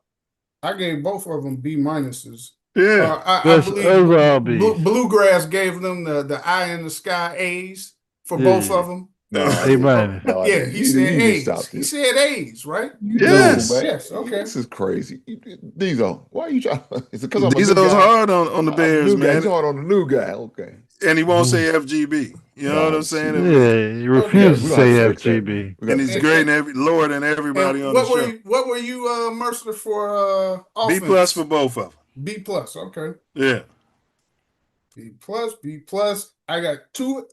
I gave both of them B minuses. Yeah. I believe Bluegrass gave them the eye in the sky A's for both of them. No, yeah, he said A's. He said A's, right? Yes. Yes. Okay. This is crazy. Diesel, why are you trying? Is it because Diesel's hard on the Bears, man. He's hard on the new guy. Okay. And he won't say FGB. You know what I'm saying? Yeah, he refused to say FGB. And he's grading lower than everybody on the show. What were you, Mercer, for offense? B+ for both of them. B+, okay. Yeah. B+. I got 2.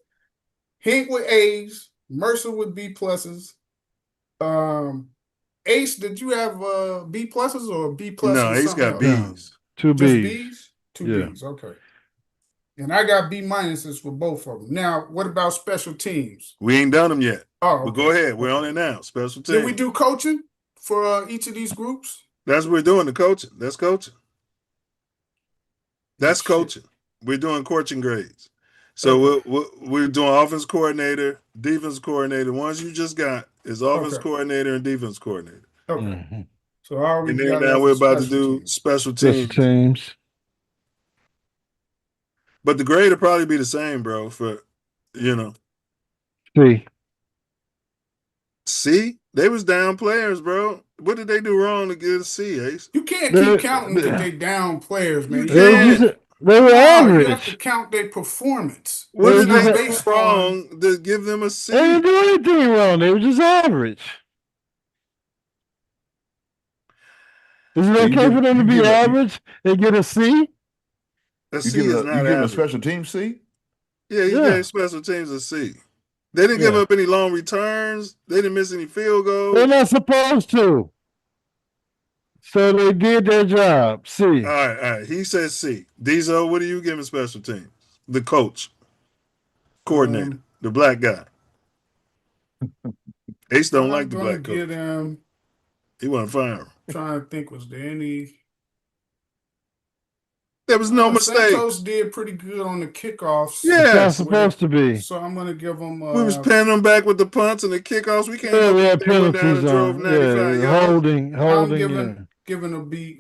Hink with A's, Mercer with B+. Ace, did you have B+ or B+? No, Ace got B's. 2 B's. Just B's? 2 B's, okay. And I got B- for both of them. Now, what about special teams? We ain't done them yet. Oh, okay. But go ahead. We're on it now. Special teams. Did we do coaching for each of these groups? That's what we're doing, the coaching. That's coaching. That's coaching. We're doing coaching grades. So we're doing offense coordinator, defense coordinator. Ones you just got is offense coordinator and defense coordinator. Okay. Mm-hmm. So already now we're about to do special teams. But the grade will probably be the same, bro, for, C? They was down players, bro. What did they do wrong to get a C, Ace? You can't keep counting that they down players, man. They were average. You have to count their performance. What did they do wrong to give them a C? They didn't do anything wrong. They were just average. Is it okay for them to be average and get a C? A C is not average. You give a special team C? Yeah, you gave special teams a C. They didn't give up any long returns. They didn't miss any field goals. They're not supposed to. So they did their job. C. All right. He says C. Diesel, what are you giving special teams? The coach, coordinator, the black guy. Ace don't like the black coach. He want to fire him. Trying to think, was there any? There was no mistake. Santos did pretty good on the kickoffs. Yeah, that's supposed to be. So I'm going to give them. We was pinning them back with the punts and the kickoffs. We can't. Yeah, we had penalties on. Holding. I'm giving a B+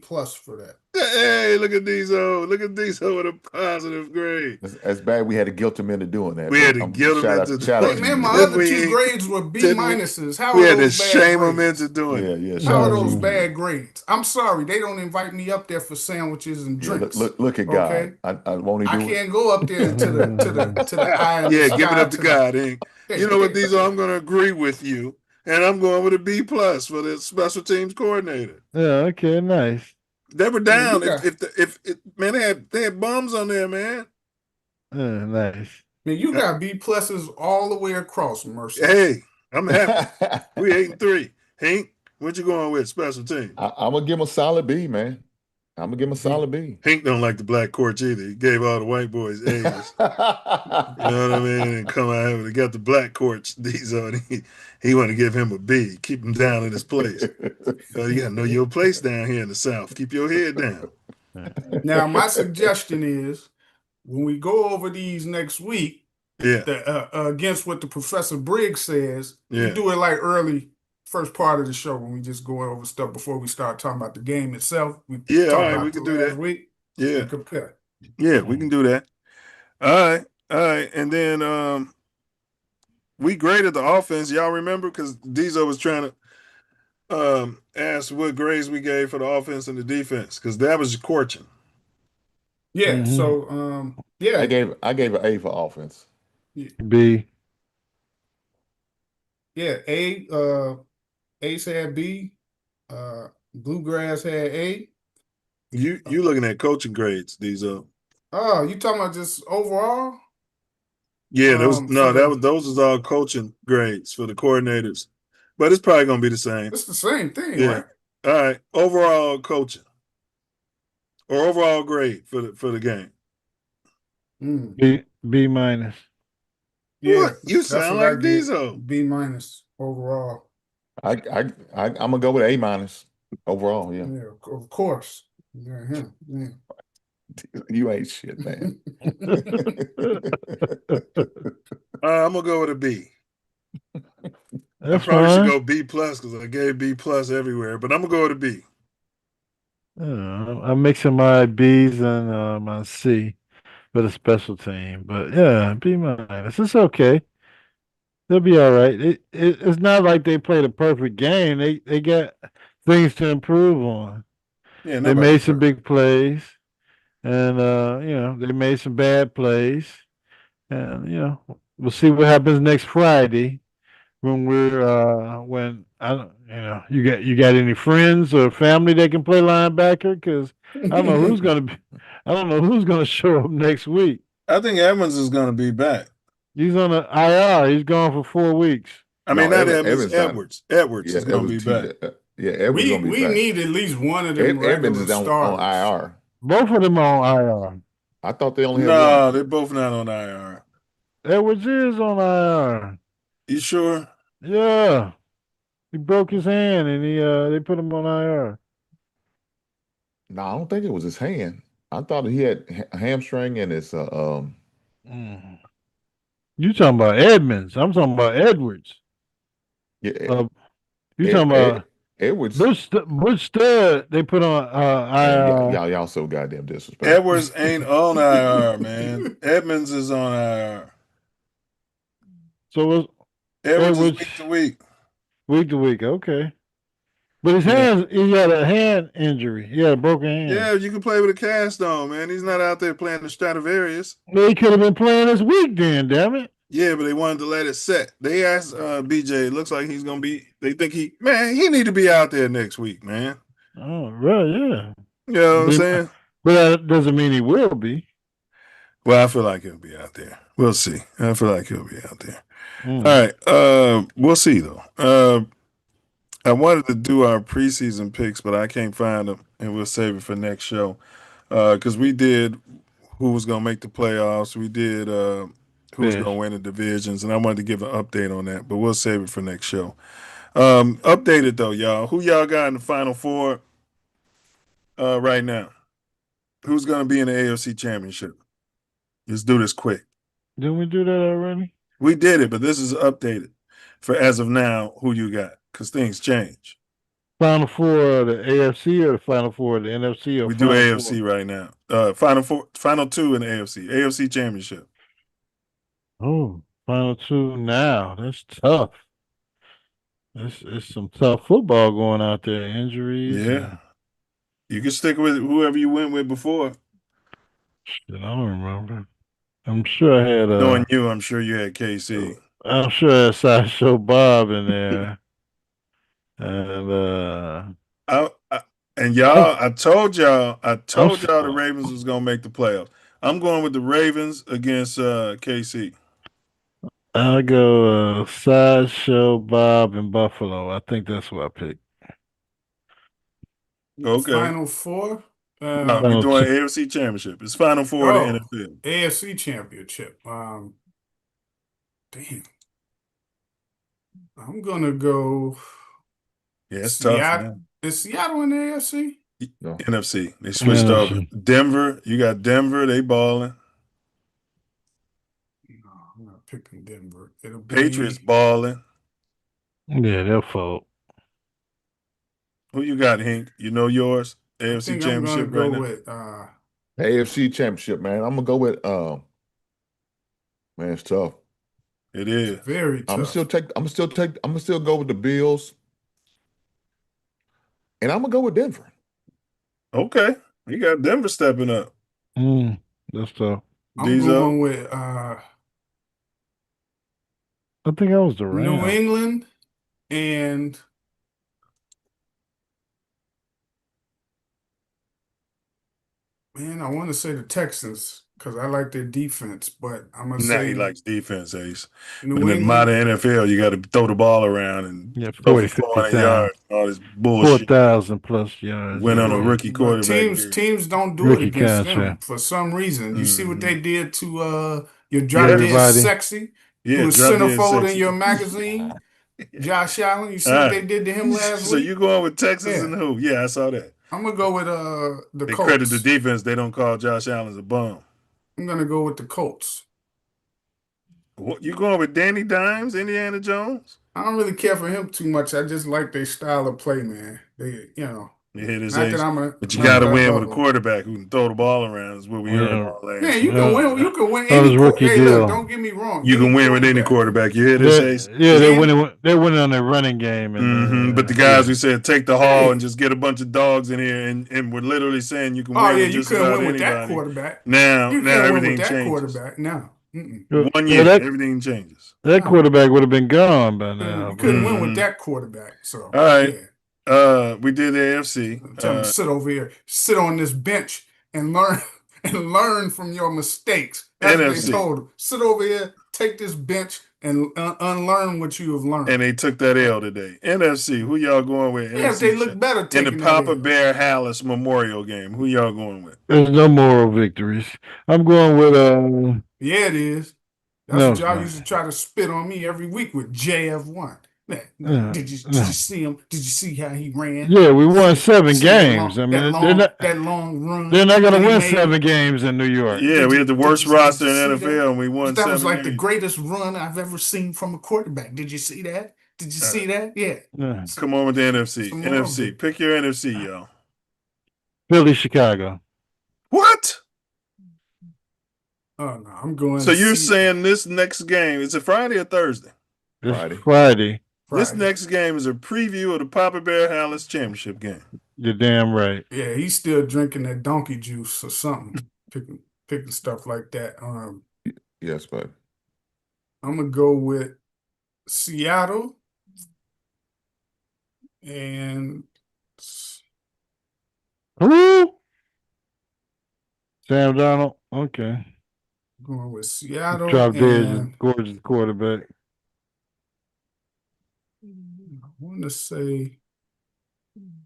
for that. Hey, look at Diesel. Look at Diesel with a positive grade. That's bad. We had to guilt him into doing that. We had to guilt him into doing it. Man, my other 2 grades were B-. How we had to shame him into doing it. How are those bad grades? I'm sorry. They don't invite me up there for sandwiches and drinks. Look at God. Okay? I won't even. I can't go up there to the eye. Yeah, give it up to God. You know what, Diesel? I'm going to agree with you. And I'm going with a B+ for the special teams coordinator. Yeah, okay, nice. They were down. Yeah, Man, they had bums on there, man. Nice. Man, you got B pluses all the way across, Mercy. Hey, I'm happy. We 8-3. Hank, what you going with special team? I'm gonna give him a solid B, man. I'm gonna give him a solid B. Hank don't like the black courts either. He gave all the white boys A's. You know what I mean? And come out here, they got the black courts D's on. He want to give him a B. Keep him down in his place. You got to know your place down here in the South. Keep your head down. Now, my suggestion is when we go over these next week, against what the Professor Briggs says, we do it like early first part of the show when we just go over stuff before we start talking about the game itself. We all talk right, about we can do that. Week, yeah, and compare. Yeah, we can do that. All right, and then we graded the offense. Y'all remember because Diesel was trying to ask what grades we gave for the offense and the defense because that was scorching. Yeah. So yeah, I gave an A for offense. B. Yeah, A. Ace had B. Bluegrass had A. You looking at coaching grades, Diesel? Oh, you talking about just overall? Yeah, those is all coaching grades for the coordinators, but it's probably gonna be the same. It's the same thing, yeah. Right? All right, overall coaching or overall grade for the game. B minus. Yeah, what? You sound like Diesel. B minus overall. I'm gonna go with A minus overall. Yeah. Yeah, of course. Yeah. You ain't shit, man. I'm gonna go with a B. That's I probably fine. should go B plus because I gave B plus everywhere, but I'm gonna go with a B. I'm mixing my B's and my C for the special team, but yeah, B minus. It's okay. They'll be all right. It's not like they played a perfect game. They got things to improve on. Yeah, they made some big plays, and they made some bad plays, and we'll see what happens next Friday when you got any friends or family that can play linebacker because I don't know who's gonna show up next week. I think Evans is gonna be back. He's on the IR. He's gone for 4 weeks. I mean, not Evans. Edwards. Edwards is going to be back. Edwards going to be back. We need at least one of them. Evans is on IR. Both of them on IR. I thought they only had one. No, they're both not on IR. Edwards is on IR. You sure? Yeah. He broke his hand and they put him on IR. No, I don't think it was his hand. I thought he had a hamstring and his You talking about Edmonds? I'm talking about Edwards. Yeah, you talking about Edwards? Butch Stud? They put on IR. Y'all so goddamn disrespectful. Edwards ain't on IR, man. Edmonds is on IR. So Edwards is week to week. Week to week, okay. But his hands, he had a hand injury. He had a broken hand. Yeah, you can play with a cast on, man. He's not out there playing the Stradivarius. Well, he could have been playing this week then, damn it. Yeah, but they wanted to let it set. They asked BJ, it looks like he's going to be, they think he need to be out there next week, man. Oh, right, yeah. You know what I'm saying? But that doesn't mean he will be. Well, I feel like he'll be out there. We'll see. I feel like he'll be out there. All right. We'll see, though. I wanted to do our preseason picks, but I can't find them, and we'll save it for next show. Because we did who was going to make the playoffs. We did who was going to win the divisions, and I wanted to give an update on that, but we'll save it for next show. Updated, though, y'all. Who y'all got in the Final Four right now? Who's going to be in the AFC Championship? Let's do this quick. Didn't we do that already? We did it, but this is updated for as of now who you got. Because things change. Final Four of the AFC or the Final Four of the NFC? Or we do AFC right now. Final two in the AFC Championship. Oh, Final two now. That's tough. It's some tough football going out there. Injuries. Yeah. You can stick with whoever you went with before. Shit, I don't remember. I'm sure I had knowing you, I'm sure you had KC. I'm sure I had Sideshow Bob in there. And And y'all, I told y'all the Ravens was gonna make the playoffs. I'm going with the Ravens against KC. I'll go Sideshow Bob and Buffalo. I think that's what I picked. Okay. Final Four. No, we're doing AFC Championship. It's Final Four of the NFL. AFC Championship. Damn. I'm gonna go. Yeah, it's tough, man. Is Seattle in the AFC? No. NFC. They switched over. Denver. You got Denver. They balling. No, I'm not picking Denver. It'll be Patriots balling. Yeah, they'll fold. Who you got, Hink? You know yours? AFC Championship I'm gonna go right with AFC Championship, man. I'm gonna go with man, it's tough. It is. Very tough. I'm gonna still go with the Bills. And I'm gonna go with Denver. Okay. You got Denver stepping up. That's tough. I'm going with I think I was the Rams. New England and man, I want to say the Texans because I like their defense, but I'm gonna say he likes defense, Ace. New In the modern NFL, you got to throw the ball around and 40, 400 50 yards, all this bullshit. 4,000 plus yards. Went on a rookie quarterback. Teams don't do it against them for some reason. You see what they did to your Drop Dead Sexy, who was centerfold in your magazine, Josh Allen. You see what they did to him last week? So you going with Texas and who? Yeah, I saw that. I'm gonna go with the They Colts. credit the defense. They don't call Josh Allen a bum. I'm gonna go with the Colts. What, you going with Danny Dimes, Indiana Jones? I don't really care for him too much. I just like their style of play, man. They, You hit his not ace, that I'm but you got to win with a quarterback who can throw the ball around. Is what we heard about last. Yeah, you can win. You can win any rookie Hey, deal. look, don't get me wrong. You can win with any quarterback. You hear this, Ace? Yeah, they're winning. They're winning on their running game. And but the guys who said take the haul and just get a bunch of dogs in here, and we're literally saying you can win with just about win with anybody. that quarterback. Now everything that changes. Quarterback. No. 1 year, everything changes. That quarterback would have been gone by now. You couldn't win with that quarterback. So all right. Yeah. We did the AFC. Tell him sit over here, sit on this bench and learn from your mistakes. That's what they told him. Sit over here, take this bench and unlearn what you have learned. And they took that L today. NFC, who y'all going with? Yeah, NFC they look better in the Papa Bear Hallis Memorial game. Who y'all going with? There's no moral victories. I'm going with Yeah, it is. That's what y'all used to try to spit on me every week with JF1. Did you see him? Did you see how he ran? Yeah, we won 7 games. That long run. They're not going to win 7 games in New York. Yeah, we had the worst roster in NFL, and we won 7 That was like games. the greatest run I've ever seen from a quarterback. Did you see that? Did you see that? Yeah. Come on with the NFC. NFC. Pick your NFC, y'all. Philly, Chicago. What? Oh no, I'm going. So you're saying this next game is it Friday or Thursday? Friday. This next game is a preview of the Papa Bear Hallis Championship game. You're damn right. Yeah, he's still drinking that donkey juice or something, picking stuff like that. Yes, bud. I'm gonna go with Seattle and who? Sam Donald. Okay. Going with Seattle. Drop dead, gorgeous quarterback. I want to say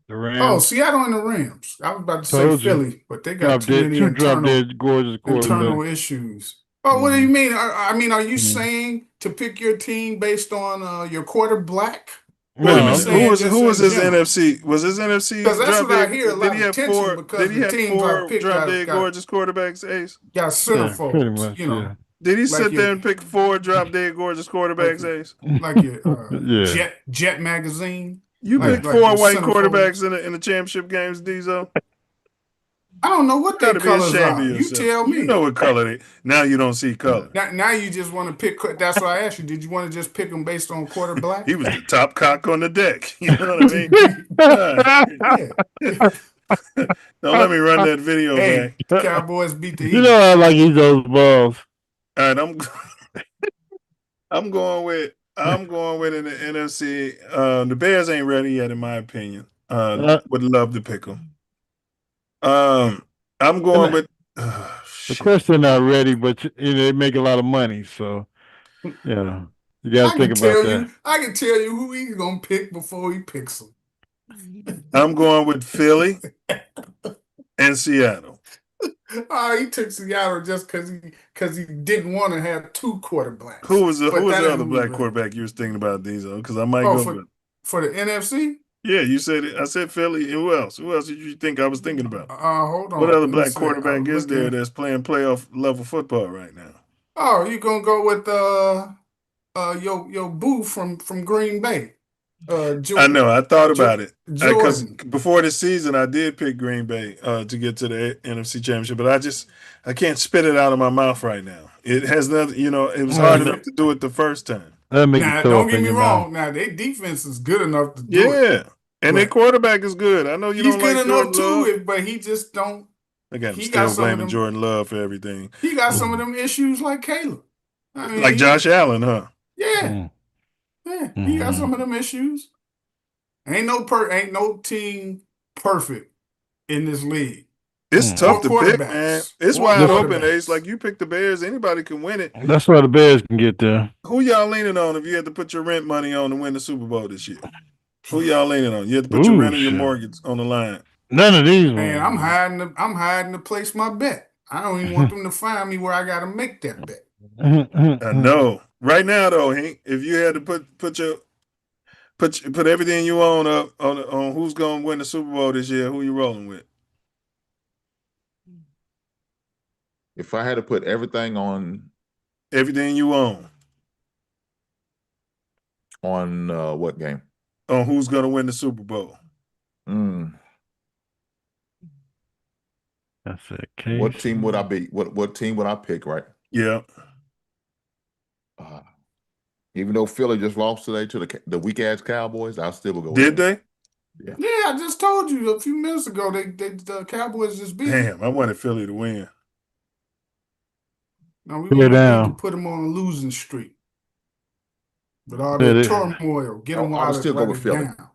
the Rams. Oh, Seattle and the Rams. I was about to say Philly, but they got too many internal issues. Oh, what do you mean? I mean, are you saying to pick your team based on your quarterback? Wait a minute. Who was his NFC? Was his NFC? Because that's what I hear. Did he have four? Did he have four drop dead gorgeous quarterbacks? Ace got centerfolds. Pretty much. You know. Did he sit there and pick 4 drop dead gorgeous quarterbacks? Ace like your Jet magazine. You picked 4 white quarterbacks in the championship games, Diesel. I don't know what their colors are. You tell me. You know what color they. Now you don't see color. Now you just want to pick. That's why I asked you. Did you want to just pick them based on quarterback? He was the top cock on the deck. You know what I mean? Don't let me run that video back. Cowboys beat the Eagles. You know I like those balls. All right, I'm going with in the NFC. The Bears ain't ready yet, in my opinion. Would love to pick them. I'm going with. Of course, they're not ready, but they make a lot of money, so you got to think about that. I can tell you who he's gonna pick before he picks them. I'm going with Philly and Seattle. Oh, he took Seattle just because he didn't want to have two quarterbacks. Who was the other black quarterback you was thinking about, Diesel? Because I might go for the NFC. Yeah, you said it. I said Philly. And who else? Who else did you think I was thinking about? Hold on. What other black quarterback is there that's playing playoff level football right now? Oh, you gonna go with your boo from Green Bay? I know. I thought about it because before the season, I did pick Green Bay to get to the NFC Championship, but I can't spit it out of my mouth right now. It has nothing. It was hard enough to do it the first time. Now, don't get me wrong. Now, their defense is good enough to do it. Yeah, and their quarterback is good. I know you don't like Jordan Love, but he just don't. I'm still blaming Jordan Love for everything. He got some of them issues like Caleb. Like Josh Allen, huh? Yeah. Yeah, he got some of them issues. Ain't no team perfect in this league. It's tough to pick, man. It's wide open, Ace. Like you pick the Bears, anybody can win it. That's why the Bears can get there. Who y'all leaning on if you had to put your rent money on to win the Super Bowl this year? Who y'all leaning on? You had to put your rent and your mortgage on the line. None of these. Man, I'm hiding to place my bet. I don't even want them to find me where I got to make that bet. I know. Right now, though, Hank, if you had to put everything you own up on who's going to win the Super Bowl this year, who you rolling with? If I had to put everything you own on what game? On who's going to win the Super Bowl? That's a case. What team would I be? What team would I pick? Right? Yeah. Even though Philly just lost today to the weak ass Cowboys, I still will go. Did they? Yeah. Yeah, I just told you a few minutes ago the Cowboys just beat. Damn, I wanted Philly to win. No, we need to put them on a losing streak. With all that turmoil, get them I'll still go with Philly. Down.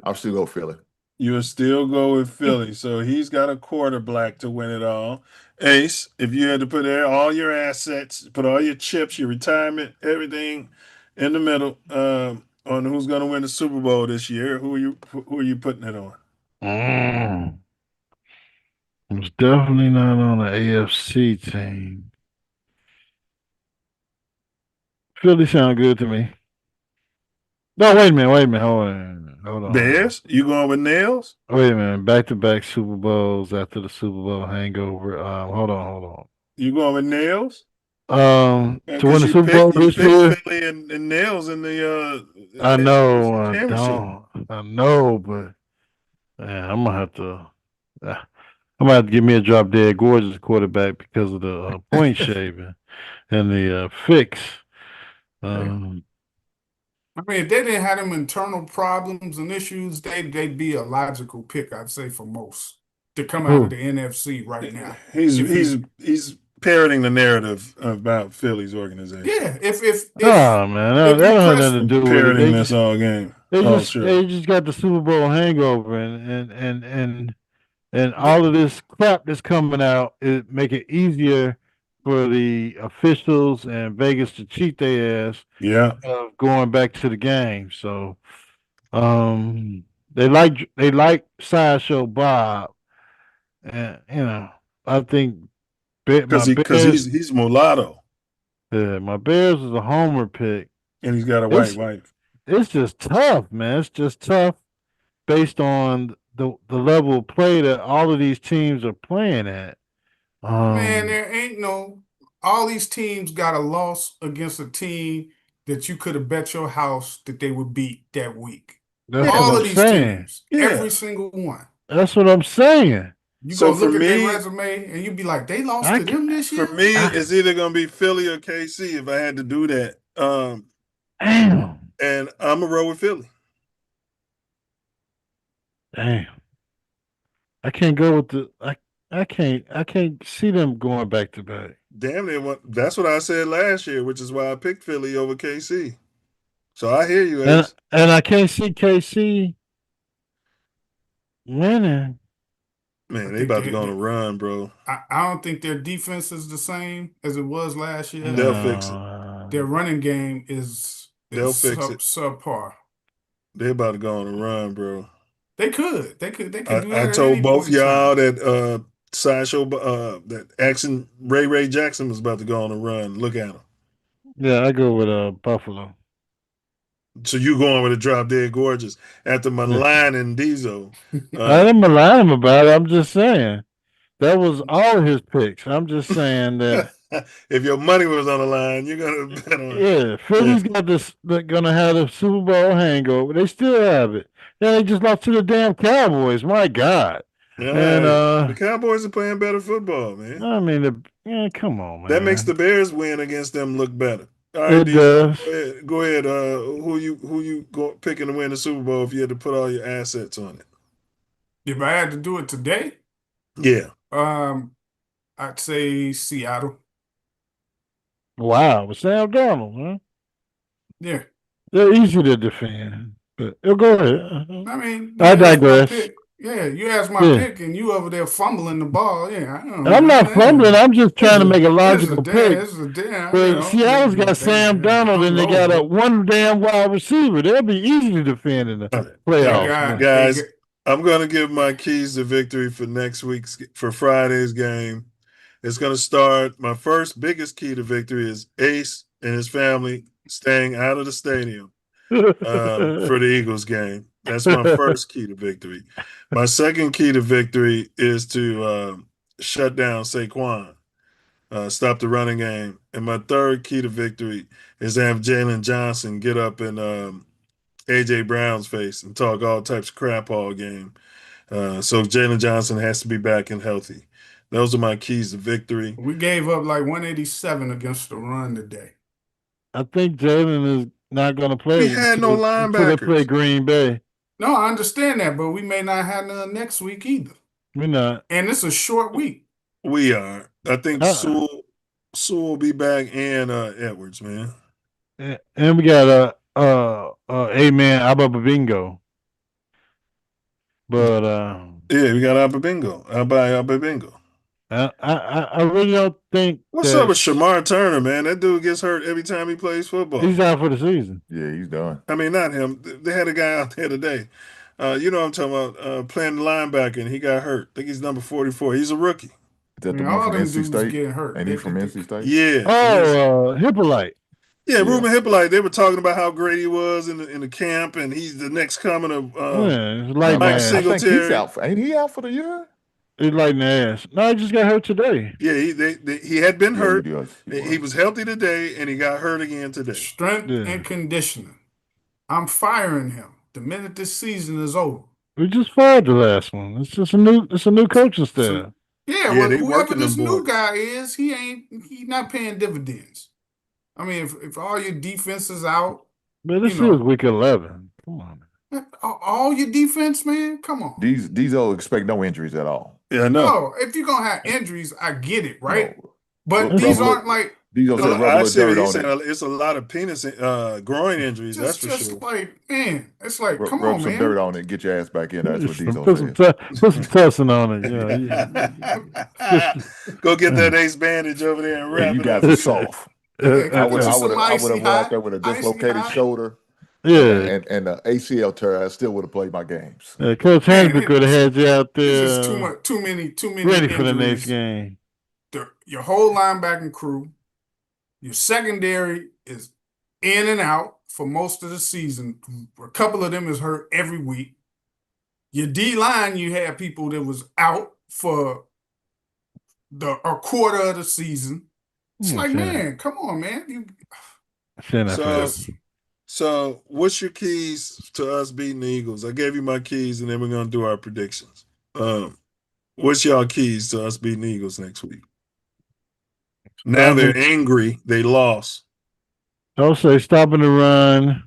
I'll still go Philly. You'll still go with Philly. So he's got a quarterback to win it all. Ace, if you had to put all your assets, put all your chips, your retirement, everything in the middle on who's going to win the Super Bowl this year, who are you putting it on? It's definitely not on the AFC team. Philly sound good to me. No, wait a minute. Hold on. Bears? You going with Nails? Wait a minute. Back-to-back Super Bowls after the Super Bowl hangover. Hold on. You going with Nails? To win the Super Bowl this year? Philly and Nails in the I know, but man, I'm gonna have to give me a drop dead gorgeous quarterback because of the point shaving and the fix. I mean, if they didn't have them internal problems and issues, they'd be a logical pick, I'd say, for most to come out of the NFC right now. He's parroting the narrative about Philly's organization. Yeah, if man, that don't have nothing to do with it. Parroting this all game. They just got the Super Bowl hangover, and all of this crap that's coming out, it make it easier for the officials and Vegas to cheat their ass. Yeah, going back to the game. So, they like Sideshow Bob, and I think because he's mulatto. Yeah, my Bears is a homer pick, and he's got a white wife. It's just tough, man. It's just tough based on the level of play that all of these teams are playing at. Man, there ain't all these teams got a loss against a team that you could have bet your house that they would beat that week. That's all what of I'm these saying. teams, every single one. That's what I'm saying. You go look at their resume and you be like, they lost to them this year? For me, it's either going to be Philly or KC if I had to do that. Damn. And I'm going to roll with Philly. Damn. I can't go with I can't see them going back to back. Damn, that's what I said last year, which is why I picked Philly over KC. So I hear you, Ace. And I can't see KC Winning. Man, they about to go on a run, bro. I don't think their defense is the same as it was last year. They'll fix it. Their running game is They'll fix it. subpar. They're about to go on a run, bro. They could do that. I told both y'all that Sideshow that Ray Jackson was about to go on a run. Look at him. Yeah, I go with Buffalo. So you going with a drop dead gorgeous after maligning Diesel. I didn't malign him about it. I'm just saying. That was all his picks. I'm just saying that if your money was on the line, you're gonna bet on it. Yeah, Philly's got this. They're gonna have the Super Bowl hangover. They still have it. Yeah, they just lost to the damn Cowboys. My God. Yeah, And the Cowboys are playing better football, man. I mean, come on, man. That makes the Bears win against them look better. All right, It does. Go ahead. Who you picking to win the Super Bowl if you had to put all your assets on it? If I had to do it today, yeah. I'd say Seattle. Wow, with Sam Darnold, huh? Yeah. They're easy to defend. But go ahead. I mean, I digress. Yeah, you asked my pick and you over there fumbling the ball. Yeah, I'm not fumbling. I'm just trying to make a logical pick. But Seattle's got Sam Darnold and they got one damn wide receiver. They'll be easy to defend in the playoffs. Guys, I'm going to give my keys to victory for for Friday's game. It's going to start. My first biggest key to victory is Ace and his family staying out of the stadium for the Eagles game. That's my first key to victory. My second key to victory is to shut down Saquon, stop the running game. And my third key to victory is to have Jalen Johnson get up in A.J. Brown's face and talk all types of crap all game. So Jalen Johnson has to be back and healthy. Those are my keys to victory. We gave up like 187 against the run today. I think Jalen is not going to play. We had no linebackers. Until they play Green Bay. No, I understand that, but we may not have none next week either. We're not. And it's a short week. We are. I think Sewell will be back and Edwards, man. And we got Amen Abba Bingo. But yeah, we got Abba Bingo. Abba Bingo. I really don't think. What's up with Shamar Turner, man? That dude gets hurt every time he plays football. He's out for the season. Yeah, he's done. I mean, not him. They had a guy out there today. You know what I'm talking about? Playing the linebacker, and he got hurt. I think he's number 44. He's a rookie. Is that the all one from them NC dudes State? getting hurt. Ain't he from NC State? Yeah. Hippolyte. Yeah, Ruben Hippolyte. They were talking about how great he was in the camp, and he's the next coming of Mike Singletary. I think he's out. Ain't he out for the year? He's like in the ass. No, he just got hurt today. Yeah, he had been hurt. He was healthy today, and he got hurt again today. Strength and conditioning. I'm firing him the minute this season is over. We just fired the last one. It's just a new coaching staff. Well, whoever this new guy is, he's not paying dividends. I mean, if all your defense is out, but this is week 11. Come on, man. All your defense, man. Come on. These all expect no injuries at all. Yeah, no. If you're gonna have injuries, I get it, right? No. But these aren't like. These are it's a lot of penis groin injuries. That's for sure. Like, man, it's like, come rub on, some man. dirt on it and get your ass back in. That's what Diesel put said. Put some tussin on it. Yeah. Go get that ace bandage over there and wrap you it guys up. are soft. I would have went out there with a dislocated shoulder. Yeah, and the ACL tear. I still would have played my games. Coach Hansbrook could have had you out there. This is too many. Ready for the next game. Your whole linebacking crew, your secondary is in and out for most of the season. A couple of them is hurt every week. Your D line, you had people that was out for a quarter of the season. It's like, man, come on, man. So what's your keys to us beating the Eagles? I gave you my keys, and then we're going to do our predictions. What's y'all keys to us beating the Eagles next week? Now they're angry. They lost. I'll say stopping the run.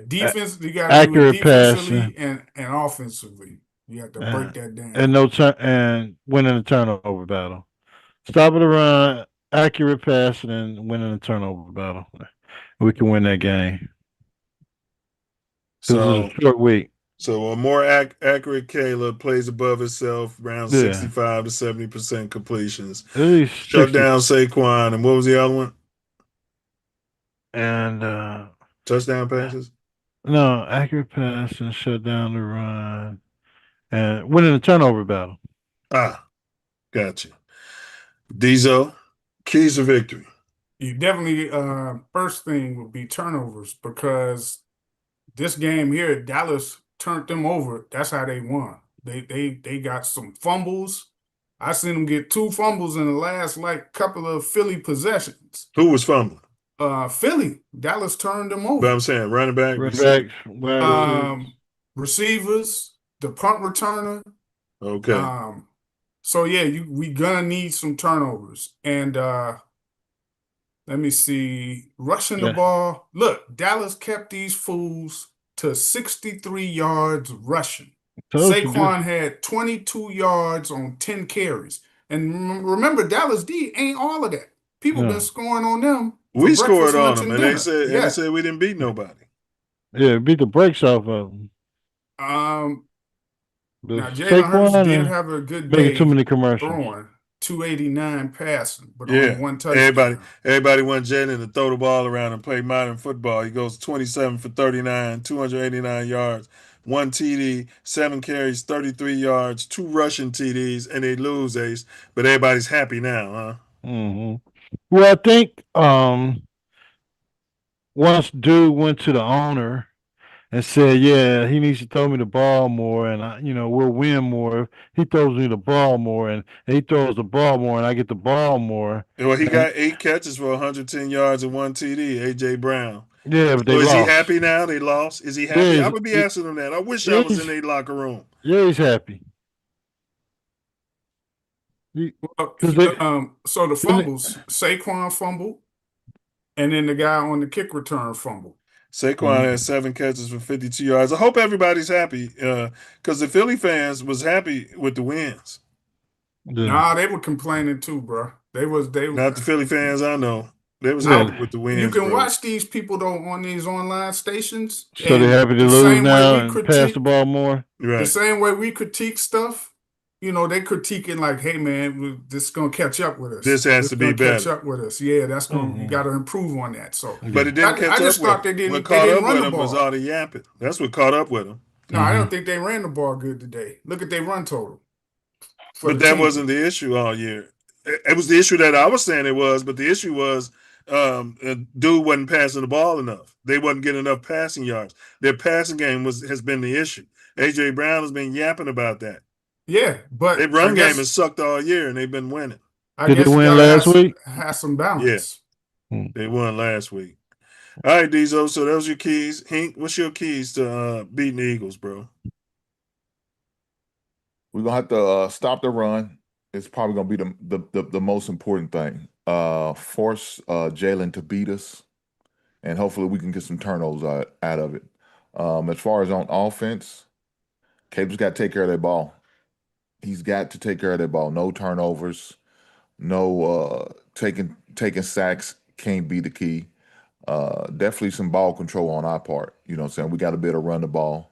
Defense. You got to do it defensively and offensively. You have to break that down. And and winning the turnover battle. Stopping the run, accurate passing, and winning the turnover battle. We can win that game. This is a short week. So a more accurate Caleb plays above himself, around 65 to 70% completions. Shut down Saquon, and what was the other one? And touchdown passes? No, accurate pass and shut down the run and winning the turnover battle. Ah, gotcha. Diesel, keys to victory. You definitely first thing would be turnovers, because this game here, Dallas turned them over. That's how they won. They got some fumbles. I seen them get 2 fumbles in the last couple of Philly possessions. Who was fumbling? Philly. Dallas turned them over. But I'm saying running back, receivers, the punt returner. Okay. So yeah, we gonna need some turnovers. And let me see. Rushing the ball. Look, Dallas kept these fools to 63 yards rushing. Saquon had 22 yards on 10 carries. And remember, Dallas D ain't all of that. People been scoring on them. We scored on them, and they said we didn't beat nobody. Yeah, beat the brakes off of them. Now Jalen Hurts did have a good day. Too many commercials. Throwing 289 passing, but only 1 touchdown. Everybody wants Jalen to throw the ball around and play modern football. He goes 27 for 39, 289 yards, 1 TD, 7 carries, 33 yards, 2 rushing TDs, and they lose, Ace. But everybody's happy now, huh? Mm-hmm. Well, I think once dude went to the owner and said, "Yeah, he needs to throw me the ball more, and we'll win more if he throws me the ball more, and he throws the ball more, and I get the ball more." Well, he got 8 catches for 110 yards and 1 TD. AJ Brown. Yeah, but they lost. Is he happy now? They lost. Is he happy? I would be asking him that. I wish I was in their locker room. Yeah, he's happy. So the fumbles, Saquon fumbled, and then the guy on the kick return fumbled. Saquon had 7 catches for 52 yards. I hope everybody's happy because the Philly fans was happy with the wins. Yeah. Nah, they were complaining too, bro. They not the Philly fans I know. They was happy with the wins. You can watch these people though on these online stations. So they're happy to lose now and pass the ball more. Right. The same way we critique stuff. They critiquing like, "Hey man, this is gonna catch up with us. This has to be better. Catch up with us. Yeah, that's gonna you got to improve on that." So, but it didn't catch up. I just thought they didn't. What caught up with them was all the yapping. That's what caught up with them. No, I don't think they ran the ball good today. Look at their run total. But that wasn't the issue all year. It was the issue that I was saying it was, but the issue was dude wasn't passing the ball enough. They wasn't getting enough passing yards. Their passing game has been the issue. AJ Brown has been yapping about that. Yeah, but their run game has sucked all year, and they've been winning. Did they win last week? Have some balance. Yeah, they won last week. All right, Diesel. So those are your keys. Hank, what's your keys to beating the Eagles, bro? We're gonna have to stop the run. It's probably gonna be the most important thing. Force Jalen to beat us, and hopefully we can get some turnovers out of it. As far as on offense, Caleb's got to take care of that ball. He's got to take care of that ball. No turnovers, no taking sacks can't be the key. Definitely some ball control on our part. You know what I'm saying? We got to be able to run the ball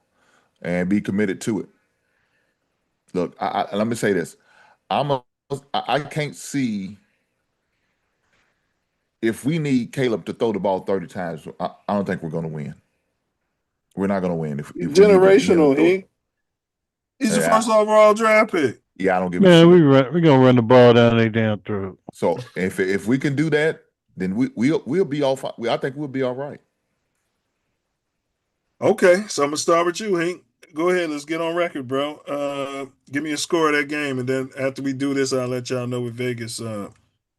and be committed to it. Look, let me say this. I can't see if we need Caleb to throw the ball 30 times, I don't think we're going to win. We're not going to win. If generational, he's the first overall draft pick. Yeah, I don't give a shit. We're going to run the ball down their damn throat. So if we can do that, then we'll be all fine. I think we'll be all right. Okay, so I'm going to start with you, Hank. Go ahead. Let's get on record, bro. Give me a score of that game, and then after we do this, I'll let y'all know what Vegas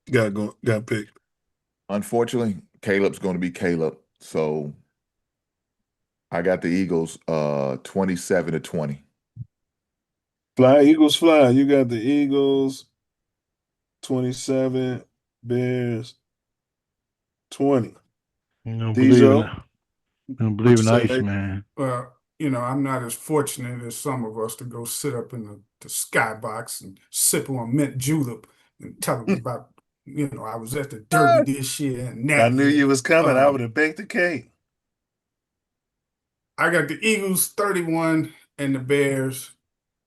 got picked. Unfortunately, Caleb's going to be Caleb. So I got the Eagles 27-20. Fly, Eagles, fly. You got the Eagles 27, Bears 20. I don't believe in ice, man. Well, I'm not as fortunate as some of us to go sit up in the skybox and sip on mint julep and tell them about, I was at the Derby this year and that. I knew you was coming. I would have baked the cake. I got the Eagles 31 and the Bears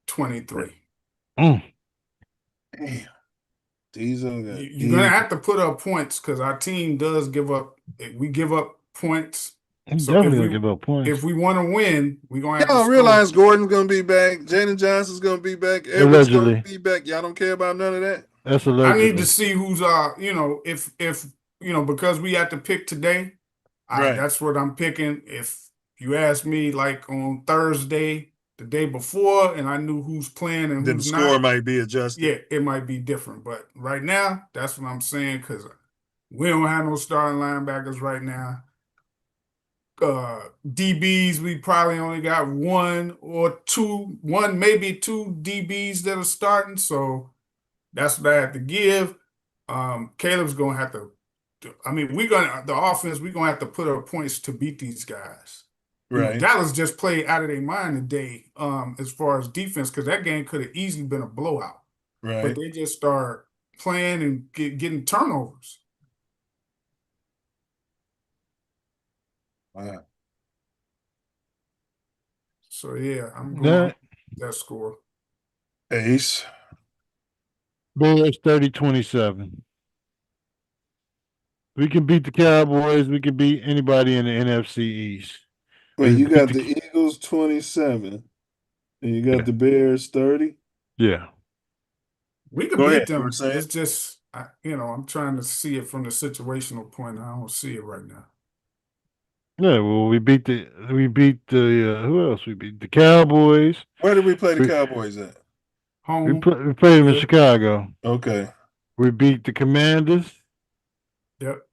23. Mm. Damn. Diesel got You're gonna have to put up points because our team does give up. We give up points. I'm So definitely gonna give up points. if we want to win, we're gonna have Y'all to realize Gordon's gonna be back, Jaden Johnson's gonna be back, Edwards Allegedly. gonna be back. Y'all don't care about none of that. That's I allegedly. need to see who's if because we have to pick today. Right. That's what I'm picking. If you ask me like on Thursday, the day before, and I knew who's playing and Then the who's score not, might be adjusted. yeah, it might be different. But right now, that's what I'm saying because we don't have no starting linebackers right now. DBs, we probably only got one, maybe two DBs that are starting. So that's what I have to give. Caleb's gonna have to. I mean, the offense. We're gonna have to put up points to beat these guys. Right. Dallas just played out of their mind today, as far as defense, because that game could have easily been a blowout. Right. But they just start playing and getting turnovers. Wow. So yeah, I'm going that score. Ace. Bears 30-27. We can beat the Cowboys. We can beat anybody in the NFC East. Wait, you got the Eagles 27, and you got the Bears 30? Yeah. We could beat them. It's just, I'm trying to see it from the situational point. I don't see it right now. Yeah, well, we beat the who else we beat? The Cowboys. Where did we play the Cowboys at? Home. We played them in Chicago. Okay. We beat the Commanders. Yep.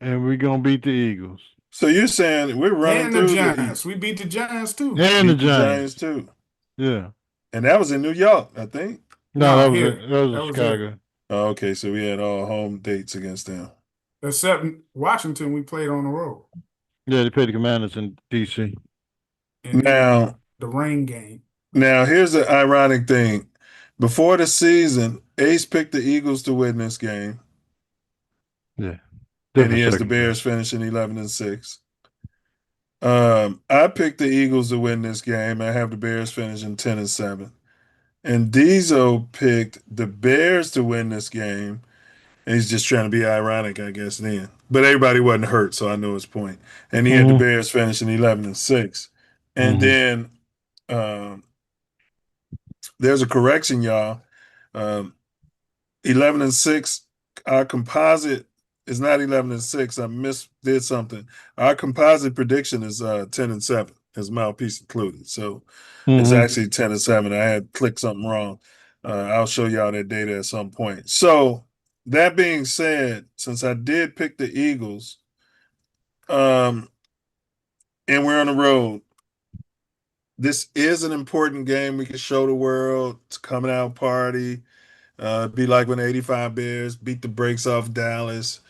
And we're gonna beat the Eagles. So you're saying we're running through the Giants. We beat the Giants too. And the Giants too. Yeah. And that was in New York, I think. No, that was in Chicago. Oh, okay, so we had all home dates against them. Except Washington, we played on the road. Yeah, they played the Commanders in DC. Now the rain game. Now here's the ironic thing. Before the season, Ace picked the Eagles to win this game. Yeah. And he has the Bears finishing 11-6. I picked the Eagles to win this game. I have the Bears finishing 10-7. And Diesel picked the Bears to win this game. And he's just trying to be ironic, I guess, then. But everybody wasn't hurt, so I know his point. And he had the Bears finishing 11-6. And then there's a correction, y'all. 11-6, our composite is not 11-6. I did something. Our composite prediction is 10-7, as Mouthpiece included. So it's actually 10-7. I had clicked something wrong. I'll show y'all that data at some point. So that being said, since I did pick the Eagles, and we're on the road, this is an important game. We can show the world. It's a coming out party. Be like when the 85 Bears beat the brakes off Dallas.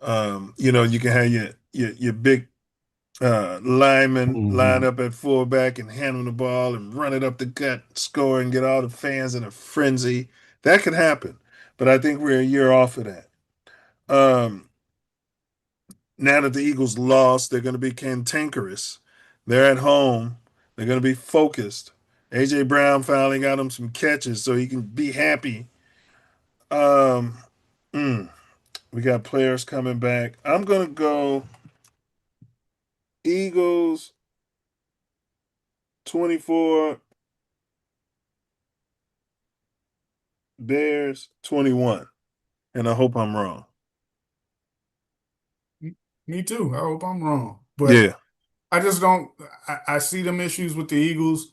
You can have your big lineman line up at fullback and hand him the ball and run it up the gut, score, and get all the fans in a frenzy. That could happen. But I think we're a year off of that. Now that the Eagles lost, they're going to be cantankerous. They're at home. They're going to be focused. A.J. Brown finally got him some catches so he can be happy. We got players coming back. I'm going to go Eagles 24, Bears 21. And I hope I'm wrong. Me too. I hope I'm wrong. But yeah. I just don't – I see them issues with the Eagles.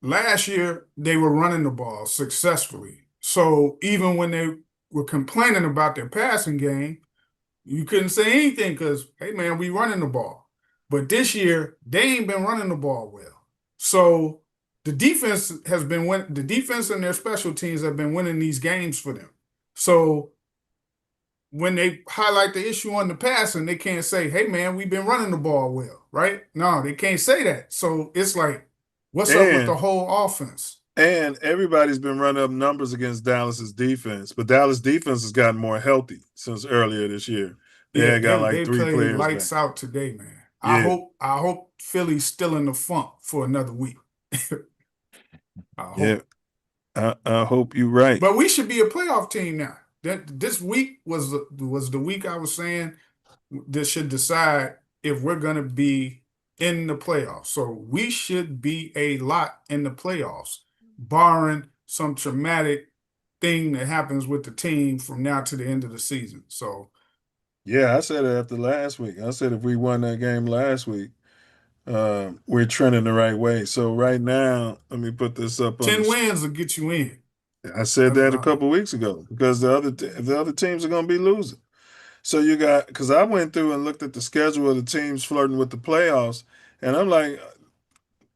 Last year, they were running the ball successfully. So even when they were complaining about their passing game, you couldn't say anything because, hey, man, we running the ball. But this year, they ain't been running the ball well. So the defense has been the defense and their special teams have been winning these games for them. So when they highlight the issue on the passing, they can't say, hey, man, we've been running the ball well, right? No, they can't say that. So it's like, what's up with the whole offense? And everybody's been running up numbers against Dallas's defense, but Dallas defense has gotten more healthy since earlier this year. They got like 3 players lights back. out today, man. I Yeah. hope Philly's still in the funk for another week. I hope. I hope you're right. But we should be a playoff team now. This week was the week I was saying this should decide if we're gonna be in the playoffs. So we should be a lot in the playoffs, barring some traumatic thing that happens with the team from now to the end of the season. So Yeah, I said it after last week. I said if we won that game last week, we're trending the right way. So right now, let me put this up on 10 wins will get you in. I said that a couple weeks ago because the other teams are going to be losing. So you got because I went through and looked at the schedule of the teams flirting with the playoffs, and I'm like,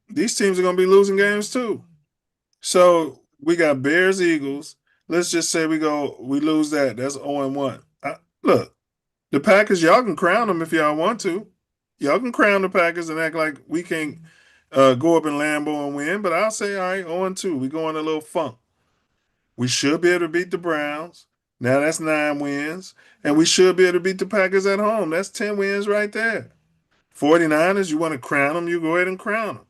these teams are going to be losing games too. So we got Bears, Eagles. Let's just say we lose that. That's 0-1. Look, the Packers, y'all can crown them if y'all want to. Y'all can crown the Packers and act like we can't go up in Lambeau and win. But I'll say, all right, 0-2. We go in a little funk. We should be able to beat the Browns. Now that's 9 wins. And we should be able to beat the Packers at home. That's 10 wins right there. 49ers, you want to crown them, you go ahead and crown them.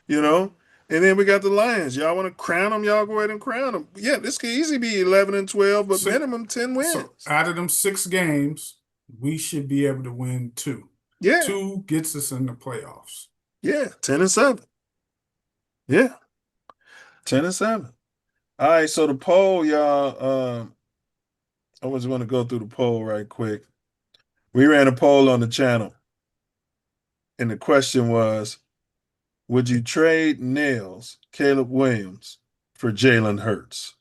You know? And then we got the Lions. Y'all want to crown them, y'all go ahead and crown them. Yeah, this could easily be 11-12, but minimum 10 wins. So out of them 6 games, we should be able to win 2. Yeah. 2 gets us in the playoffs. Yeah, 10-7. Yeah. 10-7. All right, so the poll, y'all. I just want to go through the poll right quick. We ran a poll on the channel, and the question was, would you trade Nails, Caleb Williams, for Jalen Hurts?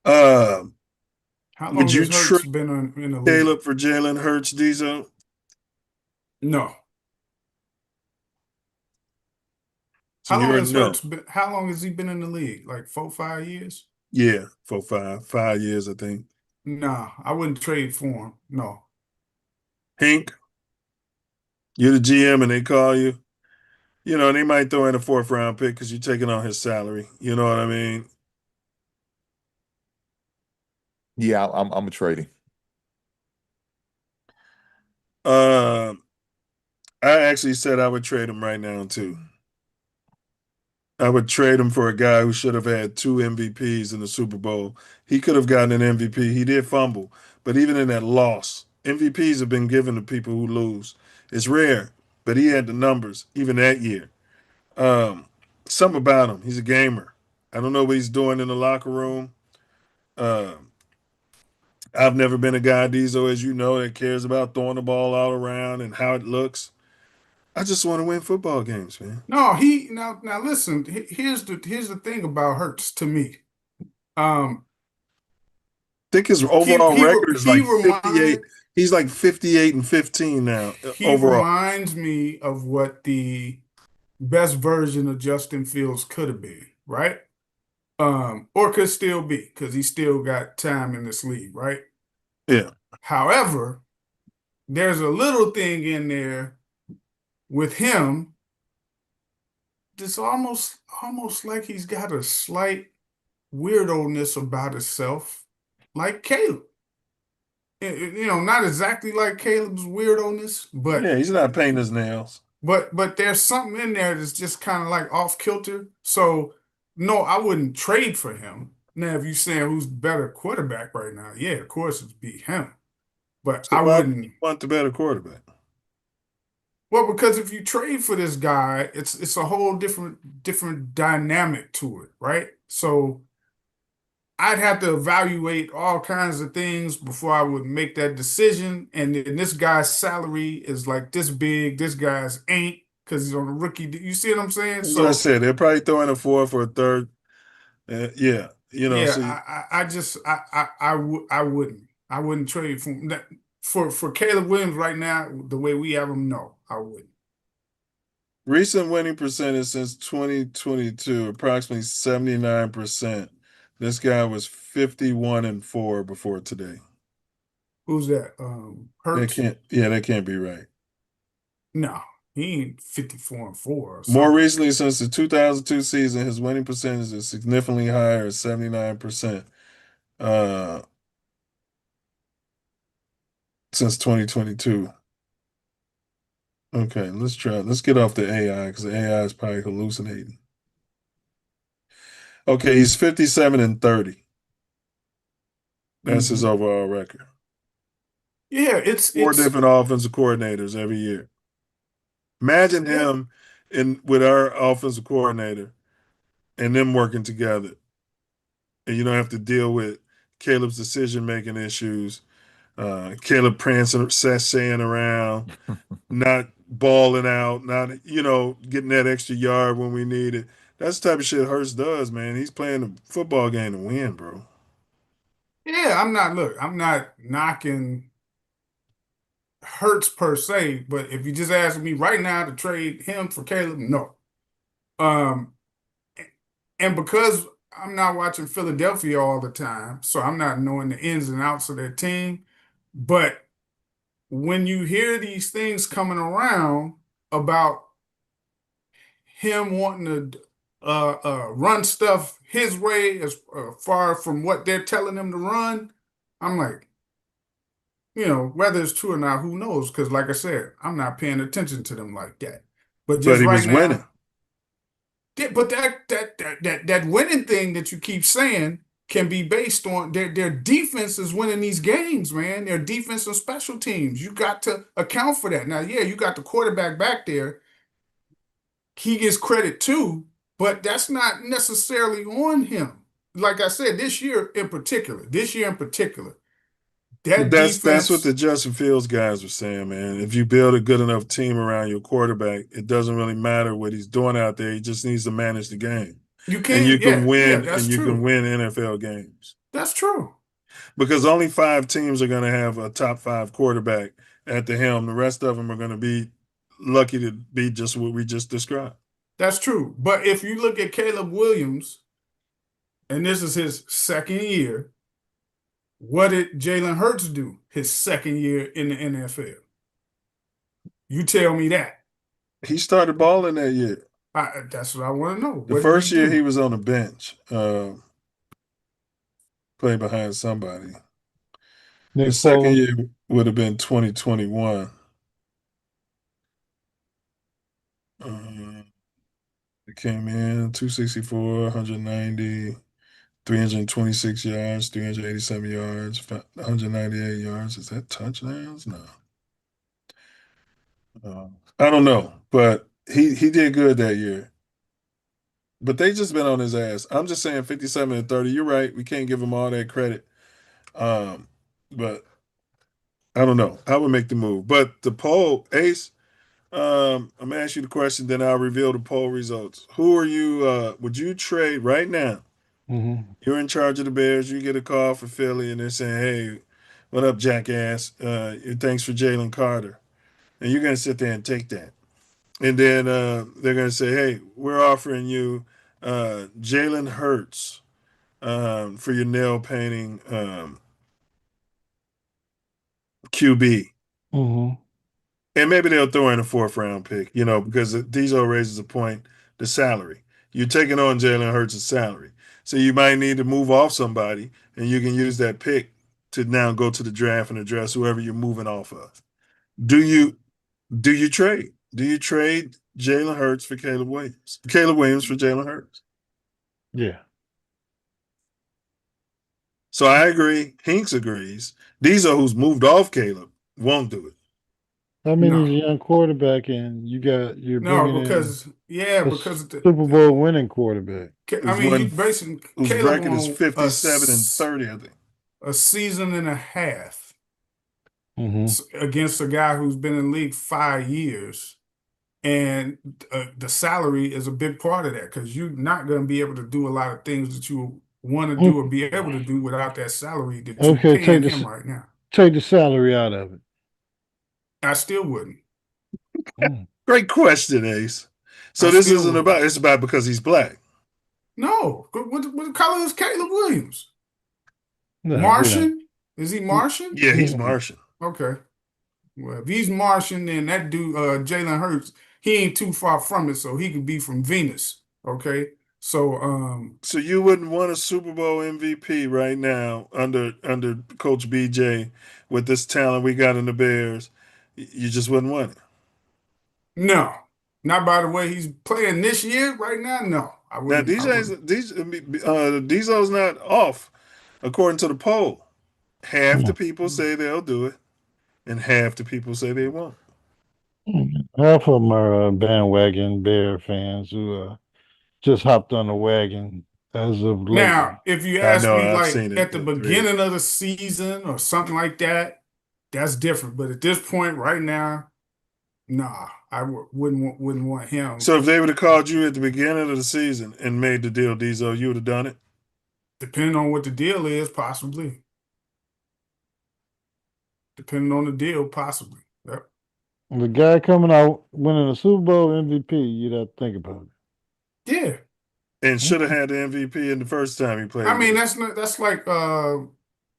How long would you has Hurts trade been in the league? Caleb for Jalen Hurts, Diesel? No. So How long you're has no. Hurts been? How long has he been in the league? Like 4, 5 years? Yeah, 5 years, I think. Nah, I wouldn't trade for him. No. Hank, you're the GM and they call you. You know, they might throw in a 4th round pick because you're taking on his salary. You know what I mean? Yeah, I'm a trading. I actually said I would trade him right now too. I would trade him for a guy who should have had 2 MVPs in the Super Bowl. He could have gotten an MVP. He did fumble, but even in that loss, MVPs have been given to people who lose. It's rare, but he had the numbers even that year. Something about him. He's a gamer. I don't know what he's doing in the locker room. I've never been a guy, Diesel, as you know, that cares about throwing the ball all around and how it looks. I just want to win football games, man. No, now listen, here's the thing about Hurts to me. I think his overall record is like 58. He's like 58-15 now overall. He reminds me of what the best version of Justin Fields could have been, right? Or could still be, because he still got time in this league, right? Yeah. However, there's a little thing in there with him that's almost like he's got a slight weirdo-ness about himself, like Caleb. You know, not exactly like Caleb's weirdo-ness, but yeah, he's not painting his nails. But there's something in there that's just kind of like off kilter. So no, I wouldn't trade for him. Now, if you're saying who's the better quarterback right now, yeah, of course it'd be him. But So I why wouldn't. do you want the better quarterback? Well, because if you trade for this guy, it's a whole different dynamic to it, right? So I'd have to evaluate all kinds of things before I would make that decision. And this guy's salary is like this big. This guy's ain't, because he's on a rookie. You see what I'm saying? As I said, they're probably throwing a 4th or a 3rd. Yeah, you know. Yeah, so I wouldn't trade for him. For Caleb Williams right now, the way we have him, no, I wouldn't. Recent winning percentage since 2022, approximately 79%. This guy was 51-4 before today. Who's that? Hurts? That can't be right. No, he ain't 54-4. More recently, since the 2002 season, his winning percentage is significantly higher at 79%. Since 2022. Okay, let's try. Let's get off the AI because the AI is probably hallucinating. Okay, he's 57-30. That's his overall record. Yeah, it's Four different offensive coordinators every year. Imagine him with our offensive coordinator and them working together. And you don't have to deal with Caleb's decision-making issues, Caleb prancing, sashaying around, not balling out, not, getting that extra yard when we need it. That's the type of shit Hurts does, man. He's playing the football game to win, bro. Yeah, I'm not knocking Hurts per se, but if you just ask me right now to trade him for Caleb, no. Um, and because I'm not watching Philadelphia all the time, so I'm not knowing the ins and outs of their team. But when you hear these things coming around about him wanting to run stuff his way as far from what they're telling him to run, I'm like, whether it's true or not, who knows? Because like I said, I'm not paying attention to them like that. But just But he right was winning. now, but that winning thing that you keep saying can be based on their defense is winning these games, man. Their defense and special teams. You got to account for that. Now, yeah, you got the quarterback back there. He gets credit too, but that's not necessarily on him. Like I said, this year in particular, that That's what defense. the Justin Fields guys were saying, man. If you build a good enough team around your quarterback, it doesn't really matter what he's doing out there. He just needs to manage the game. You And can, you can win that's and you can true. win NFL games. That's true. Because only 5 teams are going to have a top 5 quarterback at the helm. The rest of them are going to be lucky to be just what we just described. That's true. But if you look at Caleb Williams, and this is his second year, what did Jalen Hurts do his second year in the NFL? You tell me that. He started balling that year. That's what I want to know. The What first did he year do? he was on the bench, playing behind somebody. Nick The second Foles. year would have been 2021. It came in 264, 190, 326 yards, 387 yards, 198 yards. Is that touchdowns? No. I don't know, but he did good that year. But they just been on his ass. I'm just saying 57-30. You're right. We can't give him all that credit. But I don't know. I would make the move. But the poll, Ace, I'm gonna ask you the question, then I'll reveal the poll results. Who are you? Would you trade right now? Mm-hmm. You're in charge of the Bears. You get a call for Philly, and they're saying, "Hey, what up, jackass? Thanks for Jalen Carter." And you're gonna sit there and take that. And then they're gonna say, "Hey, we're offering you Jalen Hurts for your nail painting QB." Mm-hmm. And maybe they'll throw in a 4th-round pick, because Diesel raises a point, the salary. You're taking on Jalen Hurts' salary. So you might need to move off somebody, and you can use that pick to now go to the draft and address whoever you're moving off of. Do you trade? Do you trade Jalen Hurts for Caleb Williams? Caleb Williams for Jalen Hurts? Yeah. So I agree. Hinks agrees. Diesel, who's moved off Caleb, won't do it. I mean, No. he's a young quarterback, and you're bringing because in because a Super Bowl winning quarterback. I mean, you basically whose Caleb record is on 57-30, I think. a season and a half Mm-hmm. against a guy who's been in the league 5 years, and the salary is a big part of that because you're not going to be able to do a lot of things that you want to do or be able to do without that salary that you're Okay, paying him right now. take the salary out of it. I still wouldn't. Great question, Ace. So this isn't about, it's about because he's black. No. What color is Caleb Williams? No, Martian? Is he Martian? Yeah, he's Martian. Okay. Well, if he's Martian, then that dude, Jalen Hurts, he ain't too far from it, so he could be from Venus. Okay. So So you wouldn't want a Super Bowl MVP right now under Coach BJ with this talent we got in the Bears. You just wouldn't want it. No, not by the way he's playing this year right now. No, I Now wouldn't. Diesel's not off, according to the poll. Half the people say they'll do it, and half the people say they won't. Half of them are bandwagon Bear fans who just hopped on the wagon as of lately. Now, if you I ask know, me I've like seen it, at the the beginning of the season or something like that, that's different. But at this point, right now, nah, I wouldn't want him. So if they would have called you at the beginning of the season and made the deal, Diesel, you would have done it? Depending on what the deal is, possibly. Depending on the deal, possibly. Yep. The guy coming out winning a Super Bowl MVP, you'd have to think about it. Yeah. And should have had the MVP in the first time he played. I mean, that's like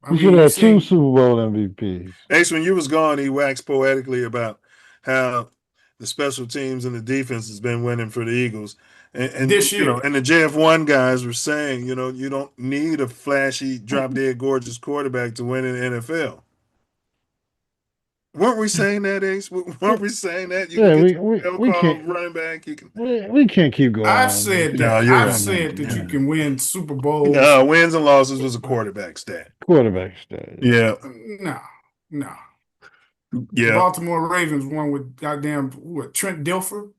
he should have had 2 Super Bowl MVPs. Ace, when you was gone, he waxed poetically about how the special teams and the defense has been winning for the Eagles. And this year, and the JF1 guys were saying, you don't need a flashy, drop dead gorgeous quarterback to win in the NFL. Weren't we saying that, Ace? Weren't we saying that? We can't running back. You can. We can't keep going. I've said that. No, I've said that you can win Super Bowls. Wins and losses was a quarterback stat. Quarterback stat. Yeah. No. Yeah. Baltimore Ravens won with goddamn Trent Dilfer.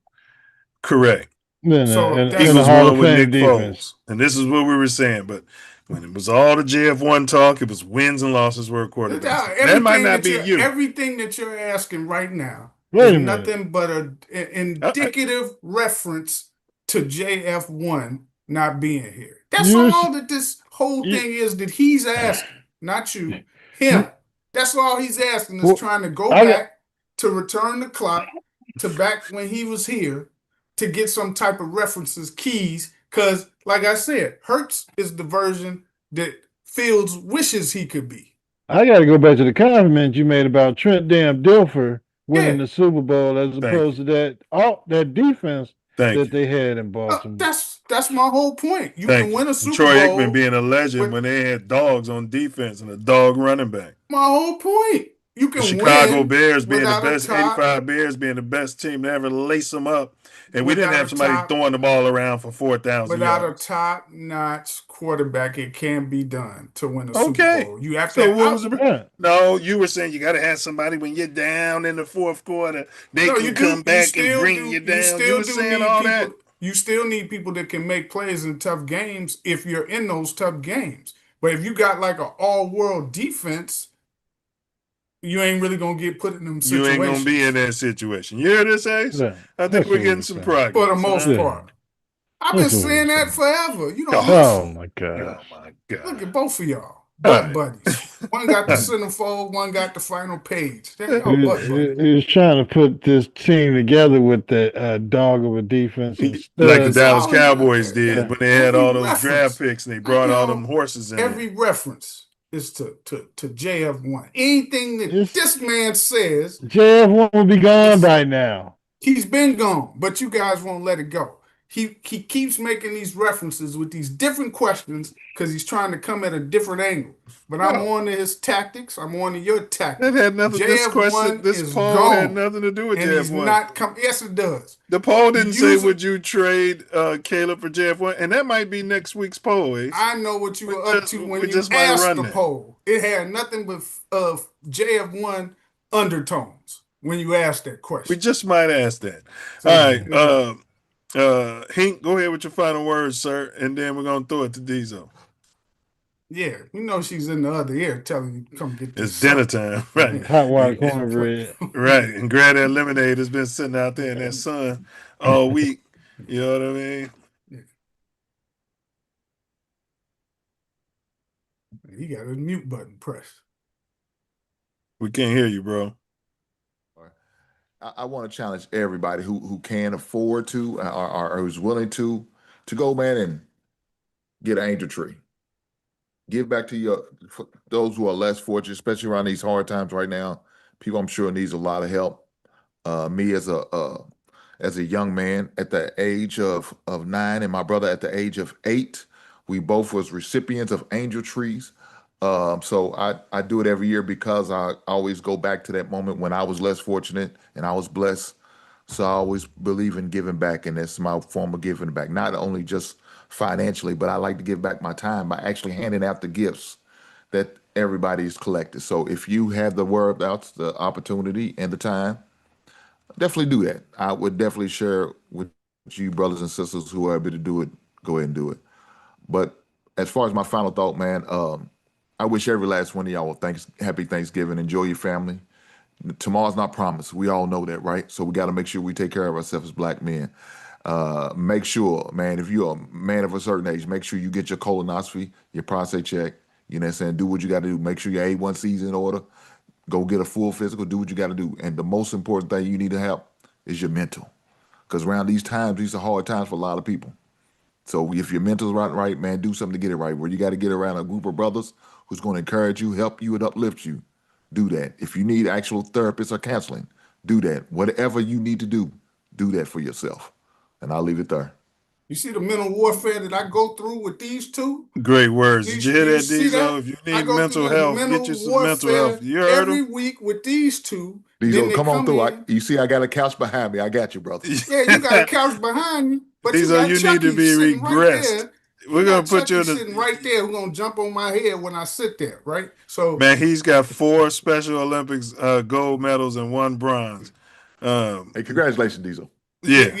Correct. So Eagles won with Nick Foles. And this is what we were saying, but when it was all the JF1 talk, it was wins and losses were quarterbacks. That might not be you. Everything that you're asking right now is nothing but an indicative reference to JF1 not being here. That's all that this whole thing is that he's asking, not you, him. That's all he's asking is trying to go back to return the clock to back when he was here to get some type of references, keys, because, like I said, Hurts is the version that Fields wishes he could be. I got to go back to the compliment you made about Trent damn Dilfer winning the Super Bowl as opposed to that defense that they had in Baltimore. That's my whole point. You can win a Super Troy Bowl. Aikman being a legend when they had dogs on defense and a dog running back. My whole point. You can win. Chicago Bears being the best, 85 Bears being the best team to ever lace them up. And we didn't have somebody throwing the ball around for 4,000 without yards. a top-notch quarterback, it can be done to win a Super Bowl. You have No, you were saying you got to have somebody when you're down in the fourth quarter. They can come back and bring you down. You were saying all that. You still need people that can make plays in tough games if you're in those tough games. But if you got like an all-world defense, you ain't really going to get put in them situations. You ain't going to be in that situation. You hear this, Ace? Yeah, I think we're getting some progress. For the most part. I've been saying that forever. You know. Oh, my God. Oh, my God. Look at both of y'all. Butt buddies. One got the centerfold, one got the final page. He was trying to put this team together with the dog of a defense. Like the Dallas Cowboys did when they had all those draft picks and they brought all them horses in. Every reference is to JF1. Anything that this man says, JF1 will be gone by now. He's been gone, but you guys won't let it go. He keeps making these references with these different questions because he's trying to come at a different angle. But I'm on to his tactics. I'm on to your tactics. That had nothing. This poll had nothing to do with and JF1. He's not come. Yes, it does. The poll didn't say would you trade Caleb for JF1, and that might be next week's poll. Ace. I know what you were up to when you asked the poll. It had nothing but JF1 undertones when you asked that question. We just might ask that. All right. Hink, go ahead with your final words, sir, and then we're gonna throw it to Diesel. Yeah, you know she's in the other ear telling you come get this. It's dinner time, right? Hot water cornbread. Right, and grab that lemonade that's been sitting out there in that sun all week. You know what I mean? Yeah. He got a mute button pressed. We can't hear you, bro. I want to challenge everybody who can afford to or who's willing to go, man, and get an angel tree. Give back to those who are less fortunate, especially around these hard times right now. People, I'm sure, needs a lot of help. Me as a young man at the age of 9, and my brother at the age of 8, we both was recipients of angel trees. So I do it every year because I always go back to that moment when I was less fortunate and I was blessed. So I always believe in giving back, and that's my form of giving back. Not only just financially, but I like to give back my time by actually handing out the gifts that everybody's collected. So if you have the whereabouts, the opportunity, and the time, definitely do that. I would definitely share with you, brothers and sisters who are able to do it. Go ahead and do it. But as far as my final thought, man, I wish every last one of y'all happy Thanksgiving. Enjoy your family. Tomorrow's not promised. We all know that, right? So we got to make sure we take care of ourselves as black men. Make sure, man, if you're a man of a certain age, make sure you get your colonoscopy, your prostate check. You know what I'm saying? Do what you got to do. Make sure your A1C's in order. Go get a full physical. Do what you got to do. And the most important thing you need to have is your mental. Because around these times, these are hard times for a lot of people. So if your mental's right, man, do something to get it right. Where you got to get around a group of brothers who's going to encourage you, help you, and uplift you. Do that. If you need actual therapists or counseling, do that. Whatever you need to do that for yourself. And I'll leave it there. You see the mental warfare that I go through with these two? Great words. Did you hear that, see Diesel? If you need mental health, get you some mental health. You heard every him? week with these two. Diesel, come on through. You see, I got a couch behind me. I got you, brother. Yeah, you got a couch behind me. But Diesel, you need to be regressed. We're gonna put you in sitting right there. Who's gonna jump on my head when I sit there, right? So man, he's got 4 Special Olympics gold medals and 1 bronze. Hey, congratulations, Diesel. Yeah.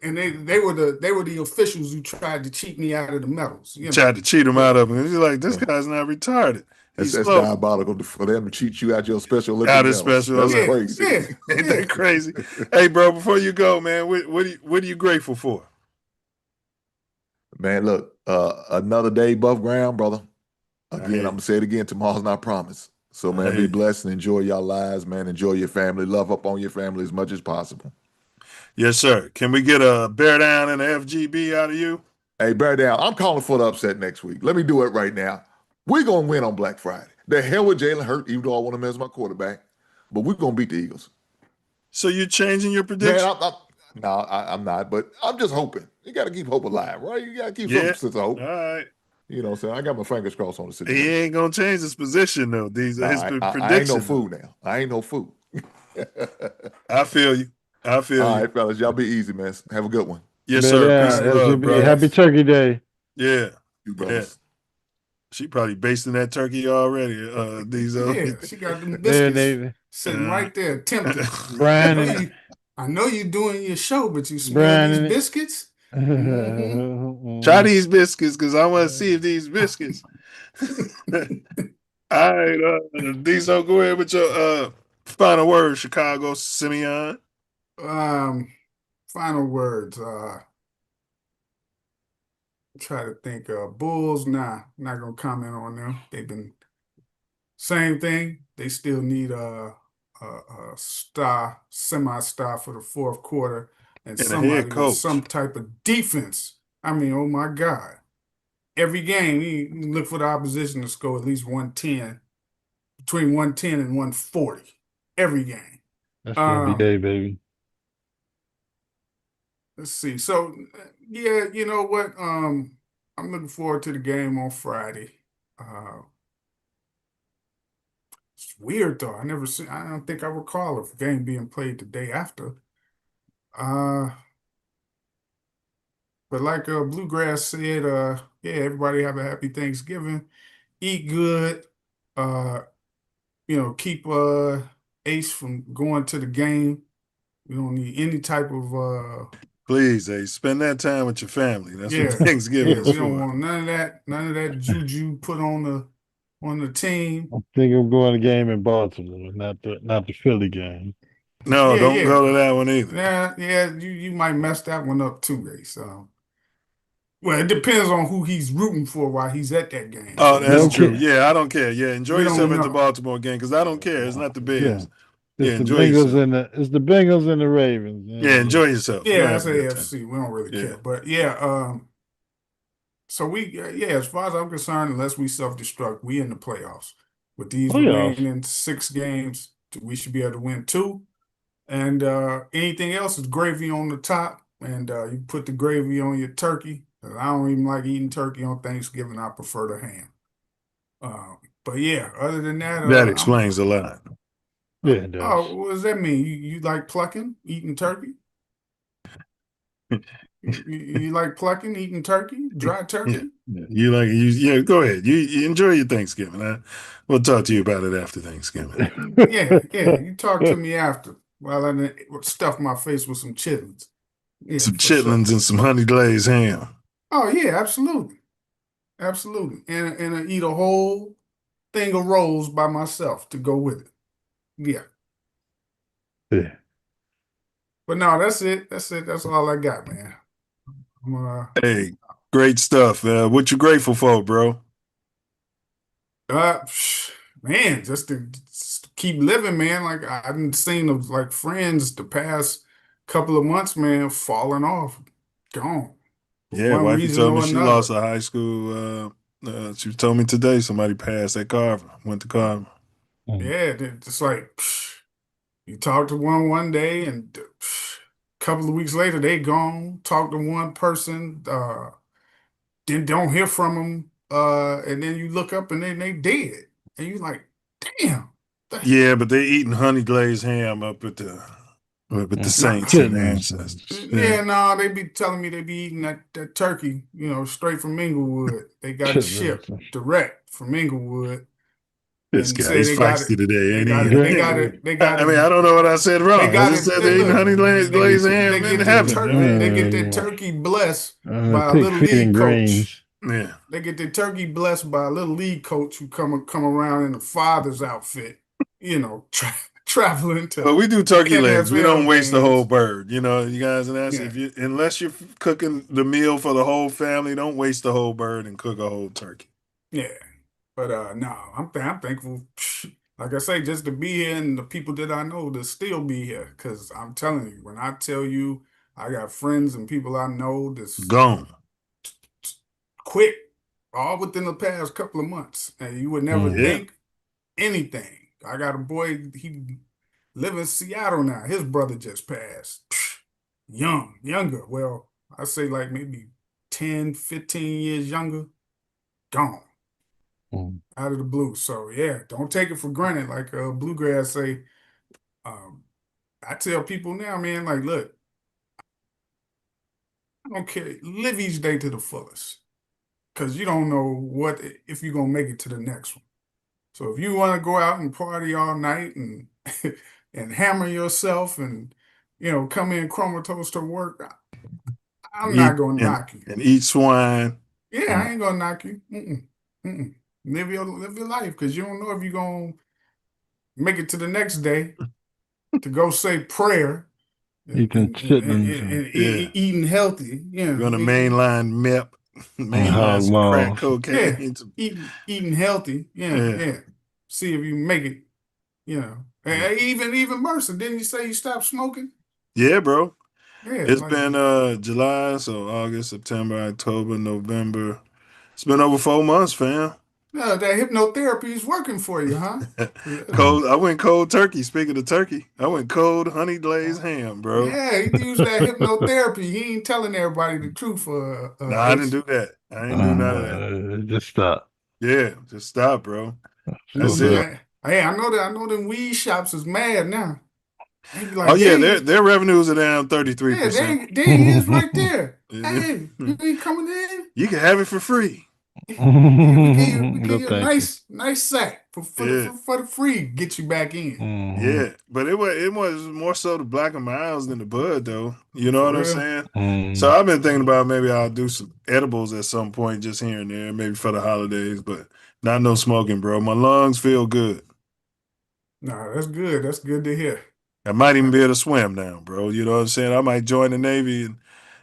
And they were the officials who tried to cheat me out of the medals. You know? Tried to cheat him out of it. He's like, this guy's not retarded. That's diabolical for them to cheat you out your Special Olympics. Out of Special Olympics. That's crazy. Ain't that crazy? Hey, bro, before you go, man, what are you grateful for? Man, look, another day above ground, brother. Again, I'm going to say it again. Tomorrow's not promised. So, man, be blessed and enjoy your lives, man. Enjoy your family. Love up on your family as much as possible. Yes, sir. Can we get a bear down and a FGB out of you? Hey, bear down. I'm calling for the upset next week. Let me do it right now. We're going to win on Black Friday. The hell with Jalen Hurts, even though I want him as my quarterback. But we're going to beat the Eagles. So you're changing your prediction? Man, I'm not, but I'm just hoping. You got to keep hope alive, right? You got to keep some sense of hope. All right. You know what I'm saying? I got my fingers crossed on the situation. He ain't going to change his position, though. His prediction. I ain't no fool now. I ain't no fool. I feel you. All right, fellas. Y'all be easy, man. Have a good one. Yes, sir. Peace and love, bro. Happy Turkey Day. Yeah. You brothers. She probably basting that turkey already. Yeah, she got them biscuits sitting right there, tempting. Brian, I know you're doing your show, but you smell these biscuits. Try these biscuits, because I want to see if these biscuits. All right, Diesel, go ahead with your final words, Chicago Simeon. Final words. Try to think. Bulls, not gonna comment on them. They've been same thing. They still need a star, semi-star for the fourth quarter, and somebody with some type of defense. I mean, oh my God! Every game, you look for the opposition to score at least 110, between 110 and 140. Every game. That's every day, baby. Let's see. So, yeah, you know what? I'm looking forward to the game on Friday. It's weird though. I don't think I recall a game being played the day after. But like Bluegrass said, yeah, everybody have a happy Thanksgiving. Eat good. Keep Ace from going to the game. We don't need any type of please, spend that time with your family. That's what Thanksgiving is we for. don't want none of that juju put on the team. I think I'm going to game in Baltimore, not the Philly game. No, don't go to that one either. Yeah, you might mess that one up too, Ace. Well, it depends on who he's rooting for while he's at that game. Oh, that's true. Yeah, I don't care. Yeah, enjoy yourself at the Baltimore game, because I don't care. It's not the Bears. It's the Bengals and the Ravens. Yeah, enjoy yourself. Yeah, that's AFC. We don't really care. But so as far as I'm concerned, unless we self-destruct, we in the playoffs. With these remaining 6 games, we should be able to win 2. And anything else is gravy on the top. And you put the gravy on your turkey. I don't even like eating turkey on Thanksgiving. I prefer the ham. But yeah, other than that, that explains a lot. Yeah, it does. Oh, what does that mean? You like plucking, eating turkey? You like plucking, eating turkey, dry turkey? You like yeah, go ahead. You enjoy your Thanksgiving. We'll talk to you about it after Thanksgiving. Yeah. You talk to me after while I stuff my face with some chitlins. Yeah, some for sure. chitlins and some honey glazed ham. Oh yeah, absolutely. Absolutely. And I eat a whole thing of rolls by myself to go with it. Yeah. Yeah. But no, that's it. That's all I got, man. Hey, great stuff. What you grateful for, bro? Man, just to keep living, man. Like I've seen of like friends the past couple of months, man, falling off, gone. For Yeah, one wifey reason told me or she another. lost a high school. She told me today somebody passed at Carver, went to Carver. Yeah, it's like you talk to one day, and a couple of weeks later they gone. Talk to one person, then don't hear from them, and then you look up and then they dead, and you like, damn. Yeah, but they eating honey glazed ham up at the Saints and ancestors. Yeah, no, they be telling me they be eating that turkey, straight from Inglewood. They got it shipped direct from Inglewood. This And guy, say he's they got feisty it. today, They ain't got he? it. They got it. They got it. I mean, I don't know what I said wrong. They got I just it. said they eating honey glazed ham They in get heaven. that turkey blessed by a pig little feet and league greens. coach. Yeah. They get the turkey blessed by a little league coach who come around in a father's outfit, traveling to. But we do turkey legs. We don't NFL waste the games. whole bird. You guys, and that's Yeah. unless you're cooking the meal for the whole family, don't waste the whole bird and cook a whole turkey. Yeah, but no, I'm thankful. Like I say, just to be here and the people that I know to still be here. Because I'm telling you, when I tell you, I got friends and people I know that's Gone. quit all within the past couple of months, and you would never think anything. I got a boy, he live in Seattle now. His brother just passed. Younger. Well, I say like maybe 10, 15 years younger. Gone. Out of the blue. So yeah, don't take it for granted. Like Bluegrass say, I tell people now, man, like, look, I don't care. Live each day to the fullest. Because you don't know if you're gonna make it to the next one. So if you want to go out and party all night and and hammer yourself and come in comatose to work, I'm not gonna knock you. And eat swine. Yeah, I ain't gonna knock you. Live your life, because you don't know if you're gonna make it to the next day to go say prayer. Eating Eating healthy. Yeah. You're gonna mainline MEP, mainline some crack cocaine. Yeah. Eating healthy. Yeah. See if you make it. Even Mercer, didn't you say you stopped smoking? Yeah, bro. Yeah, It's been July, so August, September, October, November. It's been over 4 months, fam. No, that hypnotherapy is working for you, huh? Cold. I went cold turkey. Speaking of turkey, I went cold honey glazed ham, bro. Yeah, he used that hypnotherapy. He ain't telling everybody the truth. No, I didn't do that. I ain't do none of that. Just stop. Yeah, just stop, bro. That's it. Hey, I know them weed shops is mad now. Like, oh yeah, their revenues are down 33%. Yeah, there he is right there. Hey, you ain't coming in? You can have it for free. We give you a nice sack for the free. Get you back in. Yeah, but it was more so the Black and Miles than the bud, though. You know what I'm saying? So I've been thinking about maybe I'll do some edibles at some point, just here and there, maybe for the holidays, but not no smoking, bro. My lungs feel good. Nah, that's good. That's good to hear. I might even be able to swim now, bro. You know what I'm saying? I might join the Navy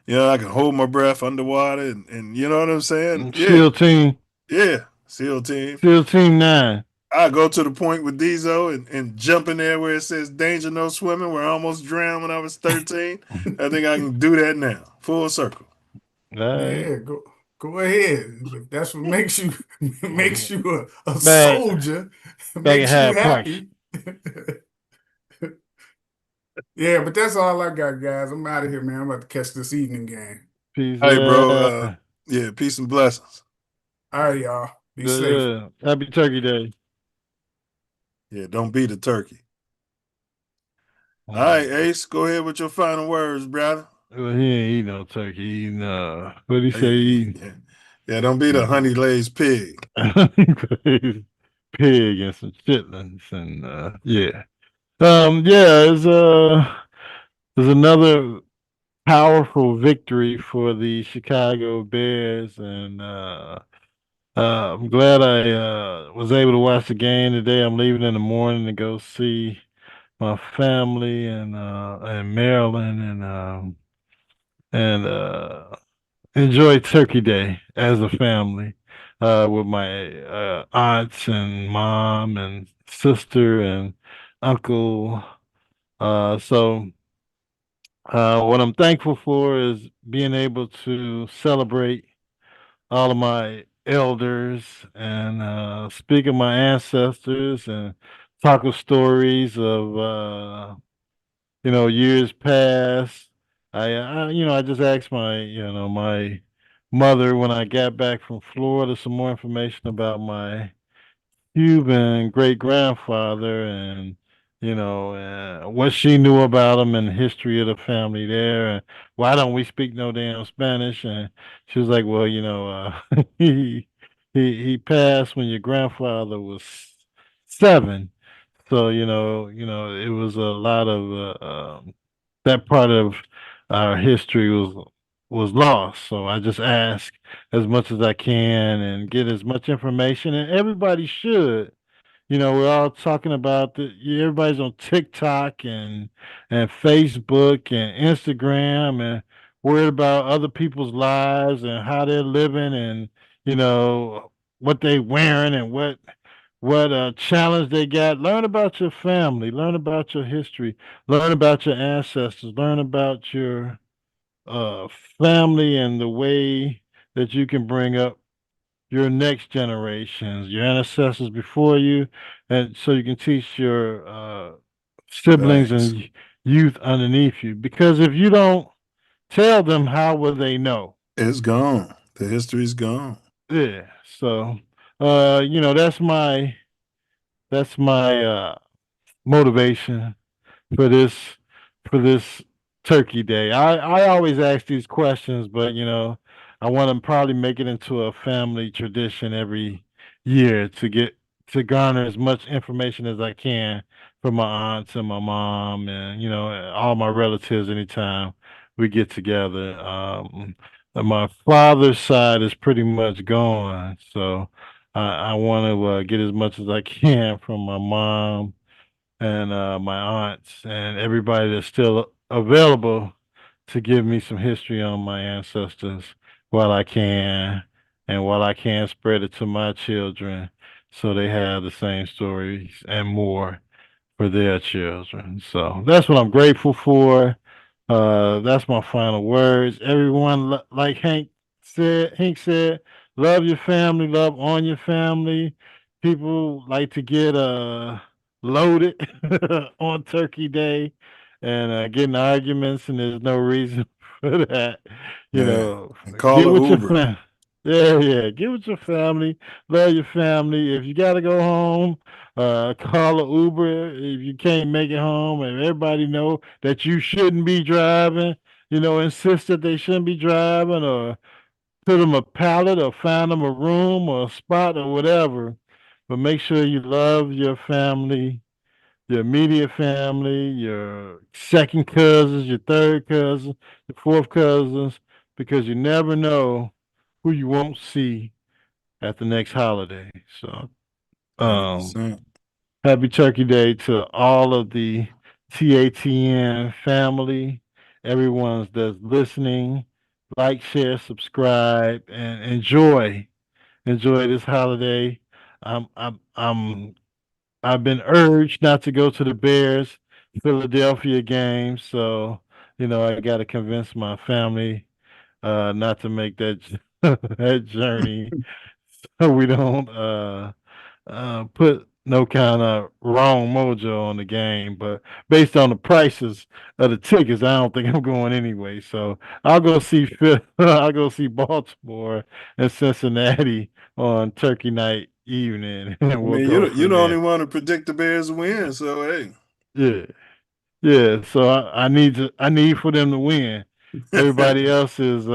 and I can hold my breath underwater and you know what I'm saying? SEAL team. Yeah, SEAL team. SEAL team 9. I go to the point with Diesel and jump in there where it says danger, no swimming, where I almost drowned when I was 13. I think I can do that now. Full circle. Yeah, go ahead. If that's what makes you a soldier, makes you happy. Yeah, but that's all I got, guys. I'm out of here, man. I'm about to catch this evening game. Peace. Hey, bro. Peace and blessings. All right, y'all. Be safe. Happy Turkey Day. Yeah, don't be the turkey. All right, Ace, go ahead with your final words, brother. Well, he ain't eating no turkey. He eating, what'd he say? Yeah, don't be the honey glazed pig. Pig and some chitlins and yeah. Yeah, there's another powerful victory for the Chicago Bears, and I'm glad I was able to watch the game today. I'm leaving in the morning to go see my family in Maryland and enjoy Turkey Day as a family with my aunts and mom and sister and uncle. What I'm thankful for is being able to celebrate all of my elders and speak of my ancestors and talk of stories of years past. I just asked my mother when I got back from Florida some more information about my Cuban great grandfather and what she knew about him and the history of the family there and why don't we speak no damn Spanish, and she was like, well, he passed when your grandfather was 7, so it was a lot of that part of our history was lost. So I just ask as much as I can and get as much information, and everybody should. We're all talking about everybody's on TikTok and Facebook and Instagram and worried about other people's lives and how they're living and what they wearing and what challenge they got. Learn about your family, learn about your history, learn about your ancestors, learn about your uh family and the way that you can bring up your next generations, your ancestors before you, and so you can teach your siblings Thanks. and youth underneath you. Because if you don't tell them, how will they know? It's gone. The history's gone. Yeah. So, that's my motivation for this for this turkey day. I always ask these questions, but I want to probably make it into a family tradition every year to garner as much information as I can from my aunts and my mom and all my relatives anytime we get together. My father's side is pretty much gone, so I want to get as much as I can from my mom and my aunts and everybody that's still available to give me some history on my ancestors while I can, and while I can spread it to my children so they have the same stories and more for their children. So that's what I'm grateful for. That's my final words. Everyone, like Hank said, love your family, love on your family. People like to get loaded on Turkey Day and get in arguments, and there's no reason for that. Yeah. And call Get an with your Uber. family. Yeah, yeah. Get with your family. Love your family. If you got to go home, call a Uber if you can't make it home, and everybody know that you shouldn't be driving. Insist that they shouldn't be driving, or put them a pallet, or find them a room or a spot or whatever. But make sure you love your family, your immediate family, your second cousins, your third cousins, your fourth cousins, because you never know who you won't see at the next holiday. So, um, 100%. happy Turkey Day to all of the TATN family, everyone that's listening. Like, share, subscribe, and enjoy this holiday. I'm I've been urged not to go to the Bears Philadelphia game, so I got to convince my family not to make that that journey, so we don't put no kind of wrong mojo on the game. But based on the prices of the tickets, I don't think I'm going anyway. So I'll go see I'll go see Baltimore and Cincinnati on Turkey night evening, I and we'll mean, go you from the only there. one to predict the Bears win, so hey. Yeah. Yeah, so I need for them to win. Everybody else is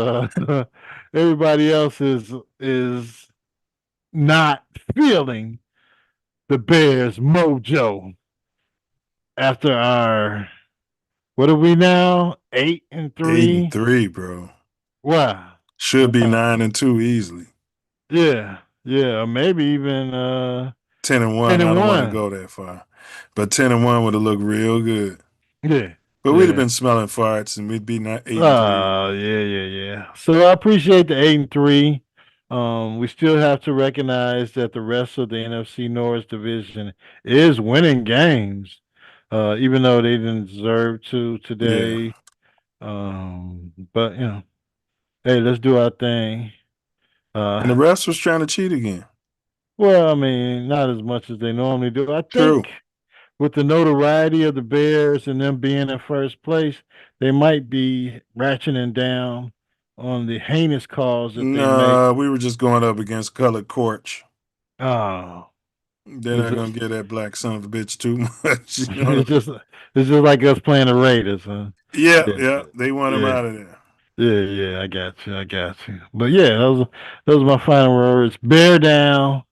everybody else is not feeling the Bears mojo after our what are we now? 8-3? 8-3, bro. Wow. Should be Wow. 9-2 easily. Yeah. Yeah. Or maybe even 10-1. 10 I and don't want to 1. go that far. But 10-1 would have looked real good. Yeah. But we'd have Yeah. been smelling farts and we'd be not 8-3. Yeah. So I appreciate the 8-3. We still have to recognize that the rest of the NFC North division is winning games, even though they didn't deserve to Yeah. today. But hey, let's do our thing. And the refs was trying to cheat again. Well, I mean, not as much as they normally do. I True. think with the notoriety of the Bears and them being in first place, they might be ratcheting down on the heinous calls that they make. No, we were just going up against colored Corch. Oh, They're it's not gonna just, get that black son of a bitch too much. You know it's just like us playing the Raiders, huh? yeah. They want him Yeah, out of there. yeah. I got you. But yeah, those are my final words. Bear down,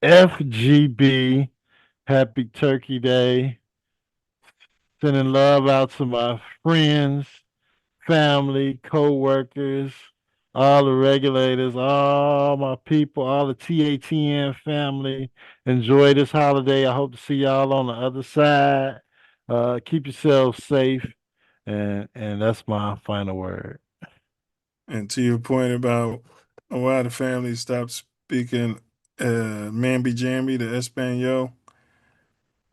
FGB. Happy Turkey Day. Sending love out to my friends, family, co-workers, all the regulators, all my people, all the TATN family. Enjoy this holiday. I hope to see y'all on the other side. Keep yourselves safe, and that's my final word. And to your point about why the family stopped speaking Mamby Jamby to Espanol,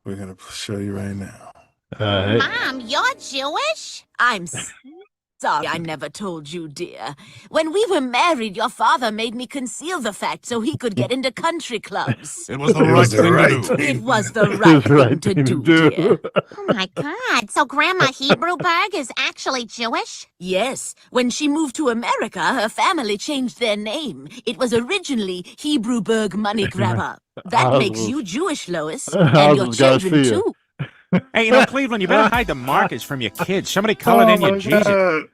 we're gonna show you right now. Mom, you're Jewish? I'm sorry I never told you, dear. When we were married, your father made me conceal the fact so he could get into country clubs. It was the right thing to do. It was the right thing to do, dear. Oh my God. So Grandma Hebrewberg is actually Jewish? Yes. When she moved to America, her family changed their name. It was originally Hebrewberg Money Grabber. That makes you Jewish, Lois. And your children, too. Hey, Cleveland, you better hide the markers from your kids. Somebody colored in your Jesus.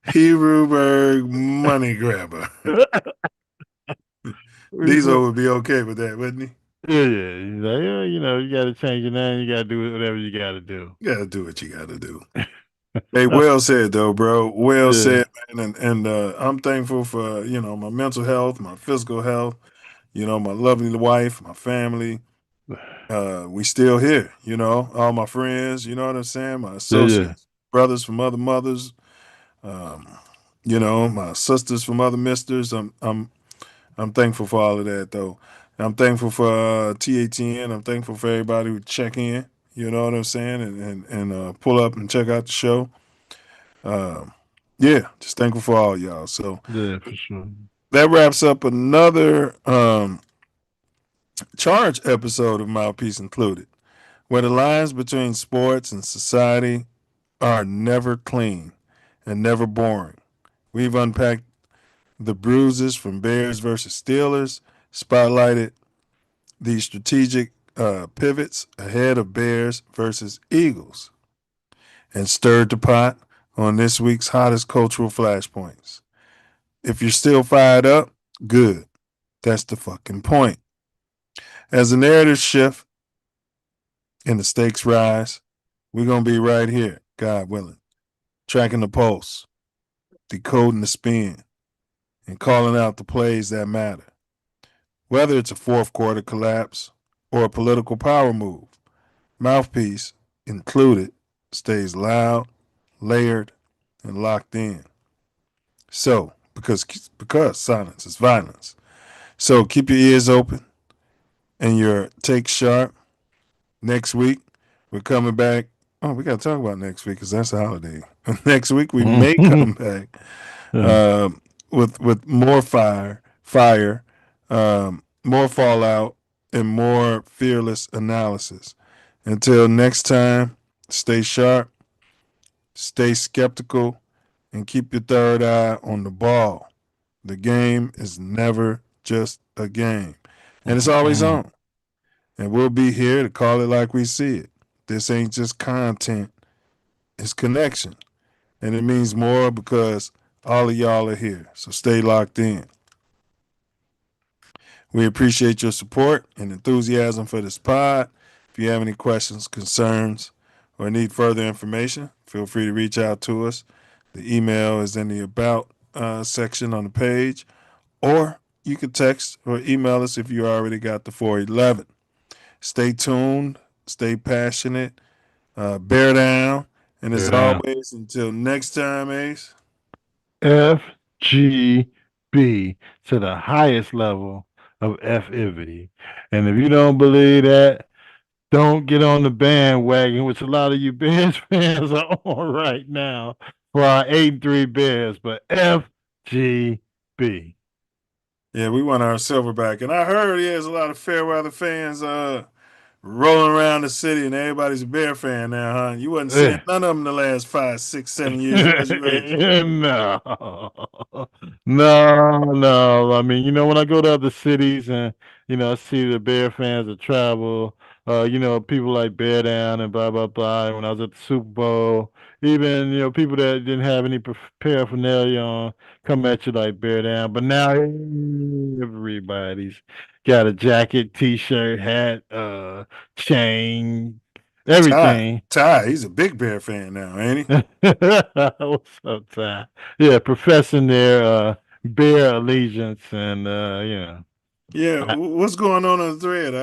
Hebrewberg Money Grabber. Diesel would be okay with that, wouldn't he? Yeah. You got to change your name. You got to do whatever you got to do. You got to do what you got to do. Hey, well said though, bro. Well said, man. And I'm thankful for my mental health, my physical health. My lovely wife, my family. We still here. All my friends. You know what I'm saying? My associates, brothers from other mothers. My sisters from other misters. I'm thankful for all of that though. I'm thankful for TATN. I'm thankful for everybody who check in. You know what I'm saying? And pull up and check out the show. Just thankful for all y'all. So yeah, for sure. That wraps up another charge episode of Mouthpiece Included, where the lines between sports and society are never clean and never boring. We've unpacked the bruises from Bears versus Steelers, spotlighted the strategic pivots ahead of Bears versus Eagles, and stirred the pot on this week's hottest cultural flashpoints. If you're still fired up, good. That's the fucking point. As the narrative shift and the stakes rise, we're going to be right here, God willing, tracking the pulse, decoding the spin, and calling out the plays that matter. Whether it's a fourth quarter collapse or a political power move, Mouthpiece Included stays loud, layered, and locked in. So, because silence is violence. So keep your ears open and your take sharp. Next week, we're coming back. Oh, we got to talk about next week because that's a holiday. Next week, we may come back with more fire, more fallout, and more fearless analysis. Until next time, stay sharp, stay skeptical, and keep your third eye on the ball. The game is never just a game, and it's always on. And we'll be here to call it like we see it. This ain't just content, is connection. And it means more because all of y'all are here. So stay locked in. We appreciate your support and enthusiasm for this pod. If you have any questions, concerns, or need further information, feel free to reach out to us. The email is in the About section on the page, or you can text or email us if you already got the 411. Stay tuned, stay passionate, bear down, and as always, until next time, Ace. FGB to the highest level of FIVity. And if you don't believe that, don't get on the bandwagon, which a lot of you Bears fans are on right now for our 8-3 Bears, but FGB. Yeah, we want our Silverback. And I heard there's a lot of Fairweather fans rolling around the city, and everybody's a Bear fan now, huh? You wasn't seeing none of them the last 5, 6, 7 years, was you, Ace? No. No. I mean, when I go to other cities and, I see the Bear fans that travel, people like Bear Down and blah, blah, blah. And when I was at the Super Bowl, even, people that didn't have any paraphernalia on come at you like Bear Down. But now everybody's got a jacket, T-shirt, hat, chain, everything. Ty, he's a big Bear fan now, ain't he? What's up, Ty? Yeah, professing their Bear allegiance and, Yeah, what's going on the thread?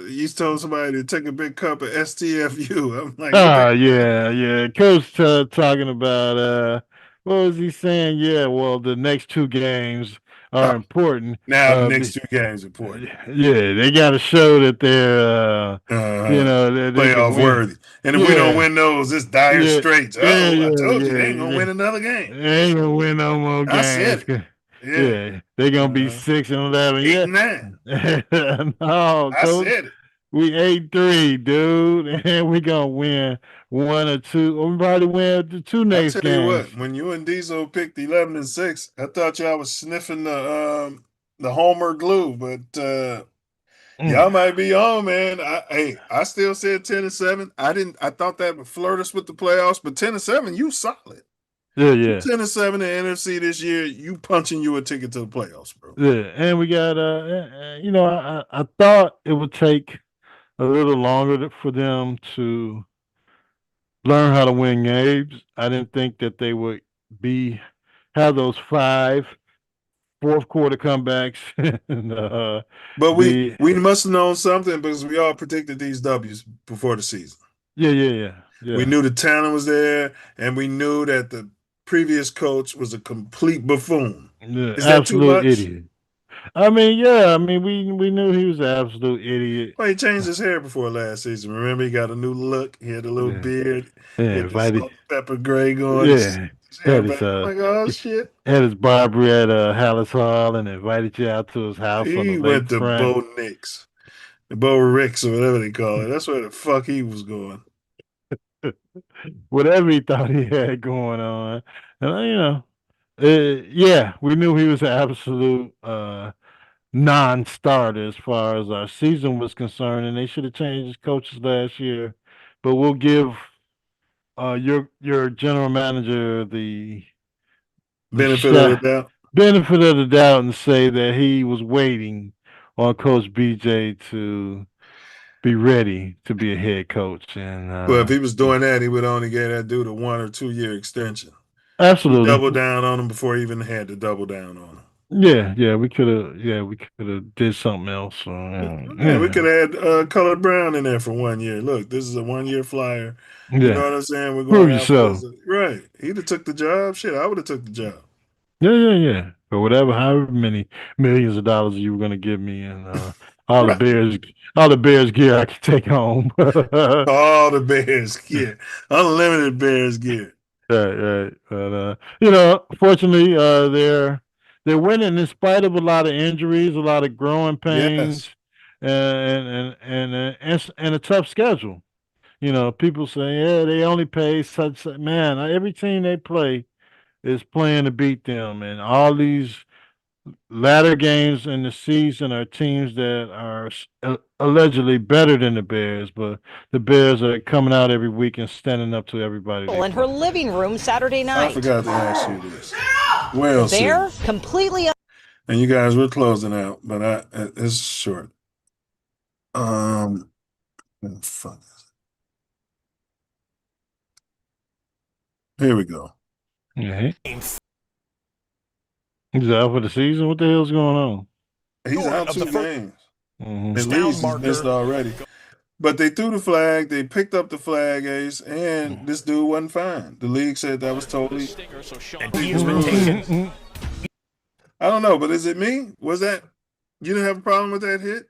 You told somebody to take a big cup of STFU. I'm like, yeah. Coach talking about what was he saying? Yeah, well, the next 2 games are important. Now the next 2 games are important. Yeah, they got to show that they're they playoff worthy. And if we don't win those, it's dire straits. I told you they ain't gonna win another game. They ain't gonna win no more games. I said it. Yeah, they're gonna be 6-11. 8-9. No, I Coach, said it. we 8-3, dude, and we gonna win 1 or 2. Or we probably win the 2 next games. I tell you what, when you and Diesel picked 11-6, I thought y'all was sniffing the Homer glue, but y'all might be on, man. I still said 10-7. I thought that would flirt us with the playoffs, but 10-7, you solid. Yeah. 10-7 in the NFC this year, you punching you a ticket to the playoffs, bro. Yeah, and we got I thought it would take a little longer for them to learn how to win games. I didn't think that they would have those 5 fourth quarter comebacks. And, but we must have known something because we all predicted these W's before the season. Yeah. We knew the talent was there, and we knew that the previous coach was a complete buffoon. Yeah, is that too much? Idiot. I mean, yeah. I mean, we knew he was an absolute idiot. Well, he changed his hair before last season. Remember, he got a new look. He had a little beard. Yeah, he had the salt pepper gray going. Yeah. I'm like, oh shit. Had his barber at Hallis Hall and invited you out to his house. He went to Bo Nix, Bo Ricks, or whatever they call it. That's where the fuck he was going. Whatever he thought he had going on, and we knew he was an absolute non-starter as far as our season was concerned, and they should have changed his coaches last year. But we'll give your general manager the benefit of the doubt. Benefit of the doubt, and say that he was waiting on Coach BJ to be ready to be a head coach. And well, if he was doing that, he would only get that dude a 1 or 2 year extension. Absolutely, double down on him before he even had to double down on him. Yeah, we could have did something else. We could have had Colored Brown in there for 1 year. Look, this is a 1 year flyer. Yeah. You know what I'm saying? We're Prove going yourself. Right. He'd have took the job. Shit, I would have took the job. Yeah. Or whatever, however many millions of dollars you were going to give me, and all the Bears gear I could take home. All the Bears gear, unlimited Bears gear. Right. But fortunately, they're winning in spite of a lot of injuries, a lot of growing pains, and a tough schedule. People say, yeah, they only play such. Man, every team they play is playing to beat them, and all these latter games in the season are teams that are allegedly better than the Bears, but the Bears are coming out every week and standing up to everybody. In her living room Saturday night. I forgot to ask you this. Well, They're completely. And you guys, we're closing out, but it's short. Fuck. Here we go. Yeah. He's out for the season. What the hell's going on? He's out 2 games. Mm-hmm. At least he's missed already. But they threw the flag. They picked up the flag, Ace, and this dude wasn't fine. The league said that was totally. And he has been taken. I don't know, but is it me? Was that you didn't have a problem with that hit?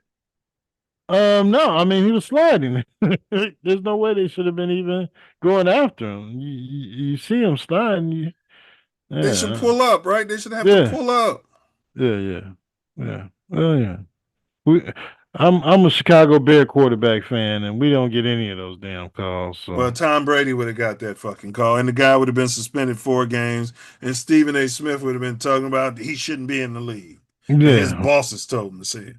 No, I mean he was sliding. There's no way they should have been even going after him. You see him sliding. They should pull up, right? They should have to pull up. Yeah. Well, yeah. I'm a Chicago Bear quarterback fan, and we don't get any of those damn calls. So. Well, Tom Brady would have got that fucking call, and the guy would have been suspended 4 games, and Stephen A. Smith would have been talking about he shouldn't be in the league. Yeah. And his bosses told him to say it.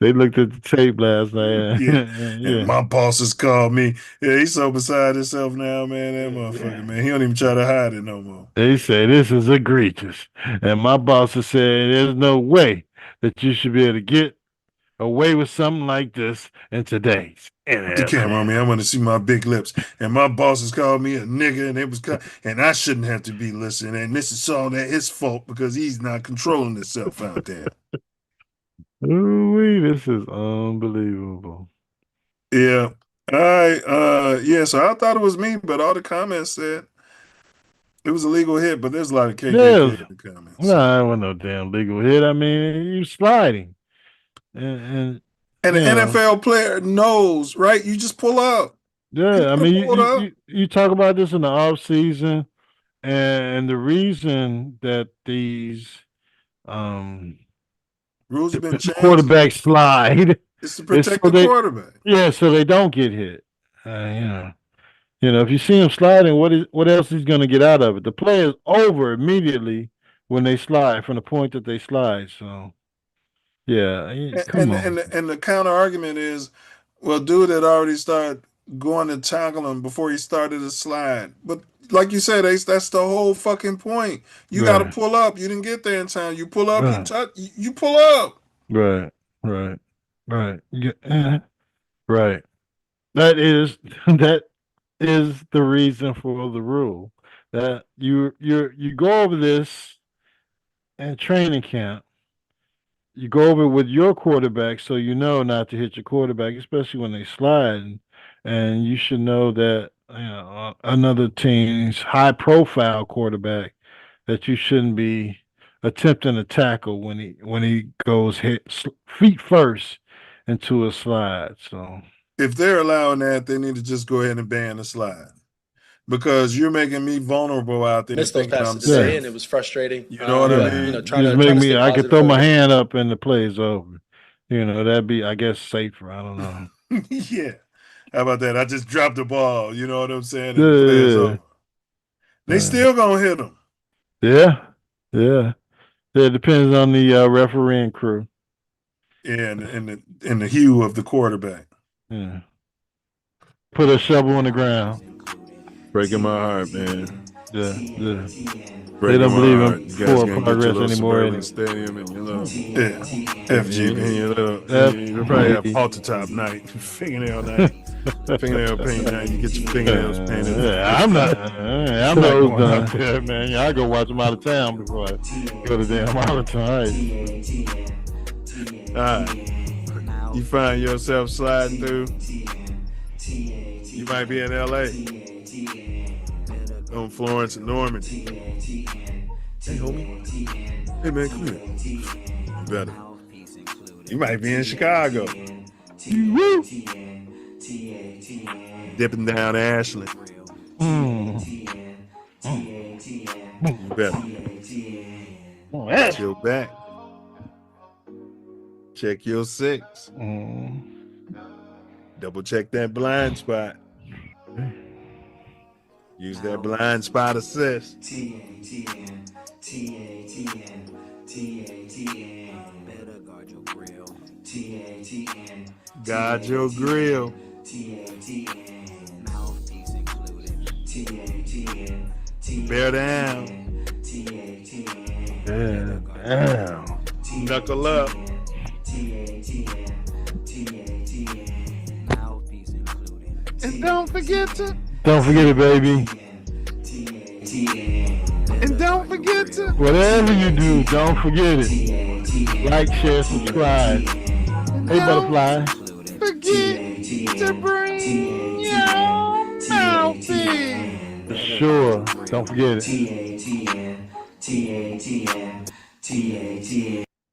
They looked at the tape last night. And my bosses called me. Yeah, he's so beside himself now, man. That motherfucker, man. He don't even try to hide it no more. They say this is egregious. And my bosses said there's no way that you should be able to get away with something like this in today's NFL. The camera on me. I want to see my big lips. And my bosses called me a nigga, and it was and I shouldn't have to be listening. And this is all that his fault because he's not controlling himself out there. Ooh, this is unbelievable. Yeah. All right. Yeah, so I thought it was me, but all the comments said it was a legal hit, but there's a lot of KKK in the comments. No, it wasn't no damn legal hit. I mean, you sliding. And the NFL player knows, right? You just pull up. Yeah, I mean, you talk about this in the off season, and the reason that these rules have been changed. Quarterback slide. It's to protect the quarterback. Yeah, so they don't get hit. If you see him sliding, what else he's going to get out of it? The play is over immediately when they slide from the point that they slide. So, yeah, and the counter argument is, well, dude had already started going to tackle him before he started to slide. But like you said, Ace, that's the whole fucking point. You got to pull up. You didn't get there in time. You pull up. You pull up. Right. Yeah, right. That is the reason for the rule, that you go over this in training camp. You go over it with your quarterback, so you know not to hit your quarterback, especially when they slide. And you should know that another team's high-profile quarterback, that you shouldn't be attempting to tackle when he goes feet first into a slide. So if they're allowing that, they need to just go ahead and ban the slide, because you're making me vulnerable out there. Missed those passes today, and it was frustrating. You know what I mean? I could throw my hand up and the play's over. That'd be, I guess, safer. I don't know. Yeah. How about that? I just dropped the ball. You know what I'm saying? And the play's over. They still gonna hit them. Yeah. It depends on the refereeing crew. Yeah, and the hue of the quarterback. Yeah. Put a shovel on the ground. Breaking my heart, man. Yeah. They don't believe in forward progress anymore. Stadium and FG and your little, you probably have halter top night, fingernail night, fingernail paint night. You get your fingernails painted. Yeah, I'm not going out there, man. Yeah, I go watch them out of town before I go to damn Arlington. All right. You find yourself sliding through. You might be in LA. On Florence and Normandy. Hey, homie. Hey, man, come here. You better. You might be in Chicago. Woo! Dipping down Ashland. You better. Chill back. Check your 6. Double check that blind spot. Use that blind spot assist. TATN, TATN, TATN. Better guard your grill. TATN. Guard your grill. TATN. Mouthpiece included. TATN. Bear down. TATN. Damn. Knuckle up. TATN. Mouthpiece included. And don't forget to. Don't forget it, baby. And don't forget to. Whatever you do, don't forget it. Like, share, subscribe. Hey, Butterfly. Forget to bring your mouthpiece. For sure. Don't forget it. TATN.